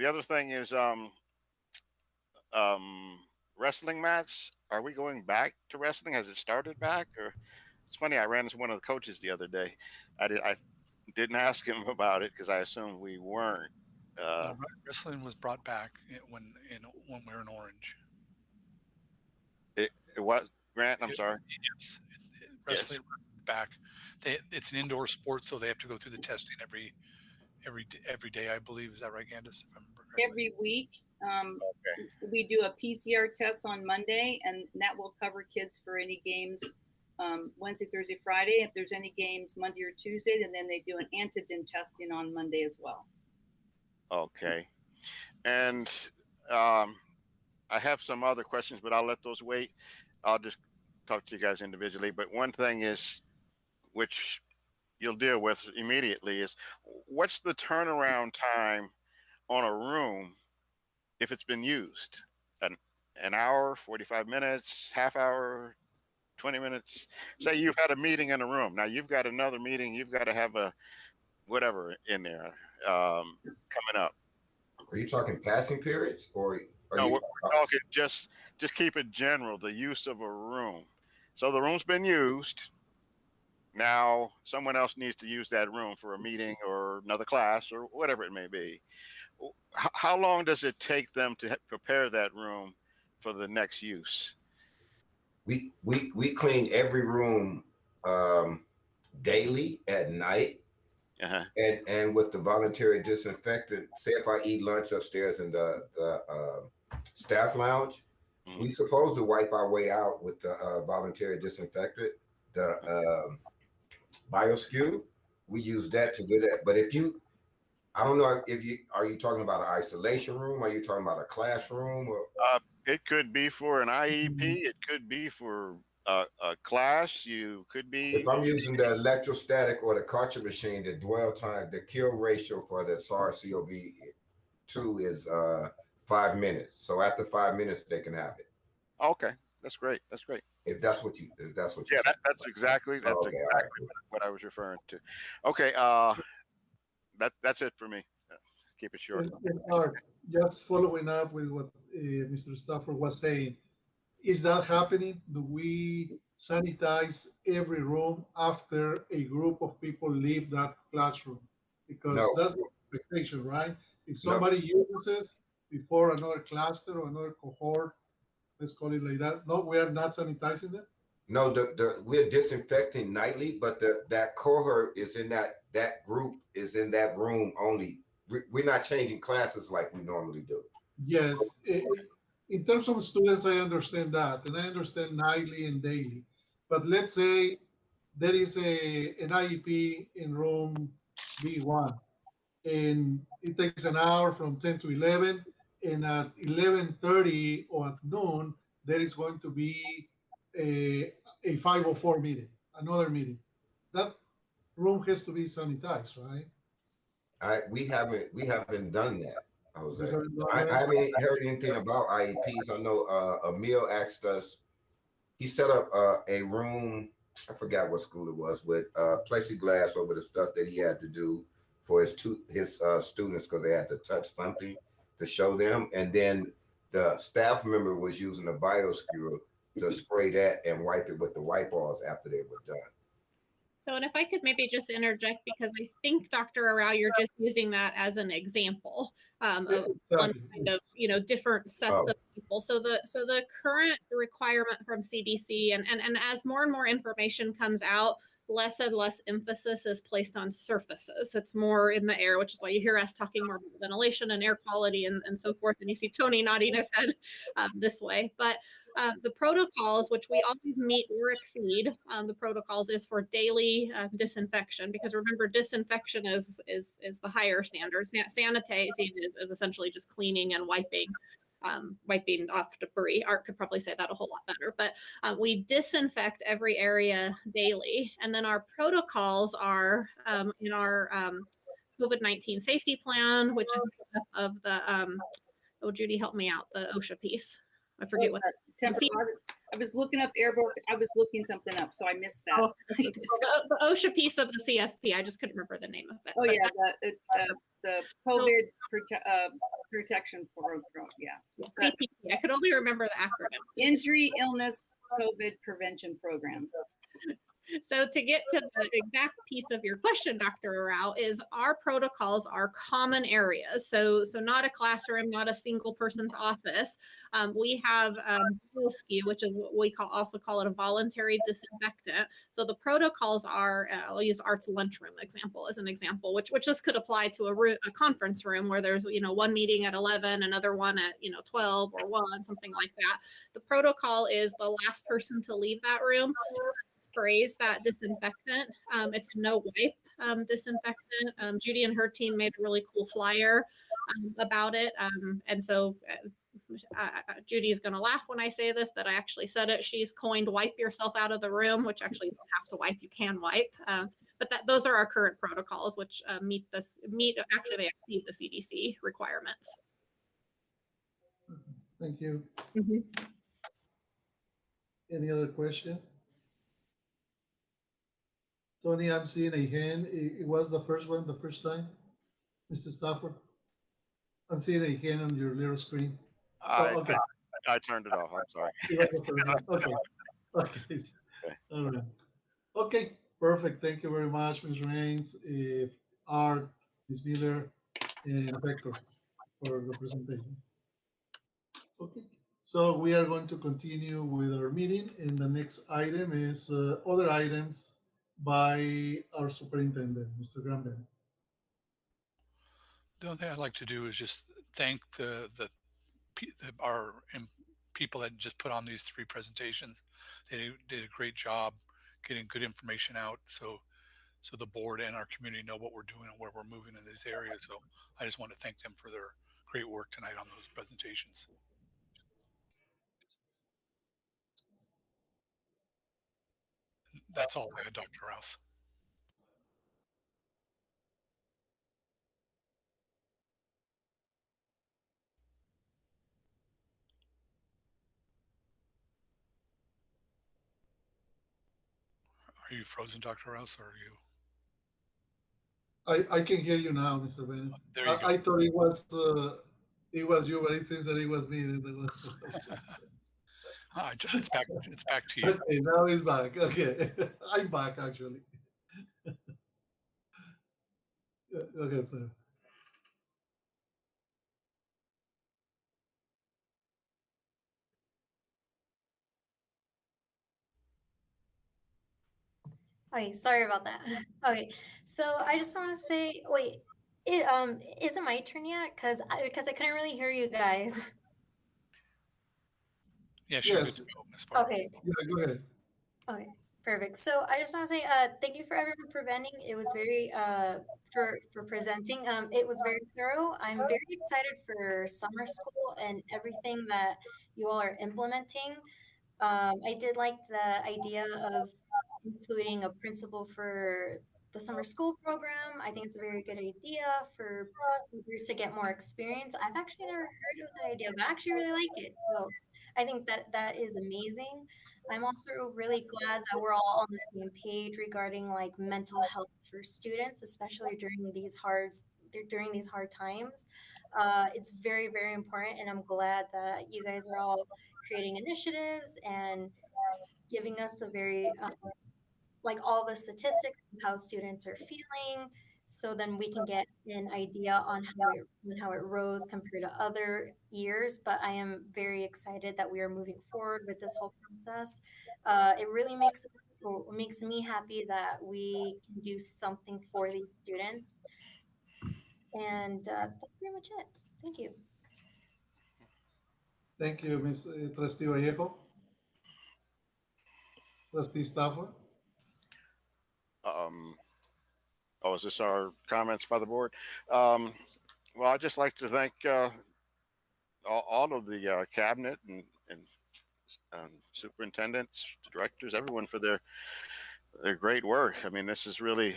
other thing is wrestling mats. Are we going back to wrestling? Has it started back? Or it's funny. I ran into one of the coaches the other day. I didn't ask him about it because I assumed we weren't. Wrestling was brought back when we were in Orange. It was Grant. I'm sorry. Yes, wrestling back. It's an indoor sport, so they have to go through the testing every day. I believe, is that right, Candace? If I remember correctly. Every week, we do a PCR test on Monday, and that will cover kids for any games Wednesday, Thursday, Friday. If there's any games Monday or Tuesday, then they do an antigen testing on Monday as well. Okay, and I have some other questions, but I'll let those wait. I'll just talk to you guys individually. But one thing is, which you'll deal with immediately, is what's the turnaround time on a room if it's been used? An hour, 45 minutes, half hour, 20 minutes? Say you've had a meeting in a room. Now you've got another meeting. You've got to have a whatever in there coming up. Are you talking passing periods or? No, we're talking just keep it general, the use of a room. So the room's been used. Now someone else needs to use that room for a meeting or another class or whatever it may be. How long does it take them to prepare that room for the next use? We clean every room daily at night. And with the voluntary disinfectant, say if I eat lunch upstairs in the staff lounge, we supposed to wipe our way out with the voluntary disinfectant, the BioSkew. We use that to do that. But if you, I don't know if you, are you talking about an isolation room? Are you talking about a classroom? Or? It could be for an IEP. It could be for a class. You could be. If I'm using the electrostatic or the culture machine, the dwell time, the kill ratio for the SARS-CoV-2 is 5 minutes. So after 5 minutes, they can have it. Okay, that's great. That's great. If that's what you, that's exactly what I was referring to. Okay, that's it for me. Keep it short. And Art, just following up with what Mr. Stafford was saying, is that happening? Do we sanitize every room after a group of people leave that classroom? Because that's the expectation, right? If somebody uses before another cluster or another cohort, let's call it like that, no, we are not sanitizing them? No, we're disinfecting nightly, but that cohort is in that group is in that room only. We're not changing classes like we normally do. Yes. In terms of students, I understand that, and I understand nightly and daily. But let's say there is an IEP in room B1, and it takes an hour from 10 to 11, and at 11:30 or at noon, there is going to be a 504 meeting, another meeting. That room has to be sanitized, right? We haven't done that. I haven't heard anything about IEPs. I know Emil asked us. He set up a room. I forgot what school it was, with plexiglass over the stuff that he had to do for his students because they had to touch something to show them, and then the staff member was using a BioSkew to spray that and wipe it with the wipe balls after they were done. So, and if I could maybe just interject, because I think, Dr. Arau, you're just using that as an example of one kind of, different sets of people. So the current requirement from CDC, and as more and more information comes out, less and less emphasis is placed on surfaces. It's more in the air, which is why you hear us talking more about ventilation and air quality and so forth. And you see Tony nodding his head this way. But the protocols, which we always meet or exceed, the protocols is for daily disinfection, because remember, disinfection is the higher standard. Sanitizing is essentially just cleaning and wiping off debris. Art could probably say that a whole lot better, but we disinfect every area daily. And then our protocols are in our COVID-19 safety plan, which is of the, oh, Judy, help me out, the OSHA piece. I forget what. I was looking up airborne. I was looking something up, so I missed that. Oh, the OSHA piece of the CSP. I just couldn't remember the name of it. Oh yeah, the COVID protection program. Yeah. CPP. I could only remember the acronym. Injury, illness, COVID prevention program. So to get to the exact piece of your question, Dr. Arau, is our protocols are common areas. So not a classroom, not a single person's office. We have SKU, which is what we also call it a voluntary disinfectant. So the protocols are, I'll use Art's lunchroom example as an example, which this could apply to a conference room where there's, one meeting at 11, another one at, 12 or 1, something like that. The protocol is the last person to leave that room sprays that disinfectant. It's a no wipe disinfectant. Judy and her team made a really cool flyer about it. And so Judy's going to laugh when I say this, that I actually said it. She's coined wipe yourself out of the room, which actually you don't have to wipe, you can wipe. But those are our current protocols, which actually they exceed the CDC requirements. Thank you. Mm-hmm. Any other question? Tony, I'm seeing a hand. It was the first one, the first time, Mr. Stafford. I'm seeing a hand on your little screen. Okay. I turned it off. I'm sorry. It was the first one. Okay. Okay. All right. Okay. Perfect. Thank you very much, Ms. Raines, Art, Ms. Miller, and Vector for the presentation. Okay. So we are going to continue with our meeting, and the next item is other items by our superintendent, Mr. Granberry. The only thing I'd like to do is just thank our people that just put on these 3 presentations. They did a great job getting good information out, so the board and our community know what we're doing and where we're moving in this area. So I just want to thank them for their great work tonight on those presentations. That's all I had, Dr. Rouse. Are you frozen, Dr. Rouse, or are you? I can hear you now, Mr. Bennett. There you go. I thought it was you, but it seems that it was me. It's back to you. Okay, now it's back. Okay, I'm back actually. Okay, sir. Okay, sorry about that. Okay, so I just want to say, wait, is it my turn yet? Because I couldn't really hear you guys. Yeah, sure. Yes. Okay. Yeah, go ahead. Okay, perfect. So I just want to say thank you for everyone for presenting. It was very for presenting. It was very thorough. I'm very excited for summer school and everything that you all are implementing. I did like the idea of including a principal for the summer school program. I think it's a very good idea for teachers to get more experience. I've actually never heard of that idea, but I actually really like it. So I think that is amazing. I'm also really glad that we're all on the same page regarding like mental health for students, especially during these hard times. It's very, very important, and I'm glad that you guys are all creating initiatives and giving us a very like all the statistics of how students are feeling, so then we can get an idea on how it rose compared to other years. But I am very excited that we are moving forward with this whole process. It really makes us well, it makes me happy that we can do something for these students. And that's pretty much it. Thank you. Thank you, Ms. Trustee Vallejo. Trustee Stafford. Oh, is this our comments by the board? Well, I'd just like to thank all of the cabinet and superintendents, directors, everyone for their great work. I mean, this is really,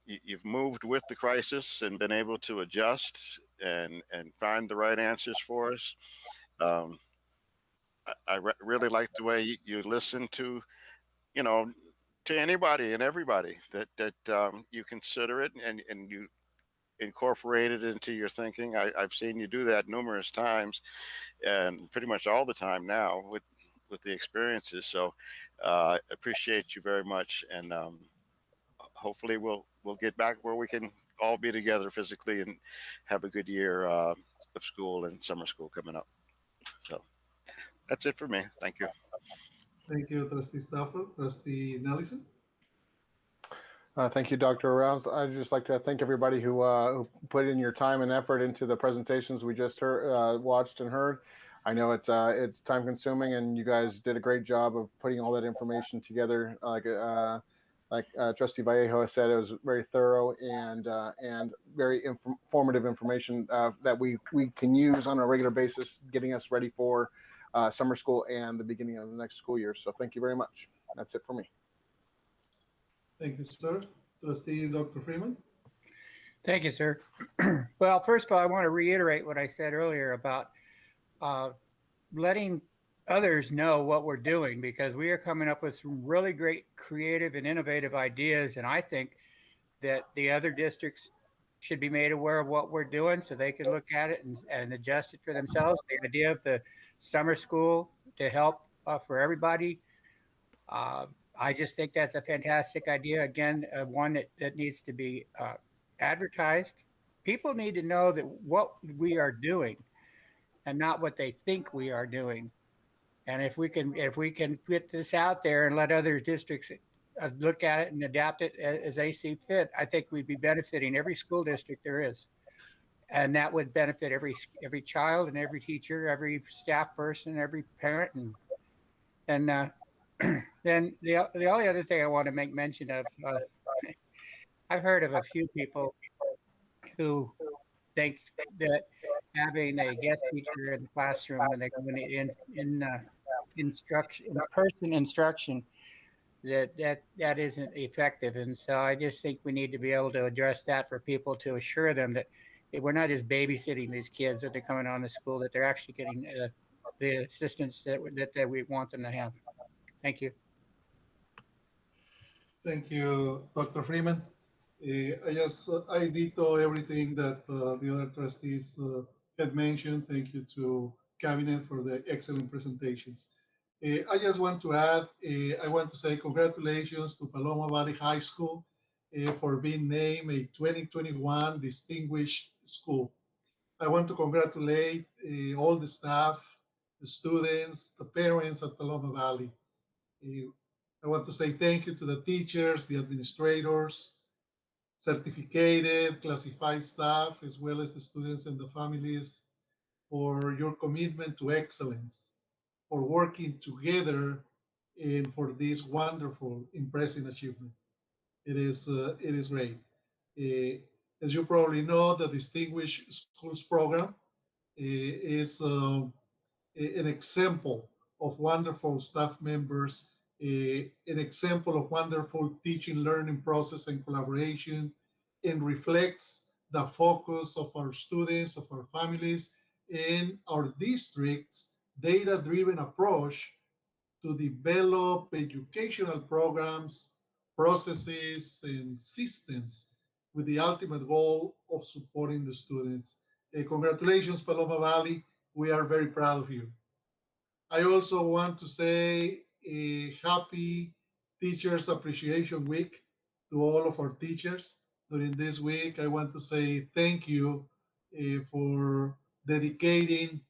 you've moved with the crisis and been able to adjust and find the right answers for us. I really like the way you listen to, you know, to anybody and everybody that you consider it and you incorporate it into your thinking. I've seen you do that numerous times and pretty much all the time now with the experiences. So I appreciate you very much. And hopefully we'll get back where we can all be together physically and have a good year of school and summer school coming up. So that's it for me. Thank you. Thank you, Trustee Stafford. Trustee Nelson. Thank you, Dr. Rouse. I'd just like to thank everybody who put in your time and effort into the presentations we just watched and heard. I know it's time consuming, and you guys did a great job of putting all that information together. Like Trustee Vallejo said, it was very thorough and very informative information that we can use on a regular basis, getting us ready for summer school and the beginning of the next school year. So thank you very much. That's it for me. Thank you, sir. Trustee Dr. Freeman. Thank you, sir. Well, first of all, I want to reiterate what I said earlier about letting others know what we're doing, because we are coming up with some really great creative and innovative ideas. And I think that the other districts should be made aware of what we're doing so they can look at it and adjust it for themselves. The idea of the summer school to help for everybody. I just think that's a fantastic idea. Again, one that needs to be advertised. People need to know that what we are doing and not what they think we are doing. And if we can get this out there and let other districts look at it and adapt it as they see fit, I think we'd be benefiting every school district there is. And that would benefit every child and every teacher, every staff person, every parent. And then the only other thing I want to make mention of, I've heard of a few people who think that having a guest teacher in the classroom when they're going in person instruction, that isn't effective. And so I just think we need to be able to address that for people, to assure them that we're not just babysitting these kids, that they're coming on to school, that they're actually getting the assistance that we want them to have. Thank you. Thank you, Dr. Freeman. I ditto everything that the other trustees had mentioned. Thank you to Cabinet for the excellent presentations. I just want to add, I want to say congratulations to Paloma Valley High School for being named a 2021 Distinguished School. I want to congratulate all the staff, the students, the parents at Paloma Valley. I want to say thank you to the teachers, the administrators, certificated, classified staff, as well as the students and the families, for your commitment to excellence, for working together, and for this wonderful, impressive achievement. It is great. As you probably know, the Distinguished Schools Program is an example of wonderful staff members, an example of wonderful teaching learning process and collaboration, and reflects the focus of our students, of our families, and our district's data-driven approach to develop educational programs, processes, and systems with the ultimate goal of supporting the students. Congratulations, Paloma Valley. We are very proud of you. I also want to say a happy Teachers Appreciation Week to all of our teachers. During this week, I want to say thank you for dedicating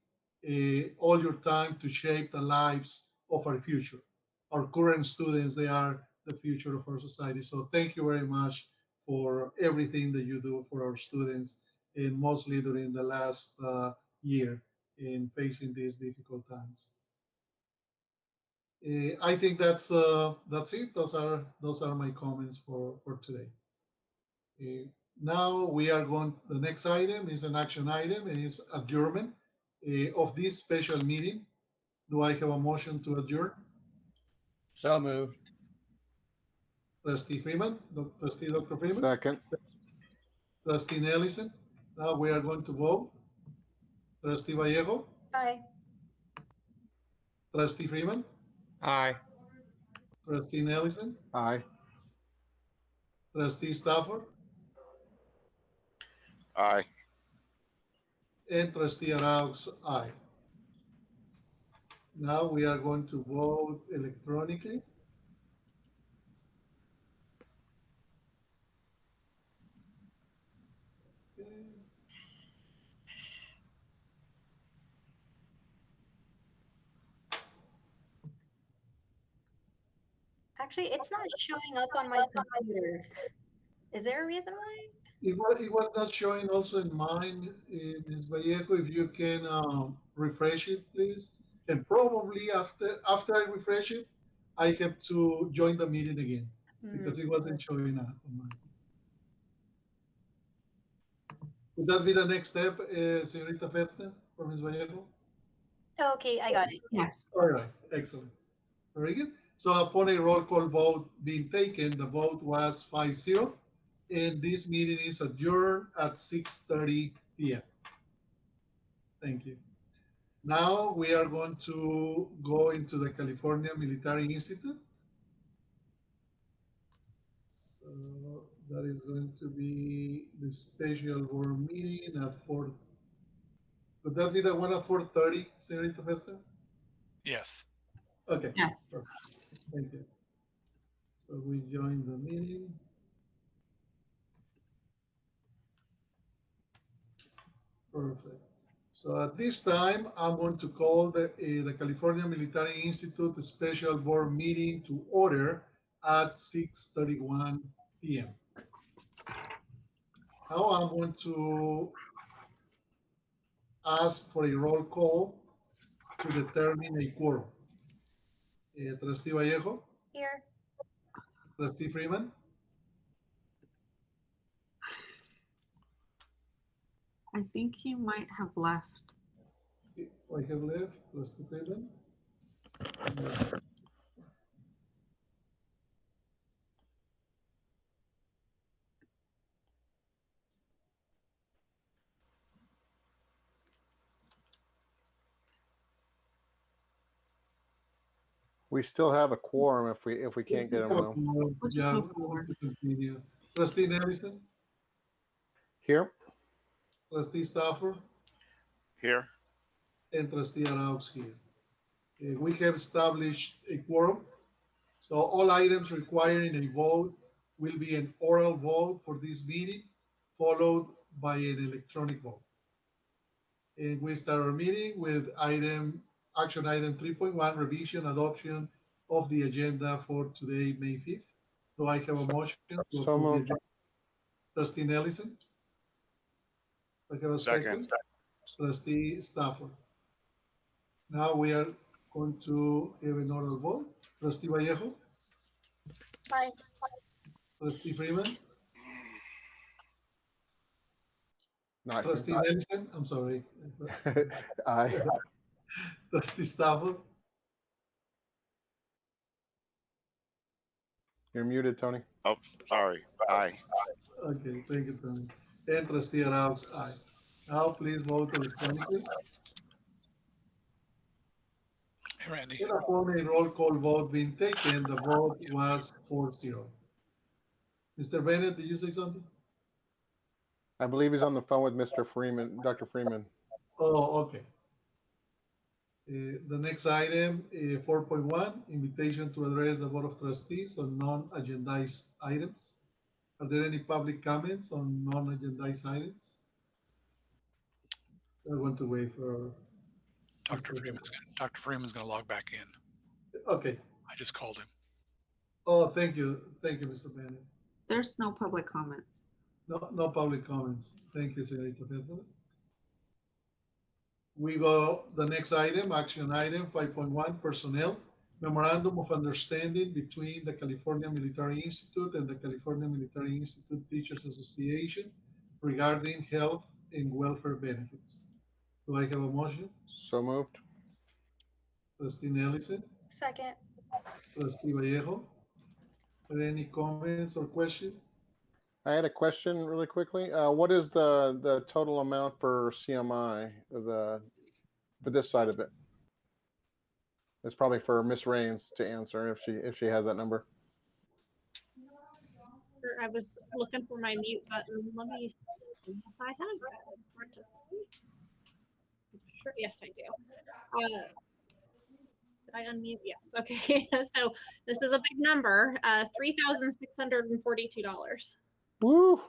all your time to shape the lives of our future. Our current students, they are the future of our society. So thank you very much for everything that you do for our students, and mostly during the last year in facing these difficult times. I think that's it. Those are my comments for today. Now we are going. The next item is an action item, and is adjournment of this special meeting. Do I have a motion to adjourn? So moved. Trustee Freeman, Trustee Dr. Freeman. Second. Trustee Nelson. Now we are going to vote. Trustee Vallejo. Aye. Trustee Freeman. Aye. Trustee Nelson. Aye. Trustee Stafford. Aye. And Trustee Arauz, aye. Now we are going to vote electronically. Actually, it's not showing up on my computer. Is there a reason why? It was not showing also in mine, Ms. Vallejo. If you can refresh it, please. And probably after I refresh it, I have to join the meeting again because it wasn't showing up on mine. Would that be the next step, Señorita Fester, for Ms. Vallejo? Okay, I got it. Yes. All right, excellent. Very good. So upon a roll call vote being taken, the vote was 5-0, and this meeting is adjourned at 6:30 p.m. Thank you. Now we are going to go into the California Military Institute. So that is going to be the special board meeting at 4. Would that be the one at 4:30, Señorita Festa? Yes. Okay. Yes. Perfect. Thank you. So we join the meeting. Perfect. So at this time, I'm going to call the California Military Institute special board meeting to order at 6:31 p.m. Now I'm going to ask for a roll call to determine a quorum. Trustee Vallejo? Here. Trustee Freeman? I think you might have left. I have left. Trustee Freeman? We still have a quorum if we can't get them. Yeah, we'll continue. Trustee Nelson? Here. Trustee Stafford? Here. And Trustee Arauz here. We have established a quorum. So all items requiring a vote will be an oral vote for this meeting, followed by an electronic vote. And we start our meeting with action item 3.1, revision, adoption of the agenda for today, May 5th. Do I have a motion to approve the agenda? Trustee Nelson? I have a second. Trustee Stafford. Now we are going to have an oral vote. Trustee Vallejo? Aye. Trustee Freeman? No, Trustee Nelson? I'm sorry. Aye. Trustee Stafford? You're muted, Tony. Oh, sorry. Aye. Okay, thank you, Tony. And Trustee Arauz, aye. Now please vote electronically. Hey, Randy. And upon a roll call vote being taken, the vote was 4-0. Mr. Bennett, did you say something? I believe he's on the phone with Mr. Freeman, Dr. Freeman. Oh, okay. The next item, 4.1, invitation to address the Board of Trustees on non-agendized items. Are there any public comments on non-agendized items? I want to wait for Dr. Freeman's going to log back in. Okay. I just called him. Oh, thank you. Thank you, Mr. Bennett. There's no public comments. No public comments. Thank you, Señorita President. We go the next item, action item 5.1, personnel. Memorandum of Understanding between the California Military Institute and the California Military Institute Teachers Association regarding health and welfare benefits. Do I have a motion? So moved. Trustee Ellison, Second. Trustee Vallejo. Are there any comments or questions? I had a question really quickly. What is the total amount for CMI for this side of it? It's probably for Miss Rains to answer if she has that number. I was looking for my mute button. Let me see if I have that in front of me. Sure, yes, I do. Did I unmute? Yes. Okay. So this is a big number. $3,642. Woo!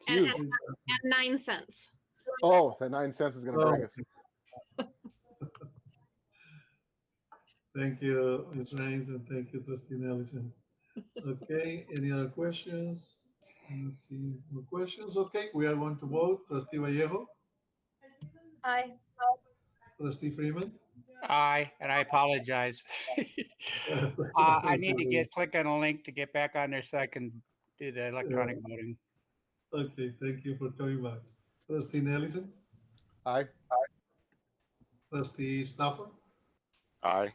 And, Huge. and 9 cents. Oh, the 9 cents is going to break us. Thank you, Ms. Rains, and thank you, Trustee Ellison. Okay, any other questions? Let's see, more questions. Okay, we are going to vote. Trustee Vallejo, Aye. Trustee Freeman. Aye, and I apologize. I need to click on a link to get back on there so I can do the electronic voting. Okay, thank you for coming back. Trustee Ellison, Aye. Trustee Stafford, Aye.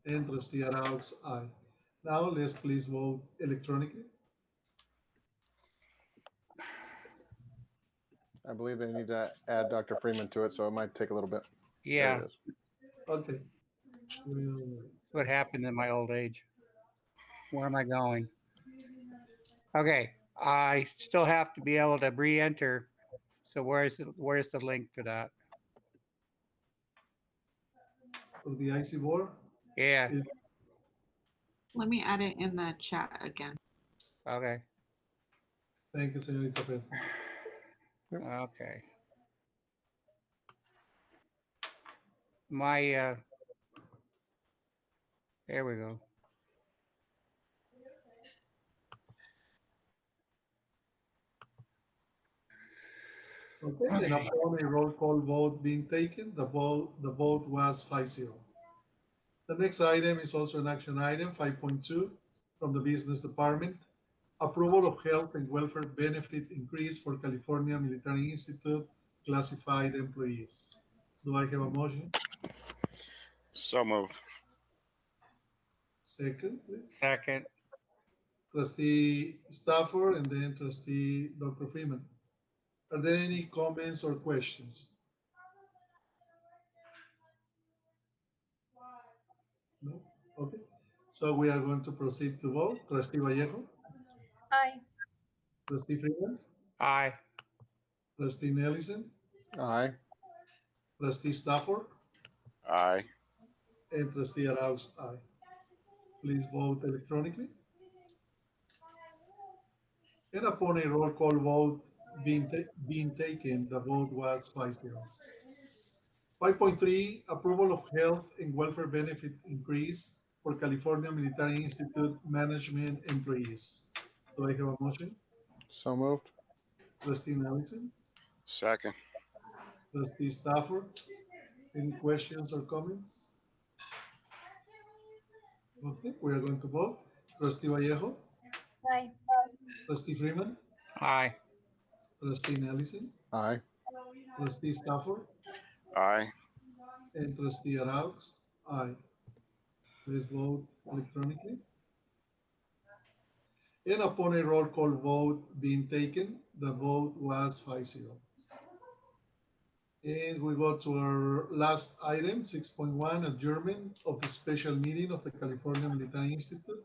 and Trustee Arauz, aye. Now let's please vote electronically. I believe they need to add Dr. Freeman to it, so it might take a little bit. Yeah. There it is. Okay. What happened in my old age? Where am I going? Okay, I still have to be able to re-enter. So where's the link for that? For the IC board? Yeah. Let me add it in the chat again. Okay. Thank you, Señorita President. Okay. My there we go. Okay, and upon a roll call vote being taken, the vote was 5-0. The next item is also an action item, 5.2, from the Business Department. Approval of health and welfare benefit increase for California Military Institute classified employees. Do I have a motion? So moved. Second, please. Second. Trustee Stafford and then Trustee Dr. Freeman. Are there any comments or questions? No? Okay. So we are going to proceed to vote. Trustee Vallejo? Aye. Trustee Freeman? Aye. Trustee Ellison? Aye. Trustee Stafford? Aye. And Trustee Arauz, aye. Please vote electronically. And upon a roll call vote being taken, the vote was 5-0. 5.3, approval of health and welfare benefit increase for California Military Institute management employees. Do I have a motion? So moved. Trustee Ellison? Second. Trustee Stafford? Any questions or comments? Okay, we are going to vote. Trustee Vallejo? Aye. Trustee Freeman? Aye. Trustee Ellison? Aye. Trustee Stafford? Aye. And Trustee Arauz? Aye. Please vote electronically. And upon a roll call vote being taken, the vote was 5-0. And we go to our last item, 6.1, adjournment of the special meeting of the California Military Institute.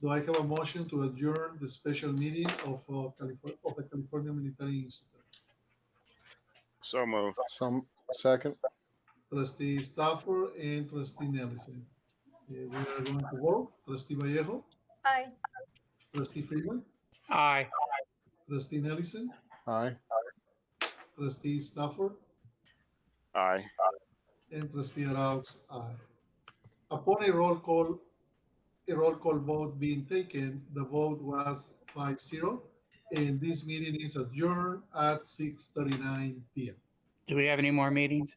Do I have a motion to adjourn the special meeting of the California Military Institute? So moved. Second. Trustee Stafford and Trustee Ellison. We are going to vote. Trustee Vallejo? Aye. Trustee Freeman? Aye. Trustee Ellison? Aye. Trustee Stafford? Aye. And Trustee Arauz, aye. Upon a roll call a roll call vote being taken, the vote was 5-0, and this meeting is adjourned at 6:39 p.m. Do we have any more meetings?